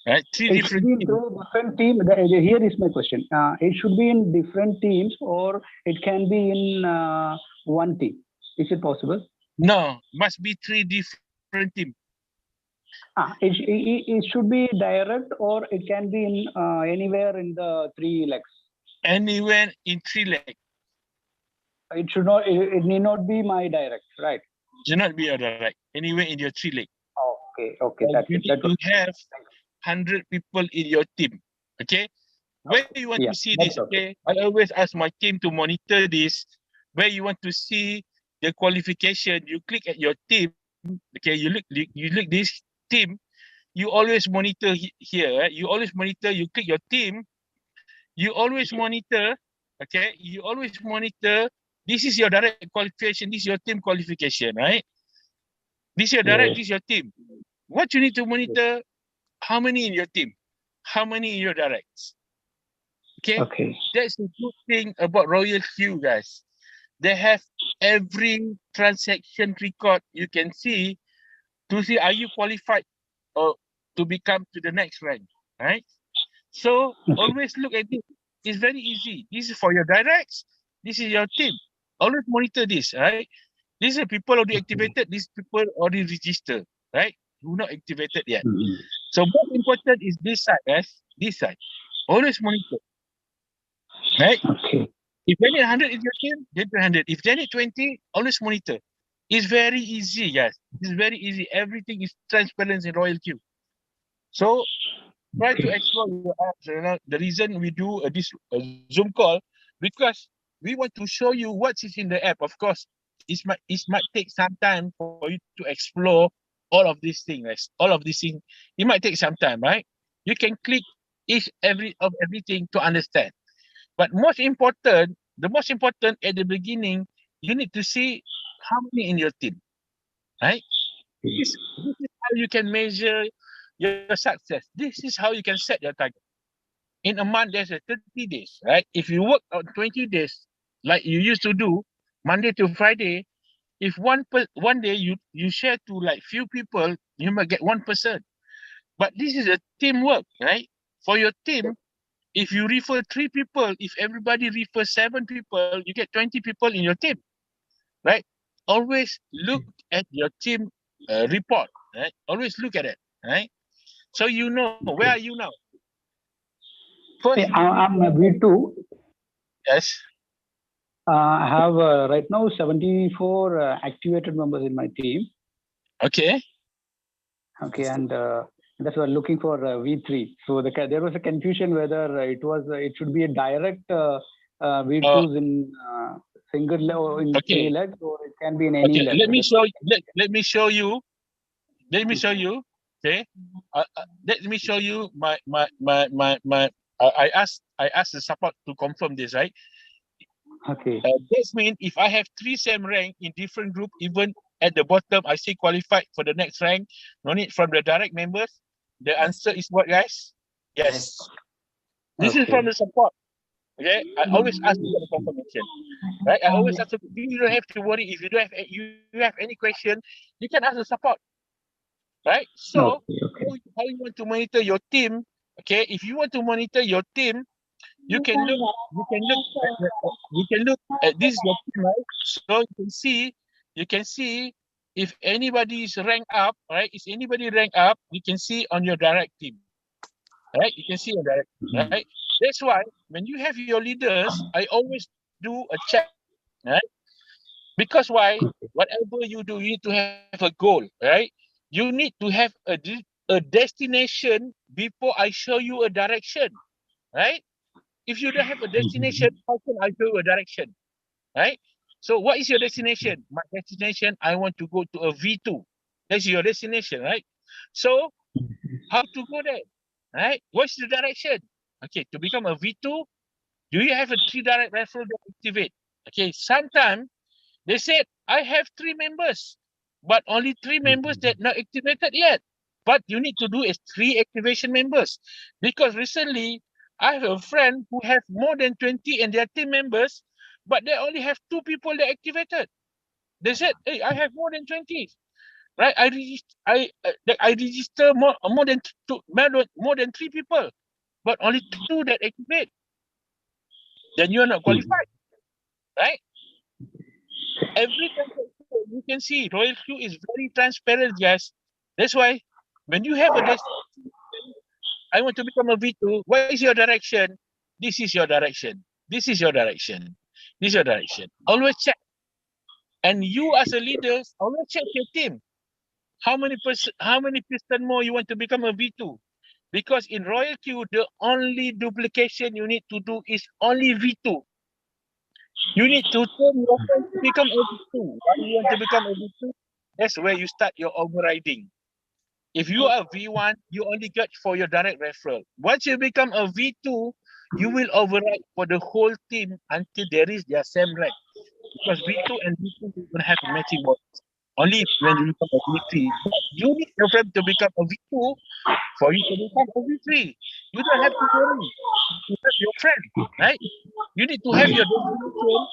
Right? 3 different teams. Different team. Here is my question. It should be in different teams or it can be in one team. Is it possible? No, must be 3 different teams. It should be direct or it can be in anywhere in the 3 legs. Anywhere in 3 legs. It should not. It need not be my direct, right? Should not be your direct. Anywhere in your 3 legs. Okay. That's you it. need to have 100 people in your team. Okay. Where you want to see this? Okay. I always ask my team to monitor this. Where you want to see the qualification, you click at your team. Okay. You look this team. You always monitor here. Right? You always monitor. You click your team. You always monitor. Okay. You always monitor. This is your direct qualification. This is your team qualification, right? This is your direct. This is your team. What you need to monitor? How many in your team? How many in your directs? Okay. That's the good thing about RoyalQ, guys. They have every transaction record. You can see to see are you qualified or to become to the next rank, right? So always look at this. It's very easy. This is for your directs. This is your team. Always monitor this, right? These are people already activated. These people already registered, right? Who not activated yet. So most important is this side, guys. This side. Always monitor, right? If they need 100 is your team, then 100. If they need 20, always monitor. It's very easy, guys. It's very easy. Everything is transparent in RoyalQ. So try to explore your apps. You know, the reason we do this Zoom call because we want to show you what is in the app. Of course, it might take some time for you to explore all of these things. All of these things, it might take some time, right? You can click everything to understand. But the most important at the beginning, you need to see how many in your team, right? This is how you can measure your success. This is how you can set your target. In a month, there's a 30 days, right? If you work on 20 days, like you used to do, Monday to Friday, if one day you share to like few people, you might get 1%. But this is a teamwork, right? For your team, if you refer 3 people, if everybody refers 7 people, you get 20 people in your team, right? Always look at your team report, right? Always look at it, right? So you know, where are you now? First, I'm a V2. Yes. I have right now 74 activated members in my team. Okay. Okay, and that's why I'm looking for V3. So there was a confusion whether it should be a direct V2s in single leg or in 3 legs, or it can be in any leg. Let me show you. Let me show you. Let me show you. Okay. Let me show you my. I asked the support to confirm this, right? Okay. This means if I have 3 same rank in different group, even at the bottom, I say qualified for the next rank. No need from the direct members. The answer is what, guys? Yes. This is from the support. Okay. I always ask you for the confirmation. Right? I always ask you don't have to worry if you don't have you have any question, you can ask the support. Right? So how you want to monitor your team? Okay, if you want to monitor your team, you can look at this is your team, right? So you can see if anybody is ranked up, right? Is anybody ranked up? You can see on your direct team. Right? You can see on direct team, right? That's why when you have your leaders, I always do a check, right? Because why? Whatever you do, you need to have a goal, right? You need to have a destination before I show you a direction, right? If you don't have a destination, how can I show you a direction, right? So what is your destination? My destination, I want to go to a V2. That's your destination, right? So how to go there, right? What's the direction? Okay, to become a V2, do you have a 3 direct referral that activate? Okay, sometimes they said, I have 3 members, but only 3 members that not activated yet. But you need to do is 3 activation members. Because recently, I have a friend who have more than 20 and their team members, but they only have 2 people that activated. They said, hey, I have more than 20. Right? I register more than 3 people, but only 2 that activate. Then you are not qualified. Right? Every transaction you can see RoyalQ is very transparent, guys. That's why when you have a destination, I want to become a V2, what is your direction? This is your direction. This is your direction. This is your direction. Always check. And you as a leader, always check your team. How many percent more you want to become a V2? Because in RoyalQ, the only duplication you need to do is only V2. You need to turn your friend to become a V2. Why you want to become a V2? That's where you start your overriding. If you are V1, you only get for your direct referral. Once you become a V2, you will override for the whole team until there is their same rank. Because V2 and V2 will have matching bonus. Only when you become a V3. But you need your friend to become a V2 for you to become a V3. You don't have to worry. You have your friend, right? You need to have your destination for us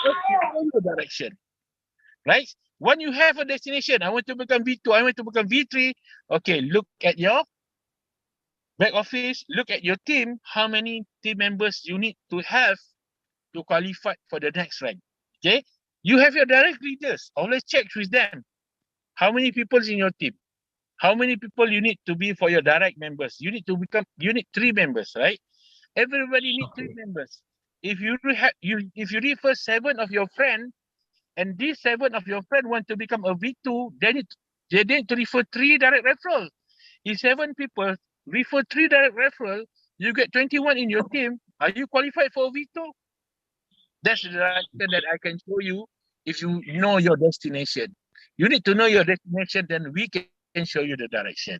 to show you the direction. Right? When you have a destination, I want to become V2, I want to become V3. Okay, look at your back office, look at your team, how many team members you need to have to qualify for the next rank. Okay, you have your direct leaders. Always check with them. How many people in your team? How many people you need to be for your direct members? You need 3 members, right? Everybody needs 3 members. If you if you refer 7 of your friend, and these 7 of your friend want to become a V2, they need to refer 3 direct referral. If 7 people refer 3 direct referral, you get 21 in your team. Are you qualified for V2? That's the direction that I can show you if you know your destination. You need to know your destination, then we can show you the direction.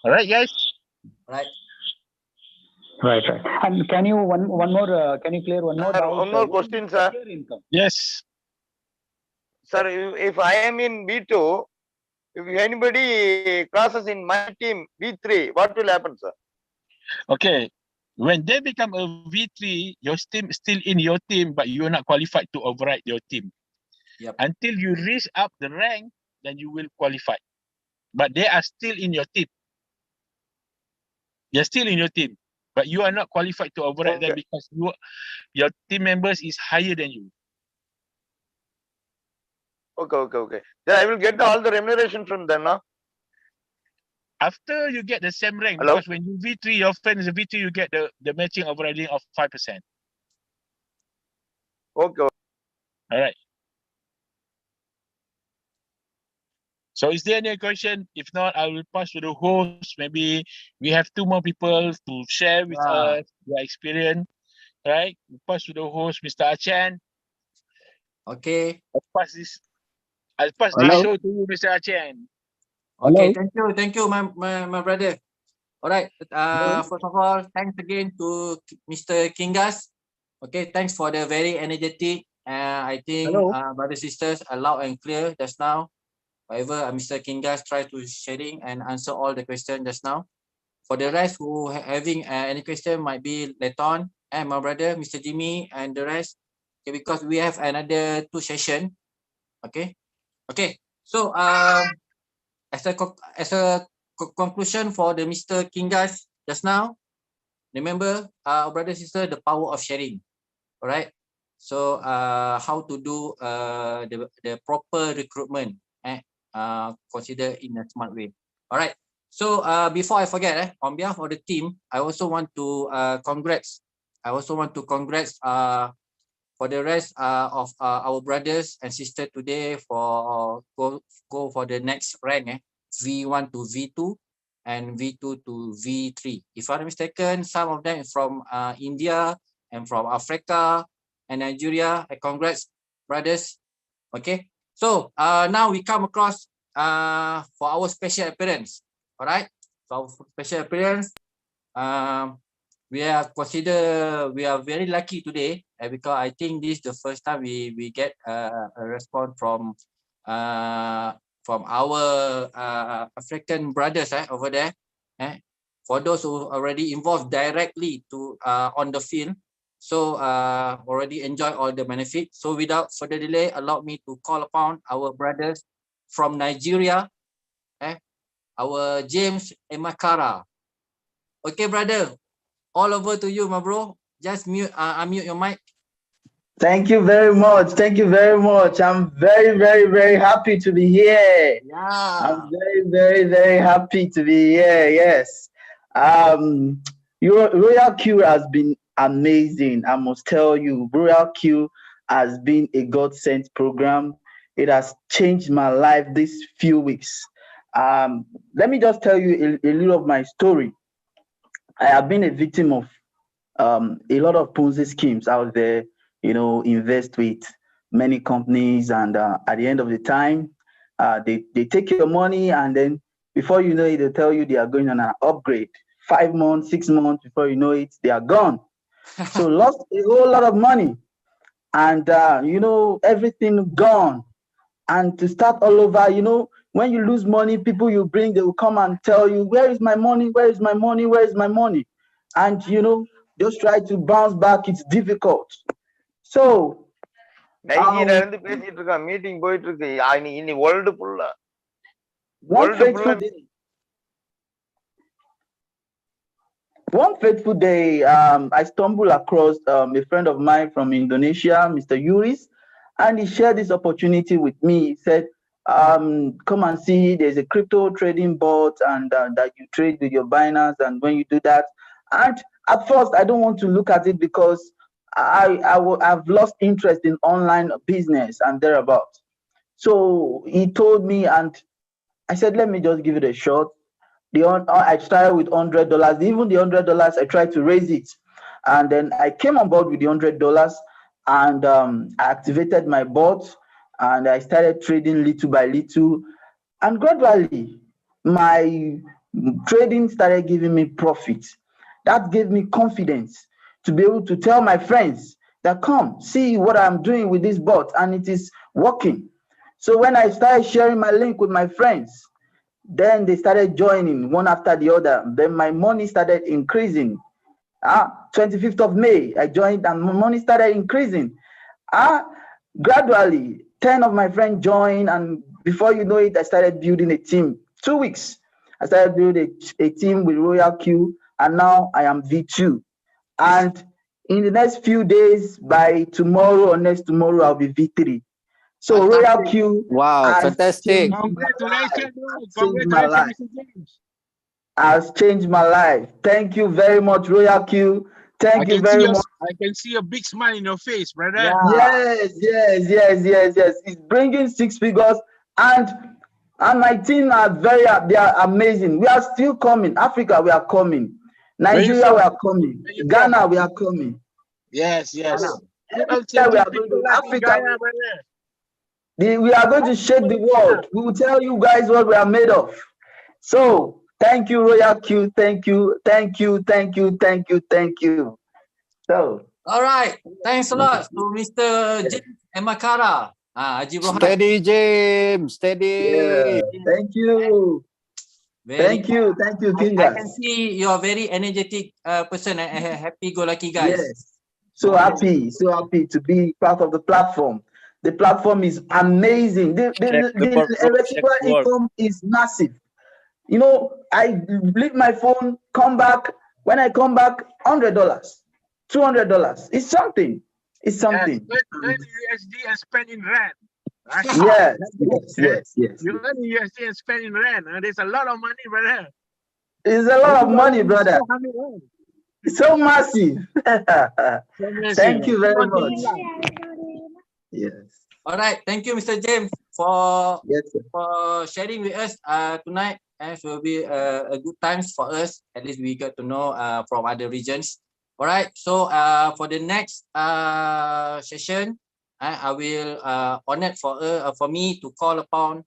All right, guys? Right. Right. And can you one more? Can you clear one more doubt? One more question, sir. Income. Yes. Sir, if I am in B2, if anybody crosses in my team B3, what will happen, sir? Okay. When they become a V3, your team is still in your team, but you are not qualified to override your team. Yep. Until you reach up the rank, then you will qualify. But they are still in your team. They're still in your team, but you are not qualified to override them because your team members is higher than you. Okay. Then I will get all the remuneration from them, no? After you get the same rank, Hello? because when you V3, your friend is a V3, you get the matching overriding of 5%. Okay. All right. So is there any question? If not, I will pass to the host. Maybe we have 2 more people to share with us their experience. Right? We pass to the host, Mr. Achan. Okay. I'll pass this show to you, Mr. Achan. Okay, thank you, my brother. All right. First of all, thanks again to Mr. Kingas. Okay, thanks for the very energetic. I think brothers sisters are loud and clear just now. However, Mr. Kingas tried to sharing and answer all the questions just now. For the rest who having any question might be later on, and my brother, Mr. Jimmy, and the rest. Okay, because we have another 2 sessions. Okay. So as a conclusion for the Mr. Kingas just now, remember, brother sister, the power of sharing. All right. So how to do the proper recruitment, consider in a smart way. All right. So before I forget, on behalf of the team, I also want to congrats. For the rest of our brothers and sisters today for go for the next rank, V1 to V2 and V2 to V3. If I'm not mistaken, some of them from India and from Africa and Nigeria. Congrats, brothers. Okay. So now we come across for our special appearance. All right. So for special appearance, we are very lucky today because I think this is the first time we get a response from our African brothers over there. For those who already involved directly to on the field, so already enjoy all the benefits. So without further delay, allow me to call upon our brothers from Nigeria, our James Emakara. Okay, brother. All over to you, my bro. Just unmute your mic. Thank you very much. Thank you very much. I'm very, very, very happy to be here. Yeah. I'm very, very, very happy to be here. Yes. Your RoyalQ has been amazing. I must tell you, RoyalQ has been a God-sent program. It has changed my life these few weeks. Let me just tell you a little of my story. I have been a victim of a lot of Ponzi schemes out there, invest with many companies, and at the end of the time, they take your money, and then before you know it, they tell you they are going on an upgrade. 5 months, 6 months, before you know it, they are gone. So lost a whole lot of money, and everything gone. And to start all over, when you lose money, people you bring, they will come and tell you, where is my money? Where is my money? Where is my money? And, just try to bounce back. It's difficult. So நைஜீரியால இருந்து பேசிட்டு இருக்கான், meeting போயிட்டு இருக்கு. இனி world ஃபுல்லா One fateful day, I stumbled across a friend of mine from Indonesia, Mr. Yuris, and he shared this opportunity with me. He said, come and see, there's a crypto trading bot and that you trade with your Binance. And when you do that, and at first, I don't want to look at it because I've lost interest in online business and thereabout. So he told me, and I said, let me just give it a shot. I started with $100. Even the $100, I tried to raise it, and then I came on board with the $100, and I activated my bot, and I started trading little by little, and gradually my trading started giving me profit. That gave me confidence to be able to tell my friends that come see what I'm doing with this bot, and it is working. So when I started sharing my link with my friends, then they started joining one after the other. Then my money started increasing. 25th of May, I joined and my money started increasing. Gradually, 10 of my friends joined, and before you know it, I started building a team. 2 weeks, I started building a team with RoyalQ, and now I am V2. And in the next few days, by tomorrow or next tomorrow, I'll be V3. So RoyalQ, wow, fantastic! Congratulations, Mr. James. Has changed my life. Thank you very much, RoyalQ. Thank you very much. I can see a big smile in your face, brother. Yes. It's bringing 6 figures, and my team they are amazing. We are still coming. Africa, we are coming. Nigeria, we are coming. Ghana, we are coming. Yes. We are going to Africa. We are going to shake the world. We will tell you guys what we are made of. So thank you, RoyalQ. Thank you. So all right, thanks a lot to Mr. James Emakara. Haji Brohan. Steady, James. Steady. Yeah, thank you. Thank you, Kingas. I can see you're a very energetic person, a happy-go-lucky guy. Yes. So happy to be part of the platform. The platform is amazing. The electrical income is massive. You know, I leave my phone, come back. When I come back, $100, $200. It's something. It's something. Earn USD and spend in rand. Yes. You earn USD and spend in rand. There's a lot of money, brother. It's a lot of money, brother. It's so massive. Thank you very much. Yes. All right. Thank you, Mr. James, for sharing with us tonight. It will be a good times for us. At least we got to know from other regions. All right. So for the next session, I will honored for me to call upon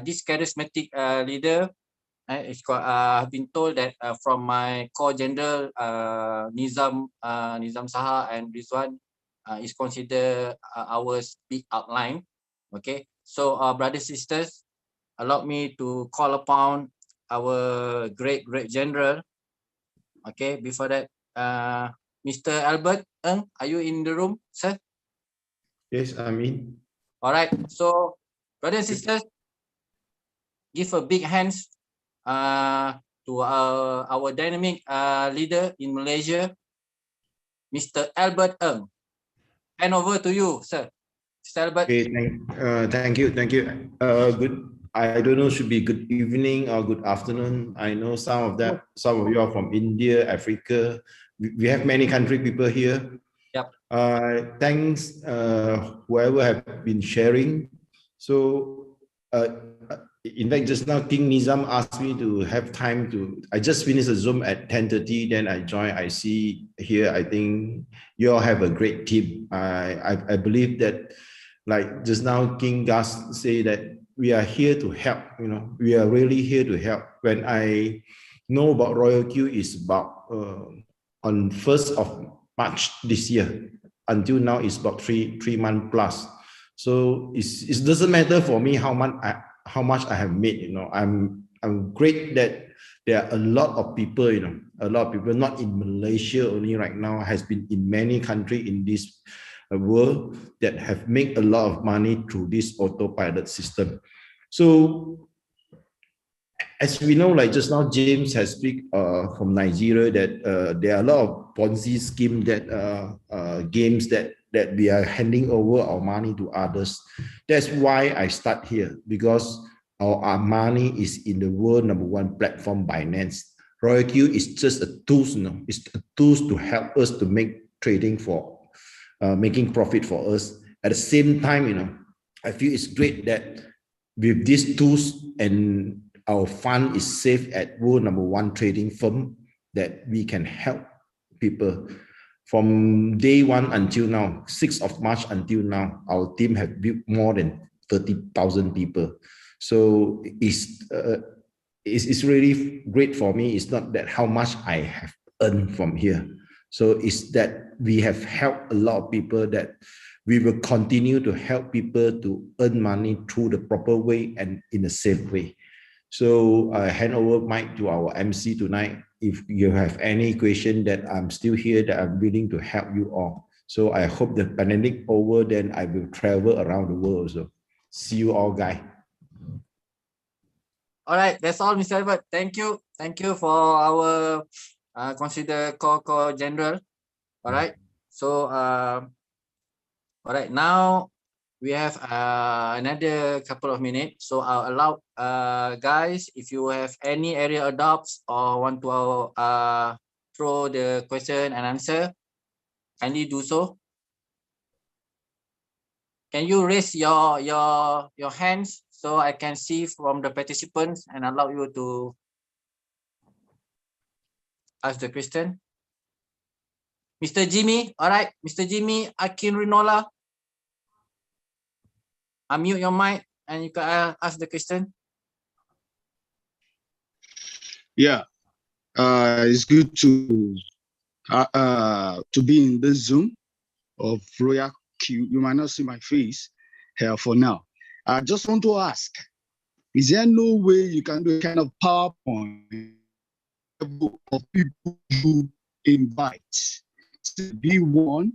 this charismatic leader. I've been told that from my co-general Nizam Saha and Rizwan is considered our speak outline. Okay, so brothers sisters, allow me to call upon our great general. Okay, before that, Mr. Albert Ng, are you in the room, sir? Yes, I'm in. All right, so brothers and sisters, give a big hands to our dynamic leader in Malaysia, Mr. Albert Ng. Hand over to you, sir. Mr. Albert. Okay, thank you. Good. I don't know, should be good evening or good afternoon. I know some of you are from India, Africa. We have many country people here. Yep. Thanks, whoever have been sharing. So, in fact, just now King Nizam asked me to have time to. I just finished a Zoom at 10:30. Then I joined. I see here. I think you all have a great team. I believe that, like just now, King Gus say that we are here to help. You know, we are really here to help. When I know about RoyalQ is about on 1st of March this year until now is about three months plus. So it doesn't matter for me how much I have made. You know, I'm great that there are a lot of people. You know, a lot of people not in Malaysia only right now, has been in many countries in this world that have made a lot of money through this autopilot system. So as we know, like just now, James has speak from Nigeria that there are a lot of Ponzi scheme that games that we are handing over our money to others. That's why I start here, because our money is in the world #1 platform, Binance. RoyalQ is just a tools, it's a tools to help us to make trading for making profit for us. At the same time, I feel it's great that with these tools and our fund is safe at world #1 trading firm, that we can help people. From day one until now, 6th of March until now, our team have built more than 30,000 people. So it's really great for me. It's not that how much I have earned from here. So it's that we have helped a lot of people, that we will continue to help people to earn money through the proper way and in a safe way. So I hand over mic to our MC tonight. If you have any question, that I'm still here, that I'm willing to help you all. So I hope the pandemic over, then I will travel around the world. So see you all, guys. All right, that's all, Mr. Albert. Thank you. Thank you for our consider core general. All right. So all right, now we have another couple of minutes. So I'll allow guys, if you have any area adopts or want to throw the question and answer, kindly do so. Can you raise your hands so I can see from the participants and allow you to ask the question? Mr. Jimmy, all right, Mr. Jimmy Akin Rinola, unmute your mic and you can ask the question. Yeah, it's good to be in this Zoom of RoyalQ. You might not see my face here for now. I just want to ask, is there no way you can do a kind of PowerPoint of people you invite? V1,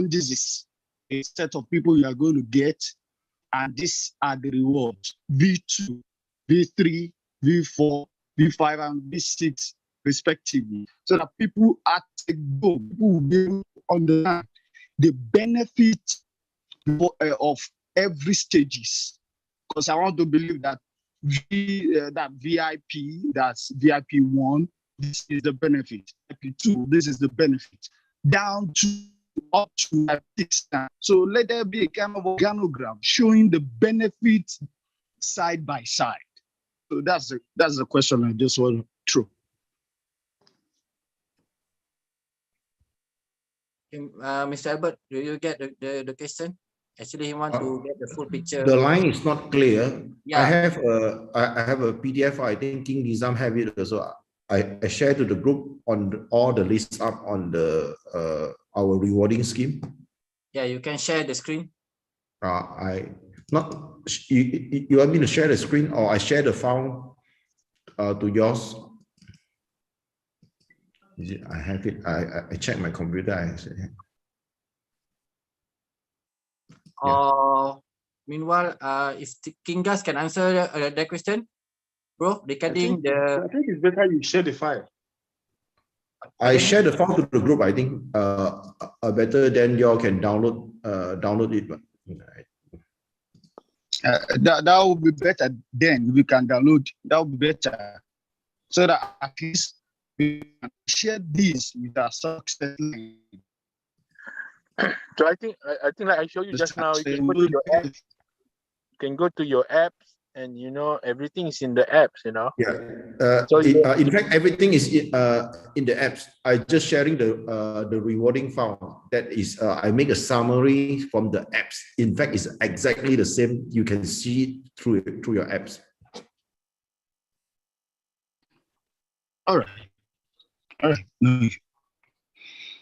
this is a set of people you are going to get, and these are the rewards. V2, V3, V4, V5, and V6 respectively, so that people at a go, people will be able to understand the benefit of every stages. Because I want to believe that that VIP, that's VIP 1, this is the benefit. VIP 2, this is the benefit. Down to up to VIP 6. So let there be a kind of organogram showing the benefits side by side. So that's the question I just want to throw. Mr. Albert, do you get the question? Actually, he wants to get the full picture. The line is not clear. Yeah. I have a PDF. I think King Nizam have it also. I share to the group on all the lists up on the our rewarding scheme. Yeah, you can share the screen. You want me to share the screen, or I share the file to yours? I have it. I check my computer. Meanwhile, if King Gas can answer that question, bro, regarding I think it's better you share the file. I share the file to the group. I think better than you all can download it. That would be better. Then we can download. That would be better, so that at least we can share this with our success. So I think like I showed you just now, you can go to your apps. You can go to your apps, and everything is in the apps. Yeah. In fact, everything is in the apps. I just sharing the rewarding file. That is, I make a summary from the apps. In fact, it's exactly the same. You can see it through your apps. All right.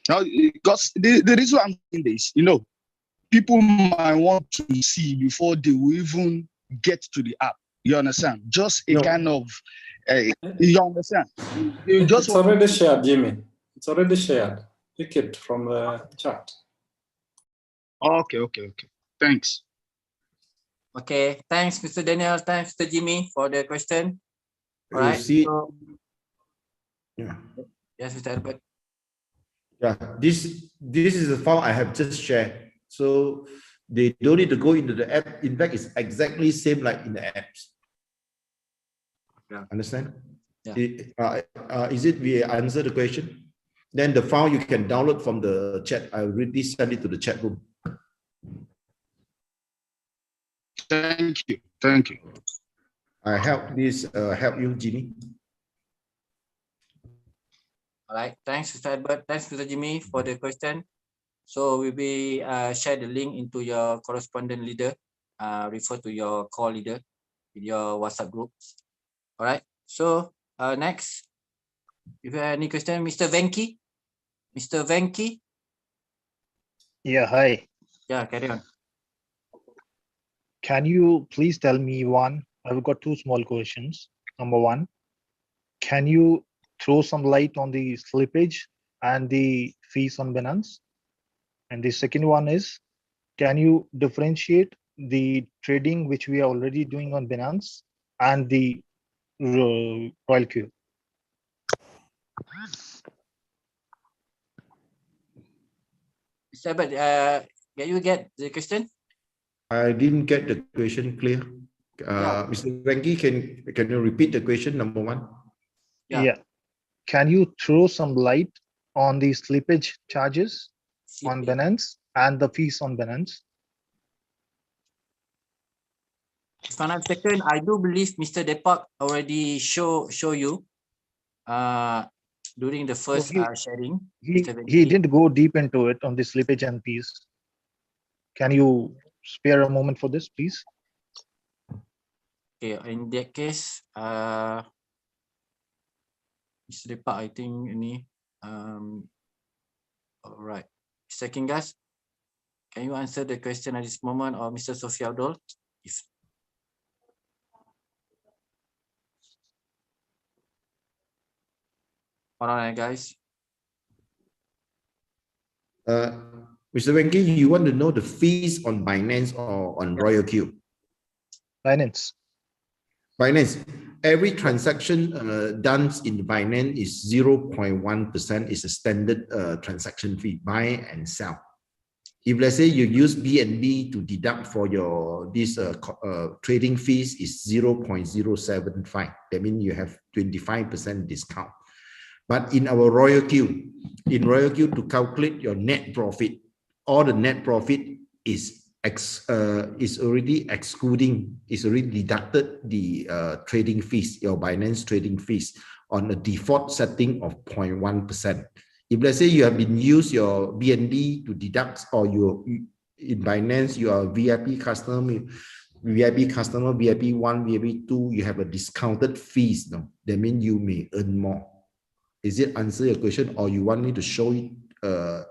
Now, because the reason I'm saying this, people might want to see before they will even get to the app. You understand? Just a kind of, you understand? It's already shared, Jimmy. It's already shared. Pick it from the chat. Okay. Thanks. Okay, thanks, Mr. Daniel. Thanks, Mr. Jimmy, for the question. All You right. see, So, yeah. yes, Mr. Albert. Yeah, this is the file I have just shared. So they don't need to go into the app. In fact, it's exactly same like in the apps. Yeah. Understand? Yeah. Is it we answer the question? Then the file you can download from the chat. I already send it to the chat room. Thank you. I help you, Jimmy. All right. Thanks, Mr. Albert. Thanks, Mr. Jimmy, for the question. So we will share the link into your correspondent leader. Refer to your call leader in your WhatsApp group. All right. So next, if you have any question, Mr. Venki. Mr. Venki. Yeah, hi. Yeah, carry on. Can you please tell me one? I've got two small questions. Number one, can you throw some light on the slippage and the fees on Binance? And the second one is, can you differentiate the trading which we are already doing on Binance and the RoyalQ? Mr. Albert, can you get the question? I didn't get the question clear. Mr. Rangi, can you repeat the question, number one? Yeah. Can you throw some light on the slippage charges on Binance and the fees on Binance? For a second, I do believe Mr. Depak already show you during the first sharing. He didn't go deep into it on the slippage and fees. Can you spare a moment for this, please? Okay, in that case, Mr. Depak, I think ini all right. Second guys, can you answer the question at this moment, or Mr. Sophia Abdul? If all right, guys. Mr. Wenki, you want to know the fees on Binance or on RoyalQ? Binance. Every transaction done in Binance is 0.1%. Is a standard transaction fee, buy and sell. If let's say you use BNB to deduct for your trading fees is 0.075. That means you have 25% discount. But in our RoyalQ, to calculate your net profit, all the net profit is already deducted the trading fees, your Binance trading fees on a default setting of 0.1%. If let's say you have been use your BNB to deduct, or you in Binance you are VIP customer, VIP 1, VIP 2, you have a discounted fees. No, that means you may earn more. Is it answer your question, or you want me to show it the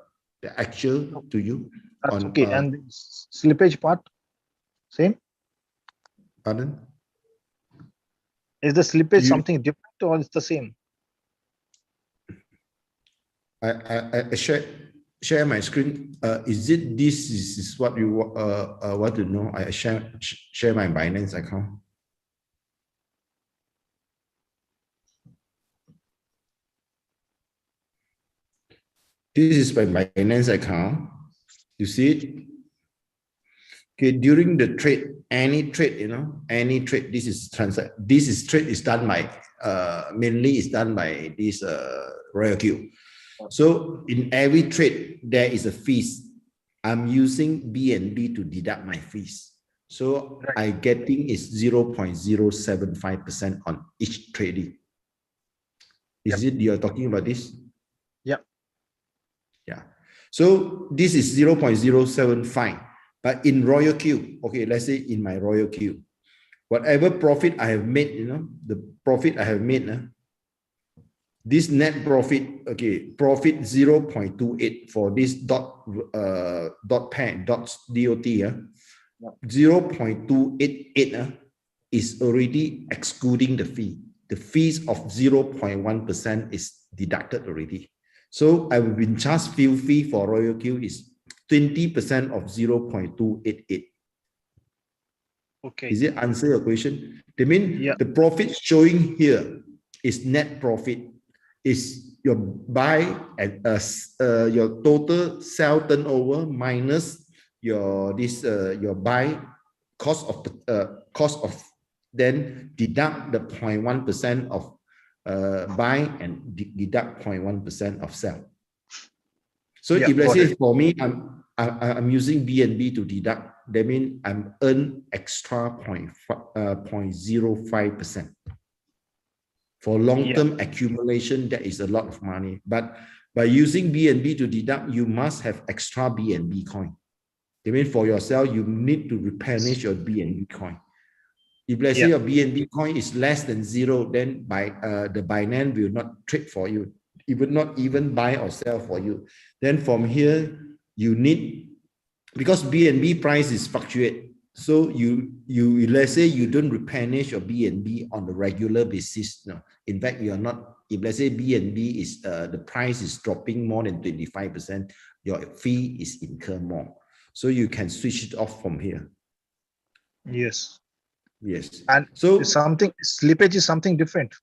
actual to you? That's okay. And the slippage part, same? Pardon? Is the slippage something different or it's the same? I share my screen. Is it this is what you want to know? I share my Binance account. This is my Binance account. You see it? Okay, during the trade, any trade, this is trade is done by mainly is done by this RoyalQ. So in every trade, there is a fees. I'm using BNB to deduct my fees. So I getting is 0.075% on each trading. Is it you're talking about this? Yep. Yeah. So this is 0.075. But in RoyalQ, okay, let's say in my RoyalQ, whatever profit I have made, the profit I have made, this net profit, okay, profit 0.28 for this dot pen, dot DOT, 0.288 is already excluding the fee. The fees of 0.1% is deducted already. So I will be charged fee for RoyalQ is 20% of 0.288. Okay. Is it answer your question? They mean Yeah. the profit showing here is net profit, is your buy and your total sell turnover minus your your buy cost of the cost of, then deduct the 0.1% of buy and deduct 0.1% of sell. So Yeah, if let's got say it. for me, I'm using BNB to deduct, that means I'm earn extra 0.05%. For long-term accumulation, that is a lot of money. But by using BNB to deduct, you must have extra BNB coin. That means for yourself, you need to replenish your BNB coin. If let's say your BNB coin is less than 0, then the Binance will not trade for you. It will not even buy or sell for you. Then from here, you need, because BNB price is fluctuate. So you let's say you don't replenish your BNB on a regular basis. No, in fact, you are not. If let's say BNB is the price is dropping more than 25%, your fee is incurred more. So you can switch it off from here. Yes. Yes. And so something slippage is something different.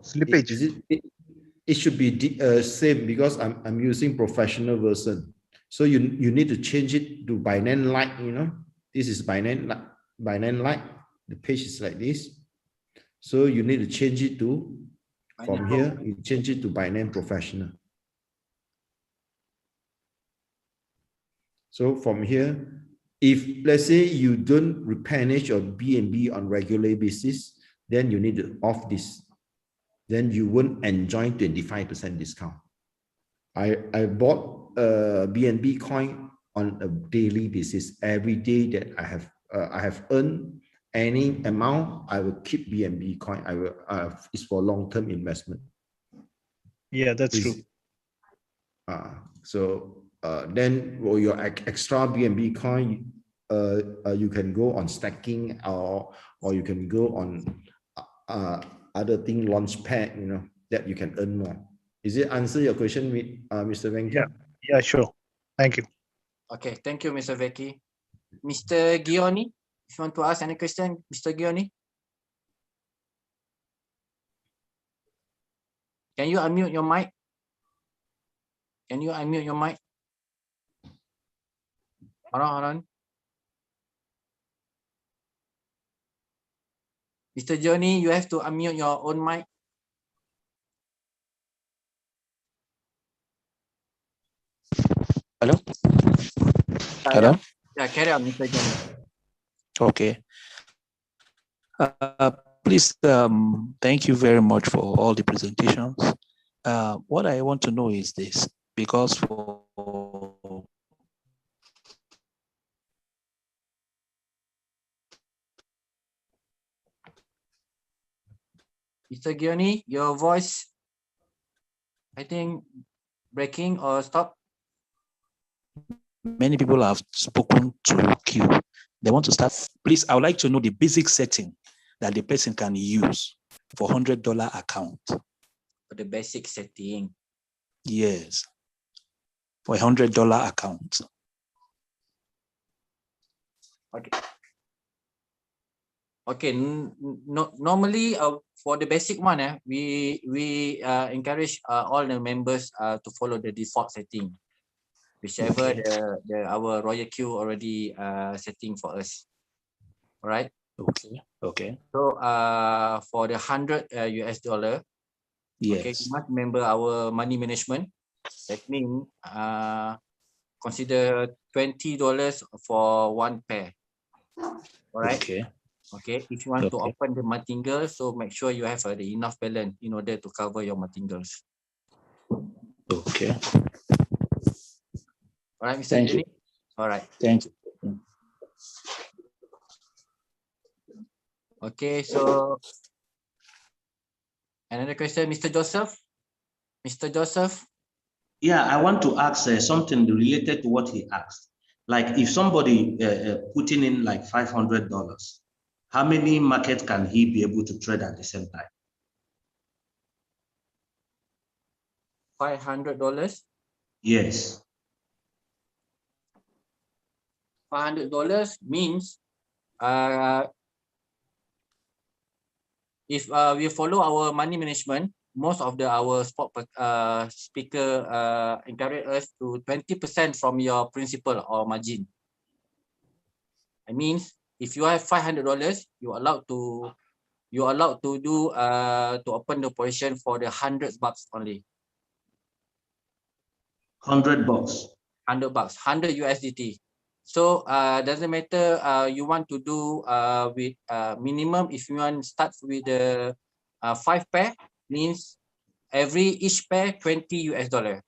Slippage. It should be same, because I'm using professional version. So you need to change it to Binance Lite. You know, this is Binance Lite. The page is like this. So you need to change it to, from here, you change it to Binance Professional. So from here, if let's say you don't replenish your BNB on regular basis, then you need to off this. Then you won't enjoy 25% discount. I bought BNB coin on a daily basis. Every day that I have earned any amount, I will keep BNB coin. I will it's for long-term investment. Yeah, that's true. So then for your extra BNB coin, you can go on stacking, or you can go on other thing, launch pad, you know, that you can earn more. Is it answer your question, Mr. Venki? Yeah, sure. Thank you. Okay, thank you, Mr. Veki. Mr. Gioni, if you want to ask any question, Mr. Gioni? Can you unmute your mic? Can you unmute your mic? Hold on. Mr. Gioni, you have to unmute your own mic. Hello? Hello? Yeah, carry on, Mr. Gioni. Okay. Please, thank you very much for all the presentations. What I want to know is this, because for Mr. Gioni, your voice, I think, breaking or stop. many people have spoken to Q. They want to start. Please, I would like to know the basic setting that the person can use for $100 account. For the basic setting. Yes. For a $100 account. Okay. Okay. Normally, for the basic one, we encourage all the members to follow the default setting, whichever our RoyalQ already setting for us. All right. Okay. Okay. So for the $100 US, yes. Okay, you must remember our money management. That means consider $20 for one pair. All right. Okay. Okay. If you want to open the martingale, so make sure you have the enough balance in order to cover your martingales. Okay. All right, Mr. Jenny. All right. Thank you. Okay, so another question, Mr. Joseph. Mr. Joseph. Yeah, I want to ask something related to what he asked. Like if somebody putting in like $500, how many markets can he be able to trade at the same time? $500? Yes. $500 means if we follow our money management, most of our spot speaker encourage us to 20% from your principal or margin. It means if you have $500, you're allowed to do to open the operation for the $100 only. $100. $100, 100 USDT. So doesn't matter you want to do with minimum. If you want to start with the 5 pair, means each pair $20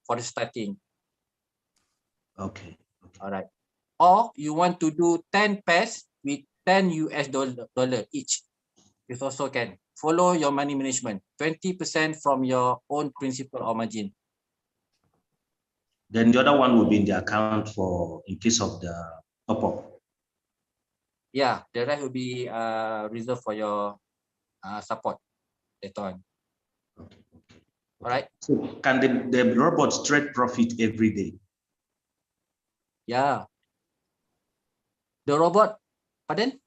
for the starting. Okay. All right. Or you want to do 10 pairs with $10 each. It also can. Follow your money management. 20% from your own principal or margin. Then the other one will be in the account for in case of the top-up. Yeah, the rest will be reserved for your support later on. Okay. All right. So can the robots trade profit every day? Yeah. The robot, pardon?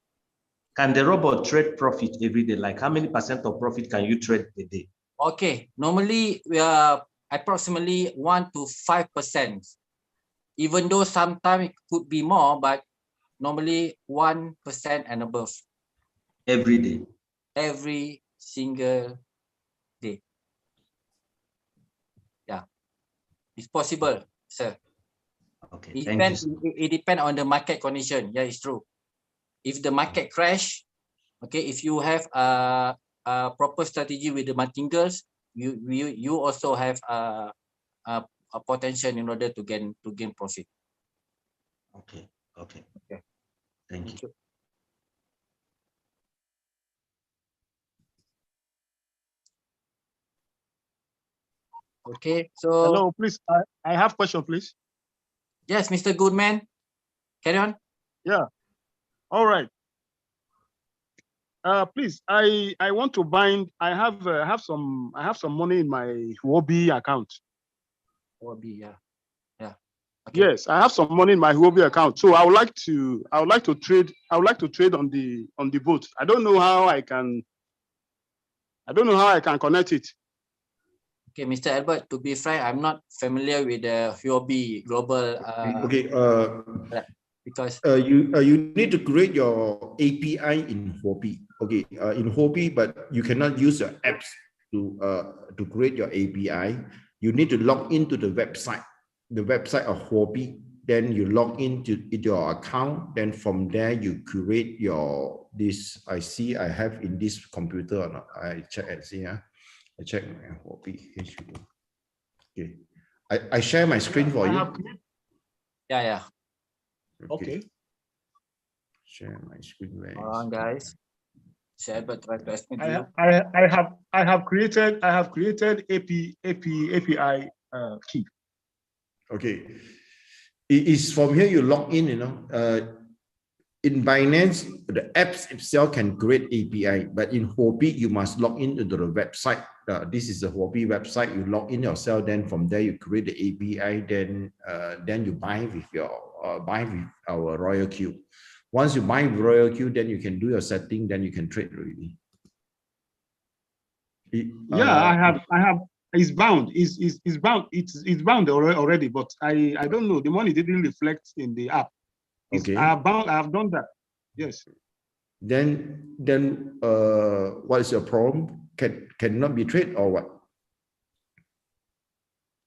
Can the robot trade profit every day? Like how many % of profit can you trade a day? Okay, normally we are approximately 1 to 5%. Even though sometimes it could be more, but normally 1% and above. Every day? Every single day. Yeah, it's possible, sir. Okay, It depends on the market condition. Yeah, it's true. If the market crash, okay, if you have a proper strategy with the martingales, you also have a potential in order to gain profit. Okay. Thank you. Okay, so hello, please. I have question, please. Yes, Mr. Goodman. Carry on. Yeah. All right. Please, I want to bind. I have some money in my Huobi account. Huobi, yeah. Okay. Yes, I have some money in my Huobi account. So I would like to trade. I would like to trade on the boat. I don't know how I can connect it. Okay, Mr. Albert, to be frank, I'm not familiar with the Huobi global. Because you need to create your API in Huobi. Okay, in Huobi, but you cannot use your apps to create your API. You need to log into the website of Huobi. Then you log into your account. Then from there you create this. I see I have in this computer or not. I check and see. I check my Huobi. Okay, I share my screen for you. Yeah. Okay. Share my screen. Hold on, guys. Share, but try to explain to you. I have created API key. Okay. It is from here you log in. In Binance, the apps itself can create API, but in Huobi you must log into the website. This is the Huobi website. You log in yourself. Then from there you create the API. Then you buy with our RoyalQ. Once you buy with RoyalQ, then you can do your setting. Then you can trade really. I have. It's bound. It's bound. It's bound already. But I don't know. The money didn't reflect in the app. Okay. I have bound. I have done that. Yes. Then what is your problem? Cannot be trade or what?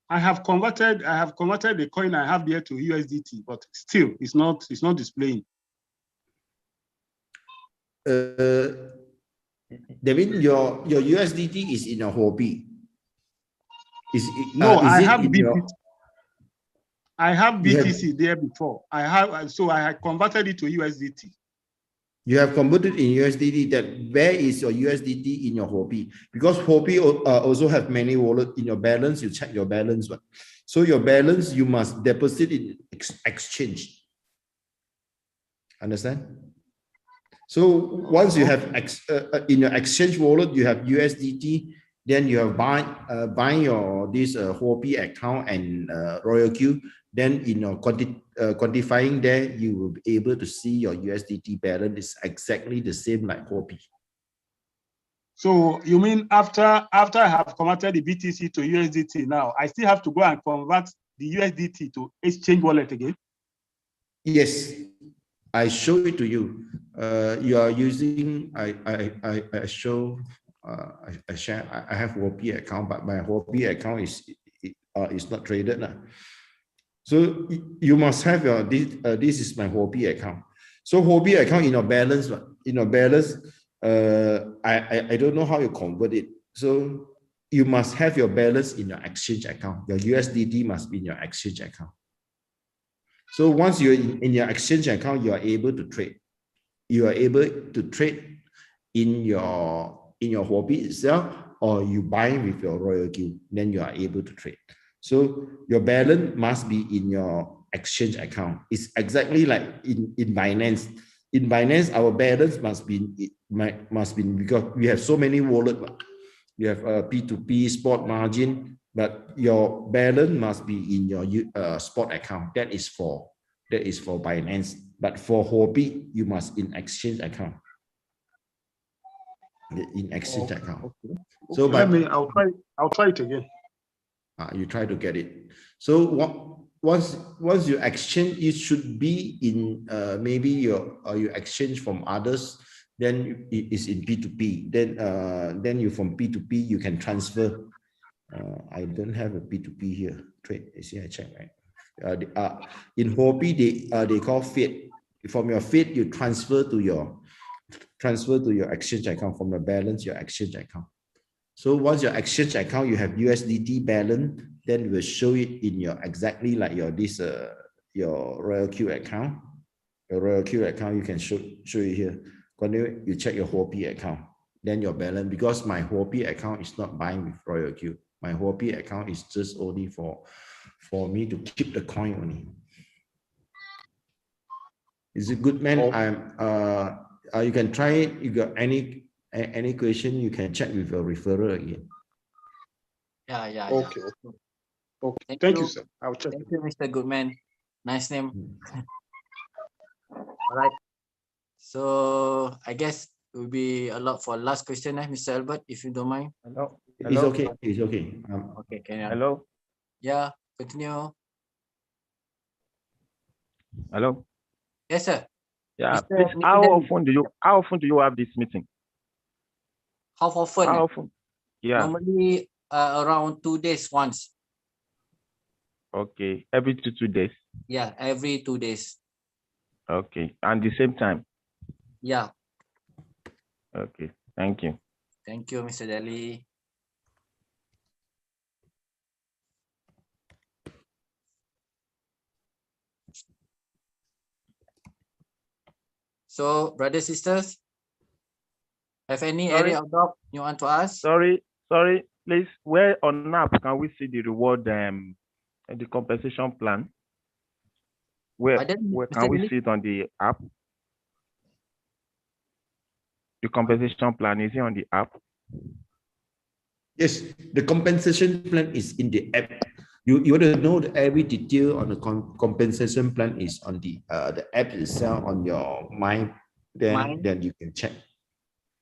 I have converted the coin I have there to USDT, but still it's not displaying. That means your USDT is in a Huobi. I have BTC there before. I had converted it to USDT. You have converted in USDT. That where is your USDT in your Huobi? Because Huobi also have many wallets in your balance. You check your balance, but so your balance you must deposit in exchange. Understand? So once you have in your exchange wallet you have USDT, then you have buying your this Huobi account and RoyalQ. Then in your quantifying there, you will be able to see your USDT balance is exactly the same like Huobi. So you mean after I have converted the BTC to USDT now, I still have to go and convert the USDT to exchange wallet again? Yes, I show it to you. You are using, I show, I share, I have Huobi account, but my Huobi account is not traded now. So you must have your, this is my Huobi account. So Huobi account in your balance, I don't know how you convert it. So you must have your balance in your exchange account. Your USDT must be in your exchange account. So once you're in your exchange account, you are able to trade. You are able to trade in your Huobi itself, or you buy with your RoyalQ, then you are able to trade. So your balance must be in your exchange account. It's exactly like in Binance. In Binance, our balance must be because we have so many wallets. You have a P2P spot margin, but your balance must be in your spot account. That is for Binance. But for Huobi, you must in exchange account. In exchange account. Okay. So Okay, I'll try it again. You try to get it. So once you exchange, it should be in maybe your exchange from others. Then it's in P2P. Then you from P2P you can transfer. I don't have a P2P here. Trade. You see, I check right. In Huobi they call Fiat. From your Fiat you transfer to your exchange account. From your balance your exchange account. So once your exchange account, you have USDT balance, then it will show it in your exactly like your RoyalQ account. Your RoyalQ account, you can show it here. When you check your Huobi account, then your balance, because my Huobi account is not buying with RoyalQ. My Huobi account is just only for me to keep the coin only. Is it good, man? You can try it. You got any question, you can check with your referrer again. Yeah. Okay. Okay. Thank you, sir. I'll check. Thank you, Mr. Goodman. Nice name. All right. So I guess it will be a lot for last question, Mr. Albert, if you don't mind. Hello. It's okay. It's okay. Okay, can you? Hello. Yeah, continue. Hello. Yes, sir. Yeah. Mr. Please, how often do you have this meeting? How often? How often? Yeah. Normally around 2 days once. Okay. Every two days. Yeah, every 2 days. Okay. And the same time. Yeah. Okay. Thank you. Thank you, Mr. Daly. So, brothers, sisters, have any area of doubt you want to ask? Sorry, please. Where on app can we see the reward, the compensation plan? Where can we see it on the app? The compensation plan, is it on the app? Yes, the compensation plan is in the app. You want to know every detail on the compensation plan is on the app itself on your Mind. Then you can check.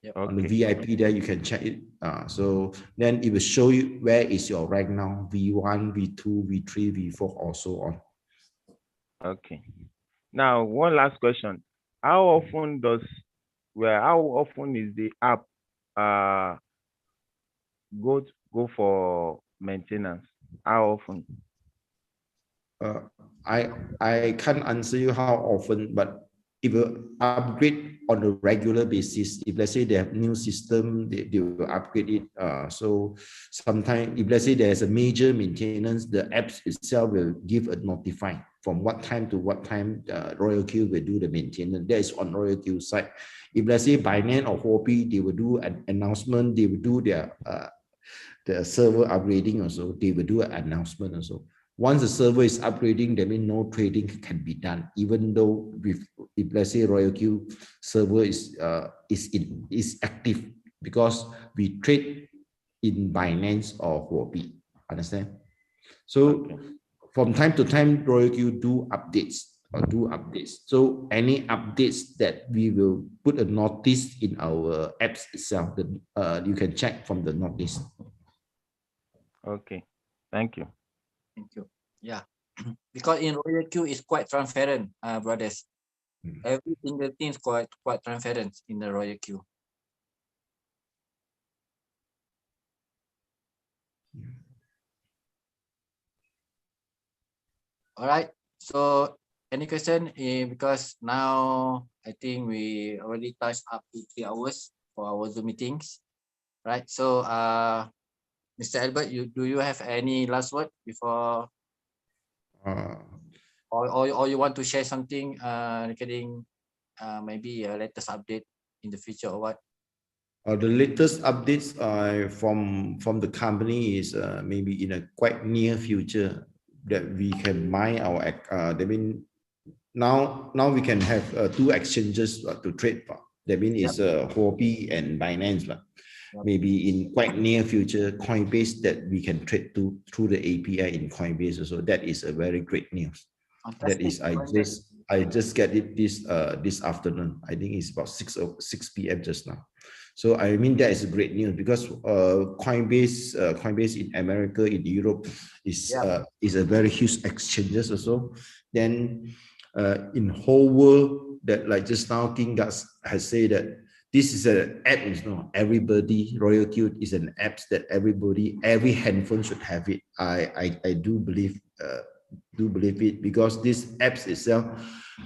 Yep. On the VIP there you can check it. So then it will show you where is your rank now, V1, V2, V3, V4, or so on. Okay. Now one last question: how often is the app go for maintenance? How often? I can't answer you how often, but it will upgrade on a regular basis. If let's say they have new system, they will upgrade it. So sometimes if let's say there's a major maintenance, the apps itself will give a notify from what time to what time RoyalQ will do the maintenance. That is on RoyalQ side. If let's say Binance or Huobi, they will do an announcement, they will do their the server upgrading also, they will do an announcement also. Once the server is upgrading, that means no trading can be done, even though if let's say RoyalQ server is active, because we trade in Binance or Huobi. Understand? So from time to time, RoyalQ do updates. So any updates that we will put a notice in our apps itself, that you can check from the notice. Okay, thank you. Thank you. Yeah, because in RoyalQ is quite transparent, brothers. Every single thing is quite transparent in the RoyalQ. All right. So any question? Because now I think we already touched up to 3 hours for our Zoom meetings, right? So, Mr. Albert, do you have any last word before, or you want to share something regarding maybe a latest update in the future or what? The latest updates from the company is maybe in a quite near future that we can mine our. That mean now we can have 2 exchanges to trade for. That means it's Huobi and Binance. Maybe in quite near future, Coinbase that we can trade through the API in Coinbase. So that is a very great news. Fantastic. That is I just get it this afternoon. I think it's about 6 p.m. just now. So I mean that is great news because Coinbase in America, in Europe is a very huge exchanges also. Then in whole world, that like just now King has said that this is an app, everybody, RoyalQ is an app that every handphone should have it. I do believe it because this apps itself,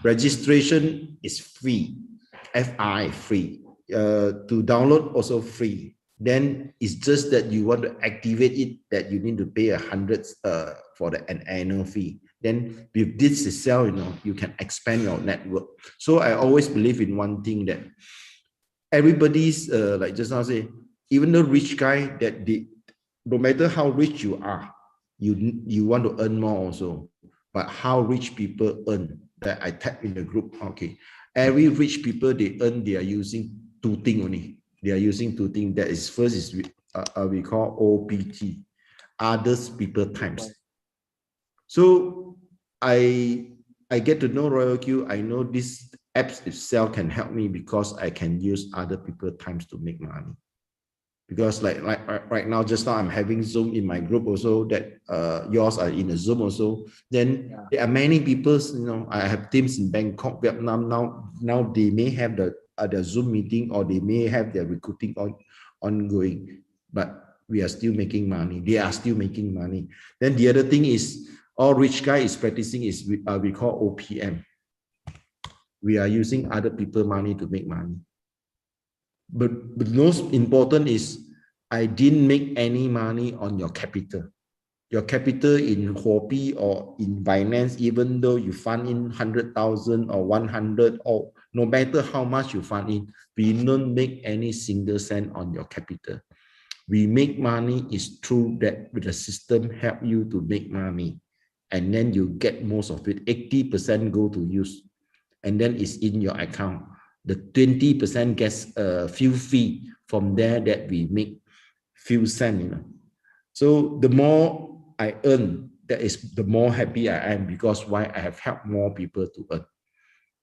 registration is free, FI free. To download also free. Then it's just that you want to activate it that you need to pay $100 for an annual fee. Then with this itself, you can expand your network. So I always believe in one thing that everybody's like just now say, even the rich guy that no matter how rich you are, you want to earn more also. But how rich people earn, that I tap in the group. Okay, every rich people they earn, they are using 2 things only. They are using 2 things. That is first is we call OPT, others people times. So I get to know RoyalQ. I know this apps itself can help me because I can use other people times to make money. Because like right now, just now I'm having Zoom in my group also, that yours are in a Zoom also. Then there are many people, I have teams in Bangkok, Vietnam now they may have the Zoom meeting or they may have their recruiting ongoing, but we are still making money. They are still making money. Then the other thing is, all rich guy is practicing is we call OPM. We are using other people money to make money. But the most important is I didn't make any money on your capital. Your capital in Huobi or in Binance, even though you fund in 100,000 or 100, or no matter how much you fund in, we don't make any single cent on your capital. We make money is through that the system help you to make money. And then you get most of it. 80% go to use. And then it's in your account. The 20% gets a few fee from there that we make few cents. So the more I earn, that is the more happy I am, because why? I have helped more people to earn.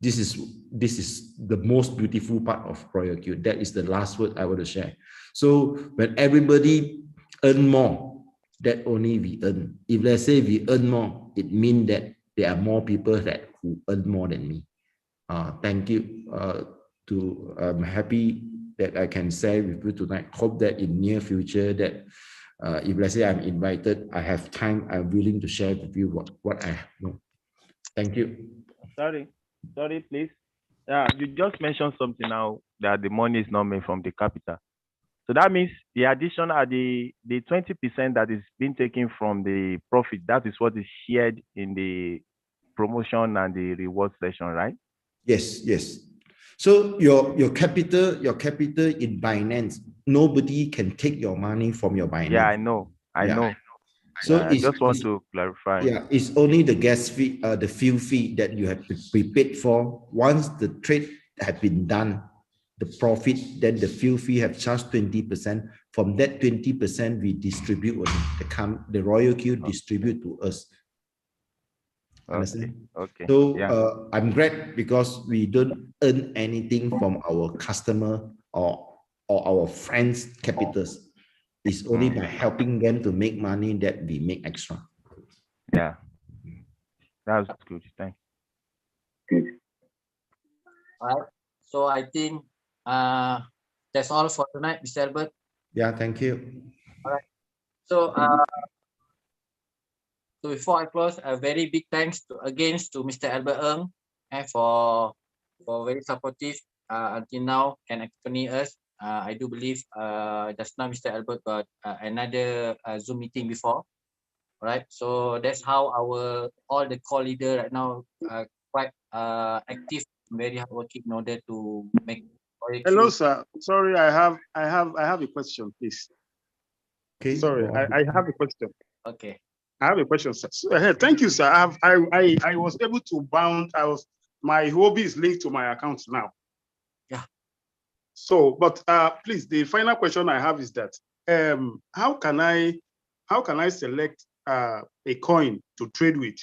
This is the most beautiful part of RoyalQ. That is the last word I want to share. So when everybody earn more, that only we earn. If let's say we earn more, it means that there are more people who earn more than me. Thank you. I'm happy that I can share with you tonight. Hope that in near future that if let's say I'm invited, I have time, I'm willing to share with you what I know. Thank you. Sorry, please. Yeah, you just mentioned something now that the money is not made from the capital. So that means the additional, the 20% that is being taken from the profit, that is what is shared in the promotion and the reward session, right? Yes. So your capital in Binance, nobody can take your money from your Binance. Yeah, I know. So I just want to clarify. Yeah, it's only the gas fee, the fuel fee that you have prepaid for. Once the trade has been done, the profit, then the fuel fee have charged 20%. From that 20%, we distribute on the RoyalQ distribute to us. Understand? Okay. So Yeah. I'm glad because we don't earn anything from our customer or our friends' capitals. It's only by helping them to make money that we make extra. Yeah. That's good. Thanks. All right. So I think that's all for tonight, Mr. Albert. Yeah, thank you. All right. So so before I close, a very big thanks again to Mr. Albert Ng for very supportive until now can accompany us. I do believe just now Mr. Albert got another Zoom meeting before. All right. So that's how all the core leader right now quite active, very hardworking in order to make. Hello, sir. Sorry, I have a question, please. Okay. Sorry, I have a question. Okay. I have a question, sir. Thank you, sir. I was able to bound. My hobby is linked to my account now. Yeah. So, but please, the final question I have is that how can I select a coin to trade with?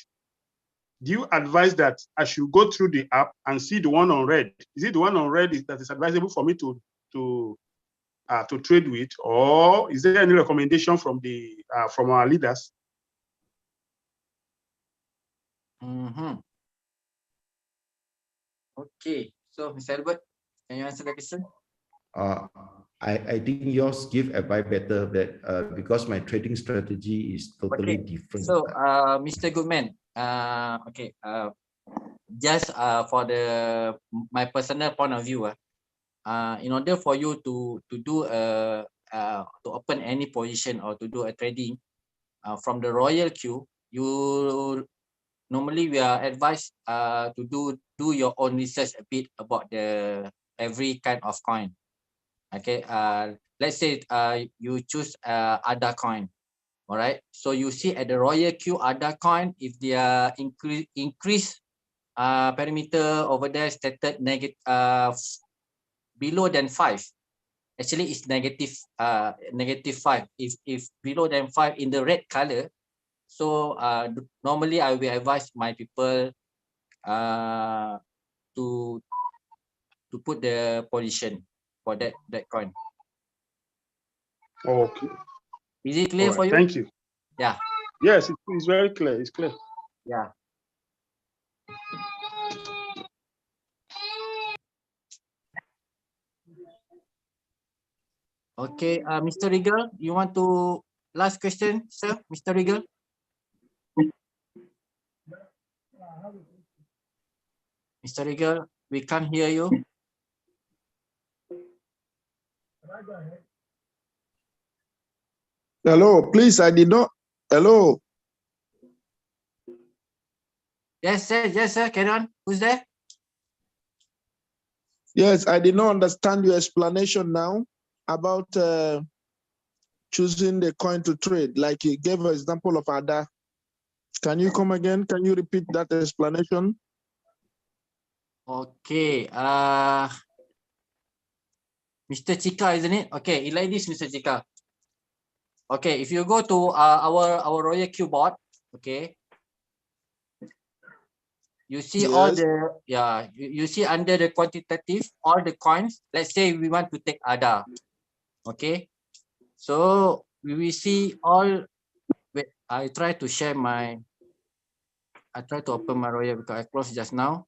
Do you advise that I should go through the app and see the one on red? Is it the one on red that is advisable for me to trade with, or is there any recommendation from our leaders? Okay. So, Mr. Albert, can you answer the question? I think yours give advice better that because my trading strategy is totally different. So, Mr. Goodman, okay, just for my personal point of view, in order for you to open any position or to do a trading from the RoyalQ, normally we are advised to do your own research a bit about every kind of coin. Okay, let's say you choose ADA coin. All right, so you see at the RoyalQ ADA coin, if they are increase parameter over there stated negative below than 5, actually it's negative -5. If below than 5 in the red color, so normally I will advise my people to put the position for that coin. Okay. Is it clear for you? Thank you. Yeah. Yes, it's very clear. It's clear. Yeah. Okay, Mr. Regal, you want to last question, sir, Mr. Regal? Mr. Regal, we can't hear you. Hello, please, I did not. Hello. Yes, sir, carry on. Who's there? Yes, I did not understand your explanation now about choosing the coin to trade. Like you gave an example of ADA. Can you come again? Can you repeat that explanation? Okay, Mr. Chika, isn't it? Okay, like this, Mr. Chika. Okay, if you go to our RoyalQ board, okay, you see all the you see under the quantitative all the coins. Let's say we want to take ADA, okay, so we will see all. Wait, I try to open my Royal because I closed just now.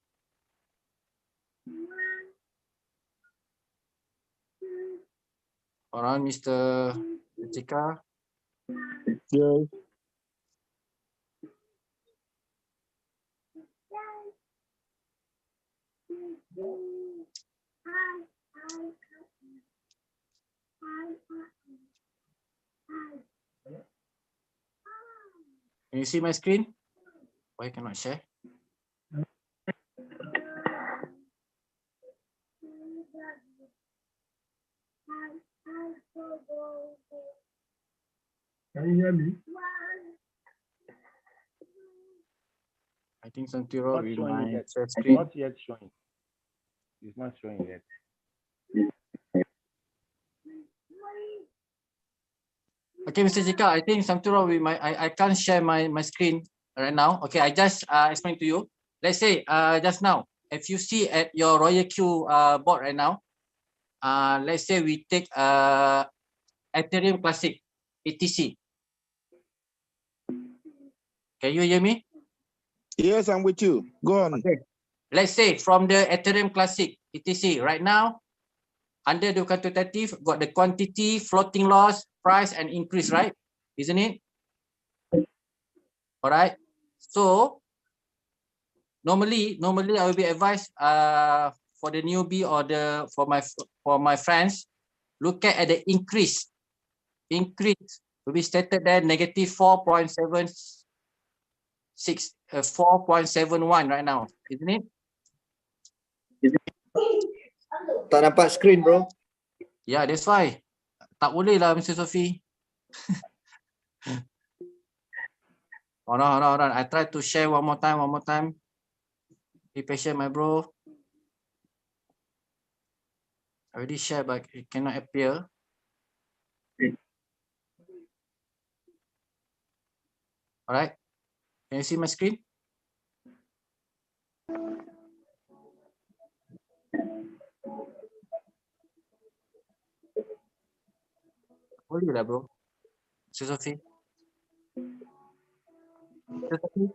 Hold on, Mr. Chika. Yes. Can you see my screen? Why cannot share? Can you hear me? I think something wrong with my Not share screen. yet showing. It's not showing yet. Okay, Mr. Jika, I think something wrong with I can't share my screen right now. Okay, I just explain to you. Let's say just now, if you see at your RoyalQ board right now, let's say we take Ethereum Classic, ETC. Can you hear me? Yes, I'm with you. Go on. Okay. Let's say from the Ethereum Classic, ETC, right now, under the quantitative, got the quantity, floating loss, price, and increase, right? Isn't it? All right. So normally I will be advised for the newbie or for my friends, look at the increase. Increase will be stated there negative 4.76 4.71 right now, isn't it? Tak nampak screen, bro. Yeah, that's why. Tak boleh lah, Mr. Sophie. Hold on. I try to share one more time. Be patient, my bro. I already shared, but it cannot appear. All right. Can you see my screen? Boleh lah, bro. Mr. Sophie. Mr. Sophie.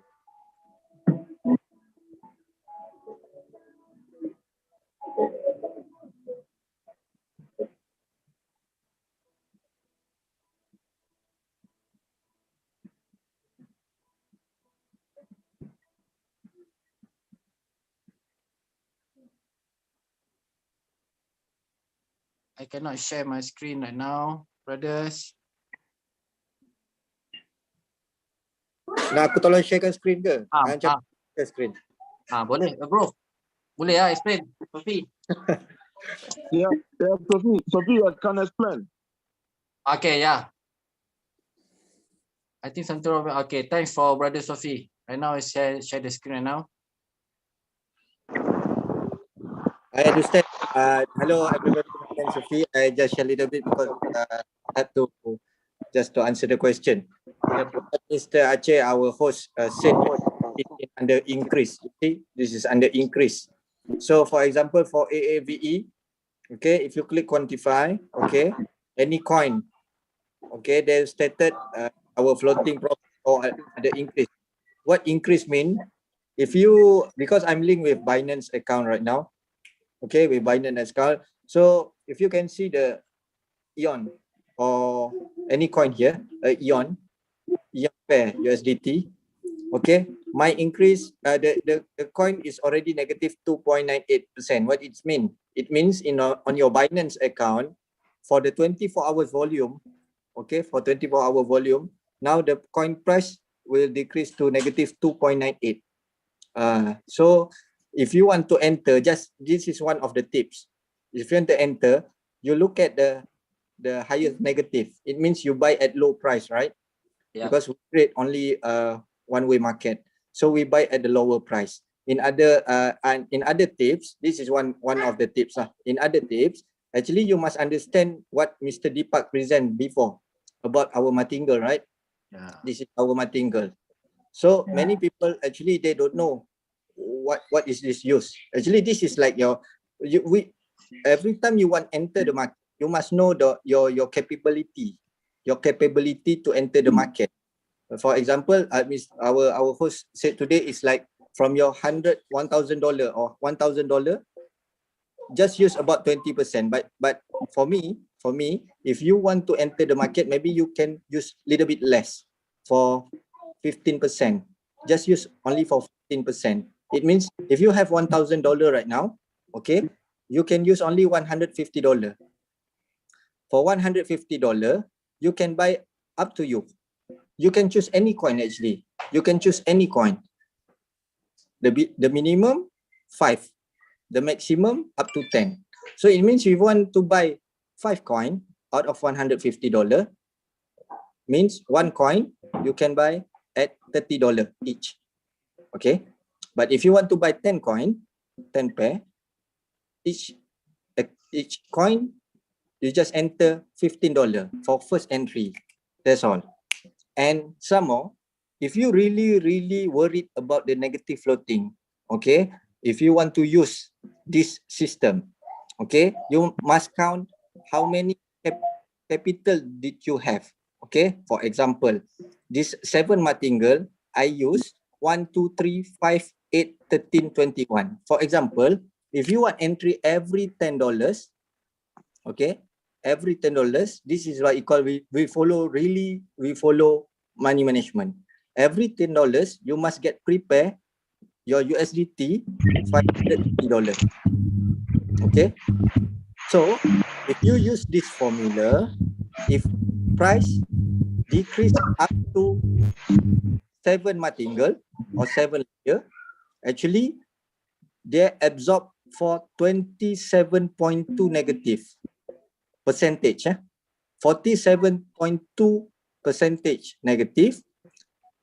I cannot share my screen right now, brothers. Nak aku tolong sharekan screen ke? Share screen. Boleh, bro. Boleh ya, explain. Sophie. Yeah, Sophie, I can explain. Okay, yeah. I think something wrong. Okay, thanks for brother Sophie. Right now, I share the screen right now. I understand. Hello, everybody. Thanks, Sophie. I just share a little bit because I had to just to answer the question. Mr. Aceh, our host, said it's under increase. You see, this is under increase. So, for example, for AAVE, okay, if you click quantify, okay, any coin, okay, they stated our floating profit or the increase. What increase mean? If you, because I'm linked with Binance account right now, okay, with Binance account. So if you can see the EON or any coin here, EON pair USDT, okay, my increase, the coin is already negative 2.98%. What it mean? It means on your Binance account for the 24 hours volume, okay, for 24-hour volume, now the coin price will decrease to negative 2.98. So if you want to enter, just this is one of the tips. If you want to enter, you look at the highest negative. It means you buy at low price, right? Yeah. Because we trade only one-way market, so we buy at the lower price. In other tips, this is one of the tips. In other tips, actually you must understand what Mr. Deepak present before about our martingale, right? Yeah. This is our martingale. So many people actually they don't know what is this use. Actually, this is like every time you want to enter the market, you must know your capability to enter the market. For example, our host said today is like from your $1,000 or $1,000, just use about 20%. But for me, if you want to enter the market, maybe you can use a little bit less, for 15%. Just use only for 15%. It means if you have $1,000 right now, okay, you can use only $150. For $150, you can buy up to you. You can choose any coin actually. You can choose any coin. The minimum 5, the maximum up to 10. So it means if you want to buy 5 coin out of $150, means one coin you can buy at $30 each. Okay, but if you want to buy 10 coin, 10 pair, each coin you just enter $15 for first entry. That's all. And some more, if you really worried about the negative floating, okay, if you want to use this system, okay, you must count how many capital did you have. Okay, for example, this 7 martingale, I use 1, 2, 3, 5, 8, 13, 21. For example, if you want entry every $10, okay, every $10, this is what you call, we follow money management. Every $10, you must get prepare your USDT $550. Okay, so if you use this formula, if price decrease up to 7 martingale or 7 layer, actually they absorb for 27.2 negative percentage. 47.2% negative.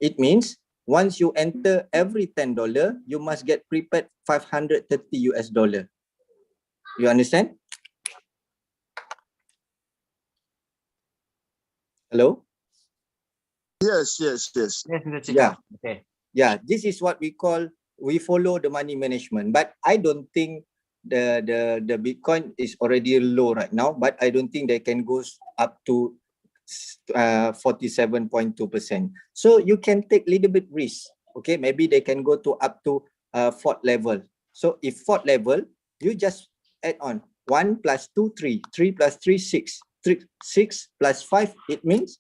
It means once you enter every $10, you must get prepaid $530 US. You understand? Hello? Yes. Yes, Mr. Chika. Yeah. Okay. Yeah, this is what we call, we follow the money management. But I don't think the Bitcoin is already low right now, but I don't think they can go up to 47.2%. So you can take little bit risk. Okay, maybe they can go to up to 4th level. So if 4th level, you just add on 1 plus 2, 3, 3 plus 3, 6, 6 plus 5, it means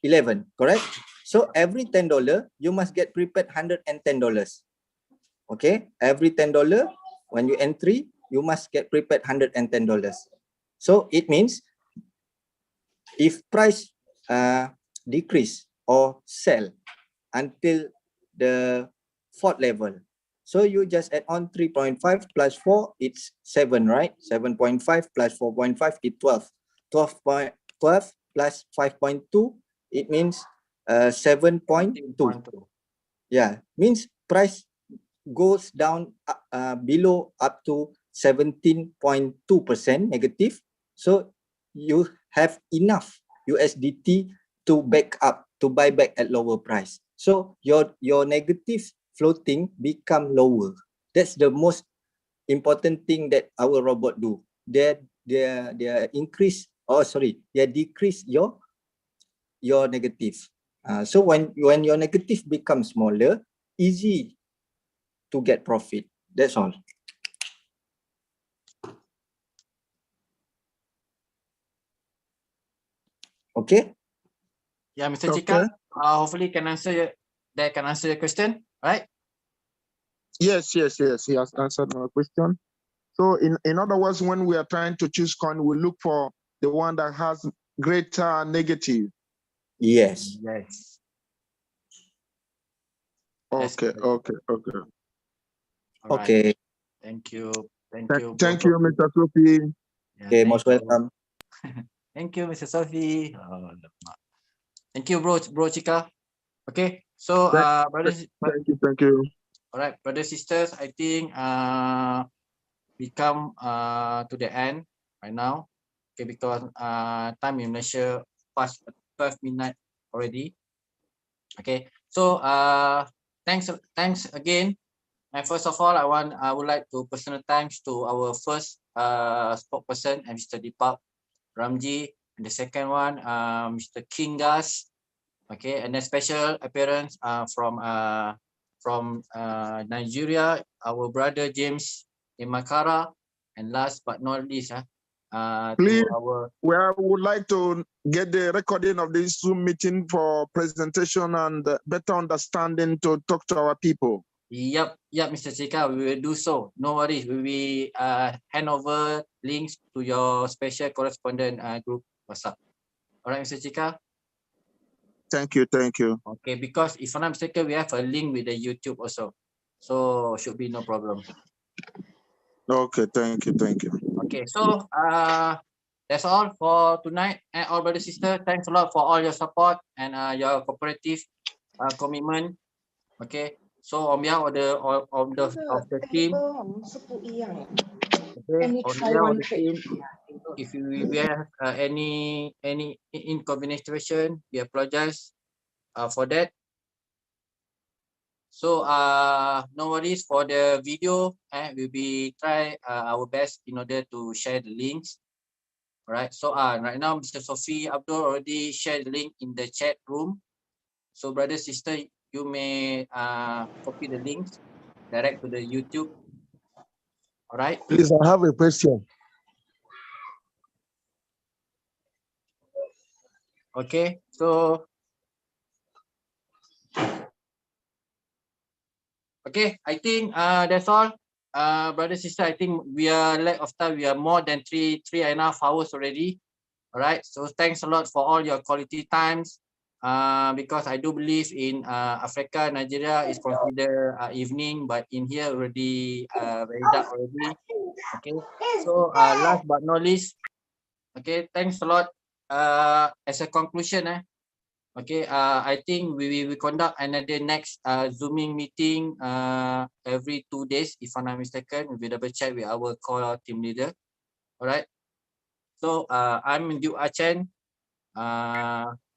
11, correct? So every $10, you must get prepaid $110. Okay, every $10, when you entry, you must get prepaid $110. So it means if price decrease or sell until the 4th level, so you just add on 3.5 plus 4, it's 7, right? 7.5 plus 4.5 is 12. 12 plus 5.2, it means 7.2. Yeah, means price goes down below up to 17.2% negative. So you have enough USDT to back up, to buy back at lower price. So your negative floating become lower. That's the most important thing that our robot do. They increase, they decrease your negative. So when your negative becomes smaller, easy to get profit. That's all. Okay. Yeah, Mr. Chika. Hopefully that can answer your question, right? Yes. He has answered my question. So in other words, when we are trying to choose coin, we look for the one that has greater negative. Yes. Yes. Okay. Okay. Thank you. Thank you, Mr. Sophie. Okay, most welcome. Thank you, Mr. Sophie. Thank you, bro Chika. Okay, so brothers. Thank you. All right, brothers, sisters, I think we come to the end right now. Okay, because time in Malaysia past 12 midnight already. Okay, so thanks again. And first of all, I would like to personal thanks to our first spokesperson, Mr. Deepak Ramji, and the second one, Mr. Kingas. Okay, and a special appearance from Nigeria, our brother James Imakara, and last but not least, please, to our. I would like to get the recording of this Zoom meeting for presentation and better understanding to talk to our people. Yep, Mr. Chika, we will do so. No worries, we will hand over links to your special correspondent group WhatsApp. All right, Mr. Chika. Thank you. Okay, because if I'm not mistaken, we have a link with the YouTube also, so should be no problem. Okay, thank you. Okay, so that's all for tonight, and all brothers and sisters, thanks a lot for all your support and your cooperative commitment. Okay, so on behalf of the team, Okay, Can we on try behalf of one the trick? team, if we have any inconvenience situation, we apologize for that. So no worries for the video. We'll be try our best in order to share the links. All right. So right now, Mr. Sophie Abdul already shared the link in the chat room. So brother, sister, you may copy the links direct to the YouTube. All right. Please, I have a question. Okay. So okay, I think that's all. Brother, sister, I think we are lack of time. We are more than three and a half hours already. All right. So thanks a lot for all your quality times. Because I do believe in Africa, Nigeria is considered evening, but in here already very dark already. Okay. So last but not least, okay, thanks a lot. As a conclusion, okay, I think we will conduct another next Zooming meeting every 2 days, if I'm not mistaken. We double check with our core team leader. All right. So I'm Yu Achen.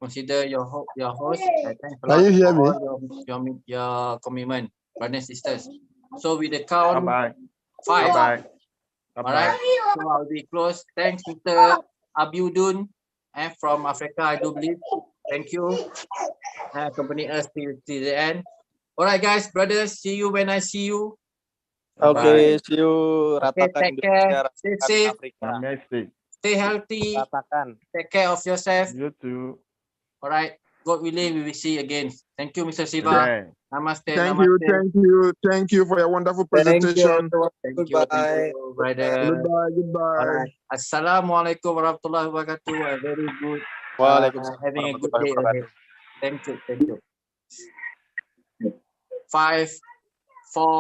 Consider your host. Thanks a Can lot you hear for me? all your commitment, brothers and sisters. So with the count Bye-bye. 5. Bye-bye. All right. So I'll be close. Thanks, Mr. Abiudun, and from Africa, I do believe. Thank you. Accompany us till the end. All right, guys, brothers. See you when I see you. Okay, see you. Okay, Ratakan take care. Indonesia, Stay ratakan safe. Afrika. Amazing. Stay healthy. Ratakan. Take care of yourself. You too. All right. God willing, we will see you again. Thank you, Mr. Siva. Amen. Namaste. Thank you, Namaste. thank you for your wonderful Thank you, presentation. everyone. Thank you, brother. Goodbye, All goodbye. right. Assalamualaikum warahmatullahi wabarakatuh. A very good, Waalaikumsalam having a good warahmatullahi day ahead. wabarakatuh. Thank you. Thank you. 5, 4.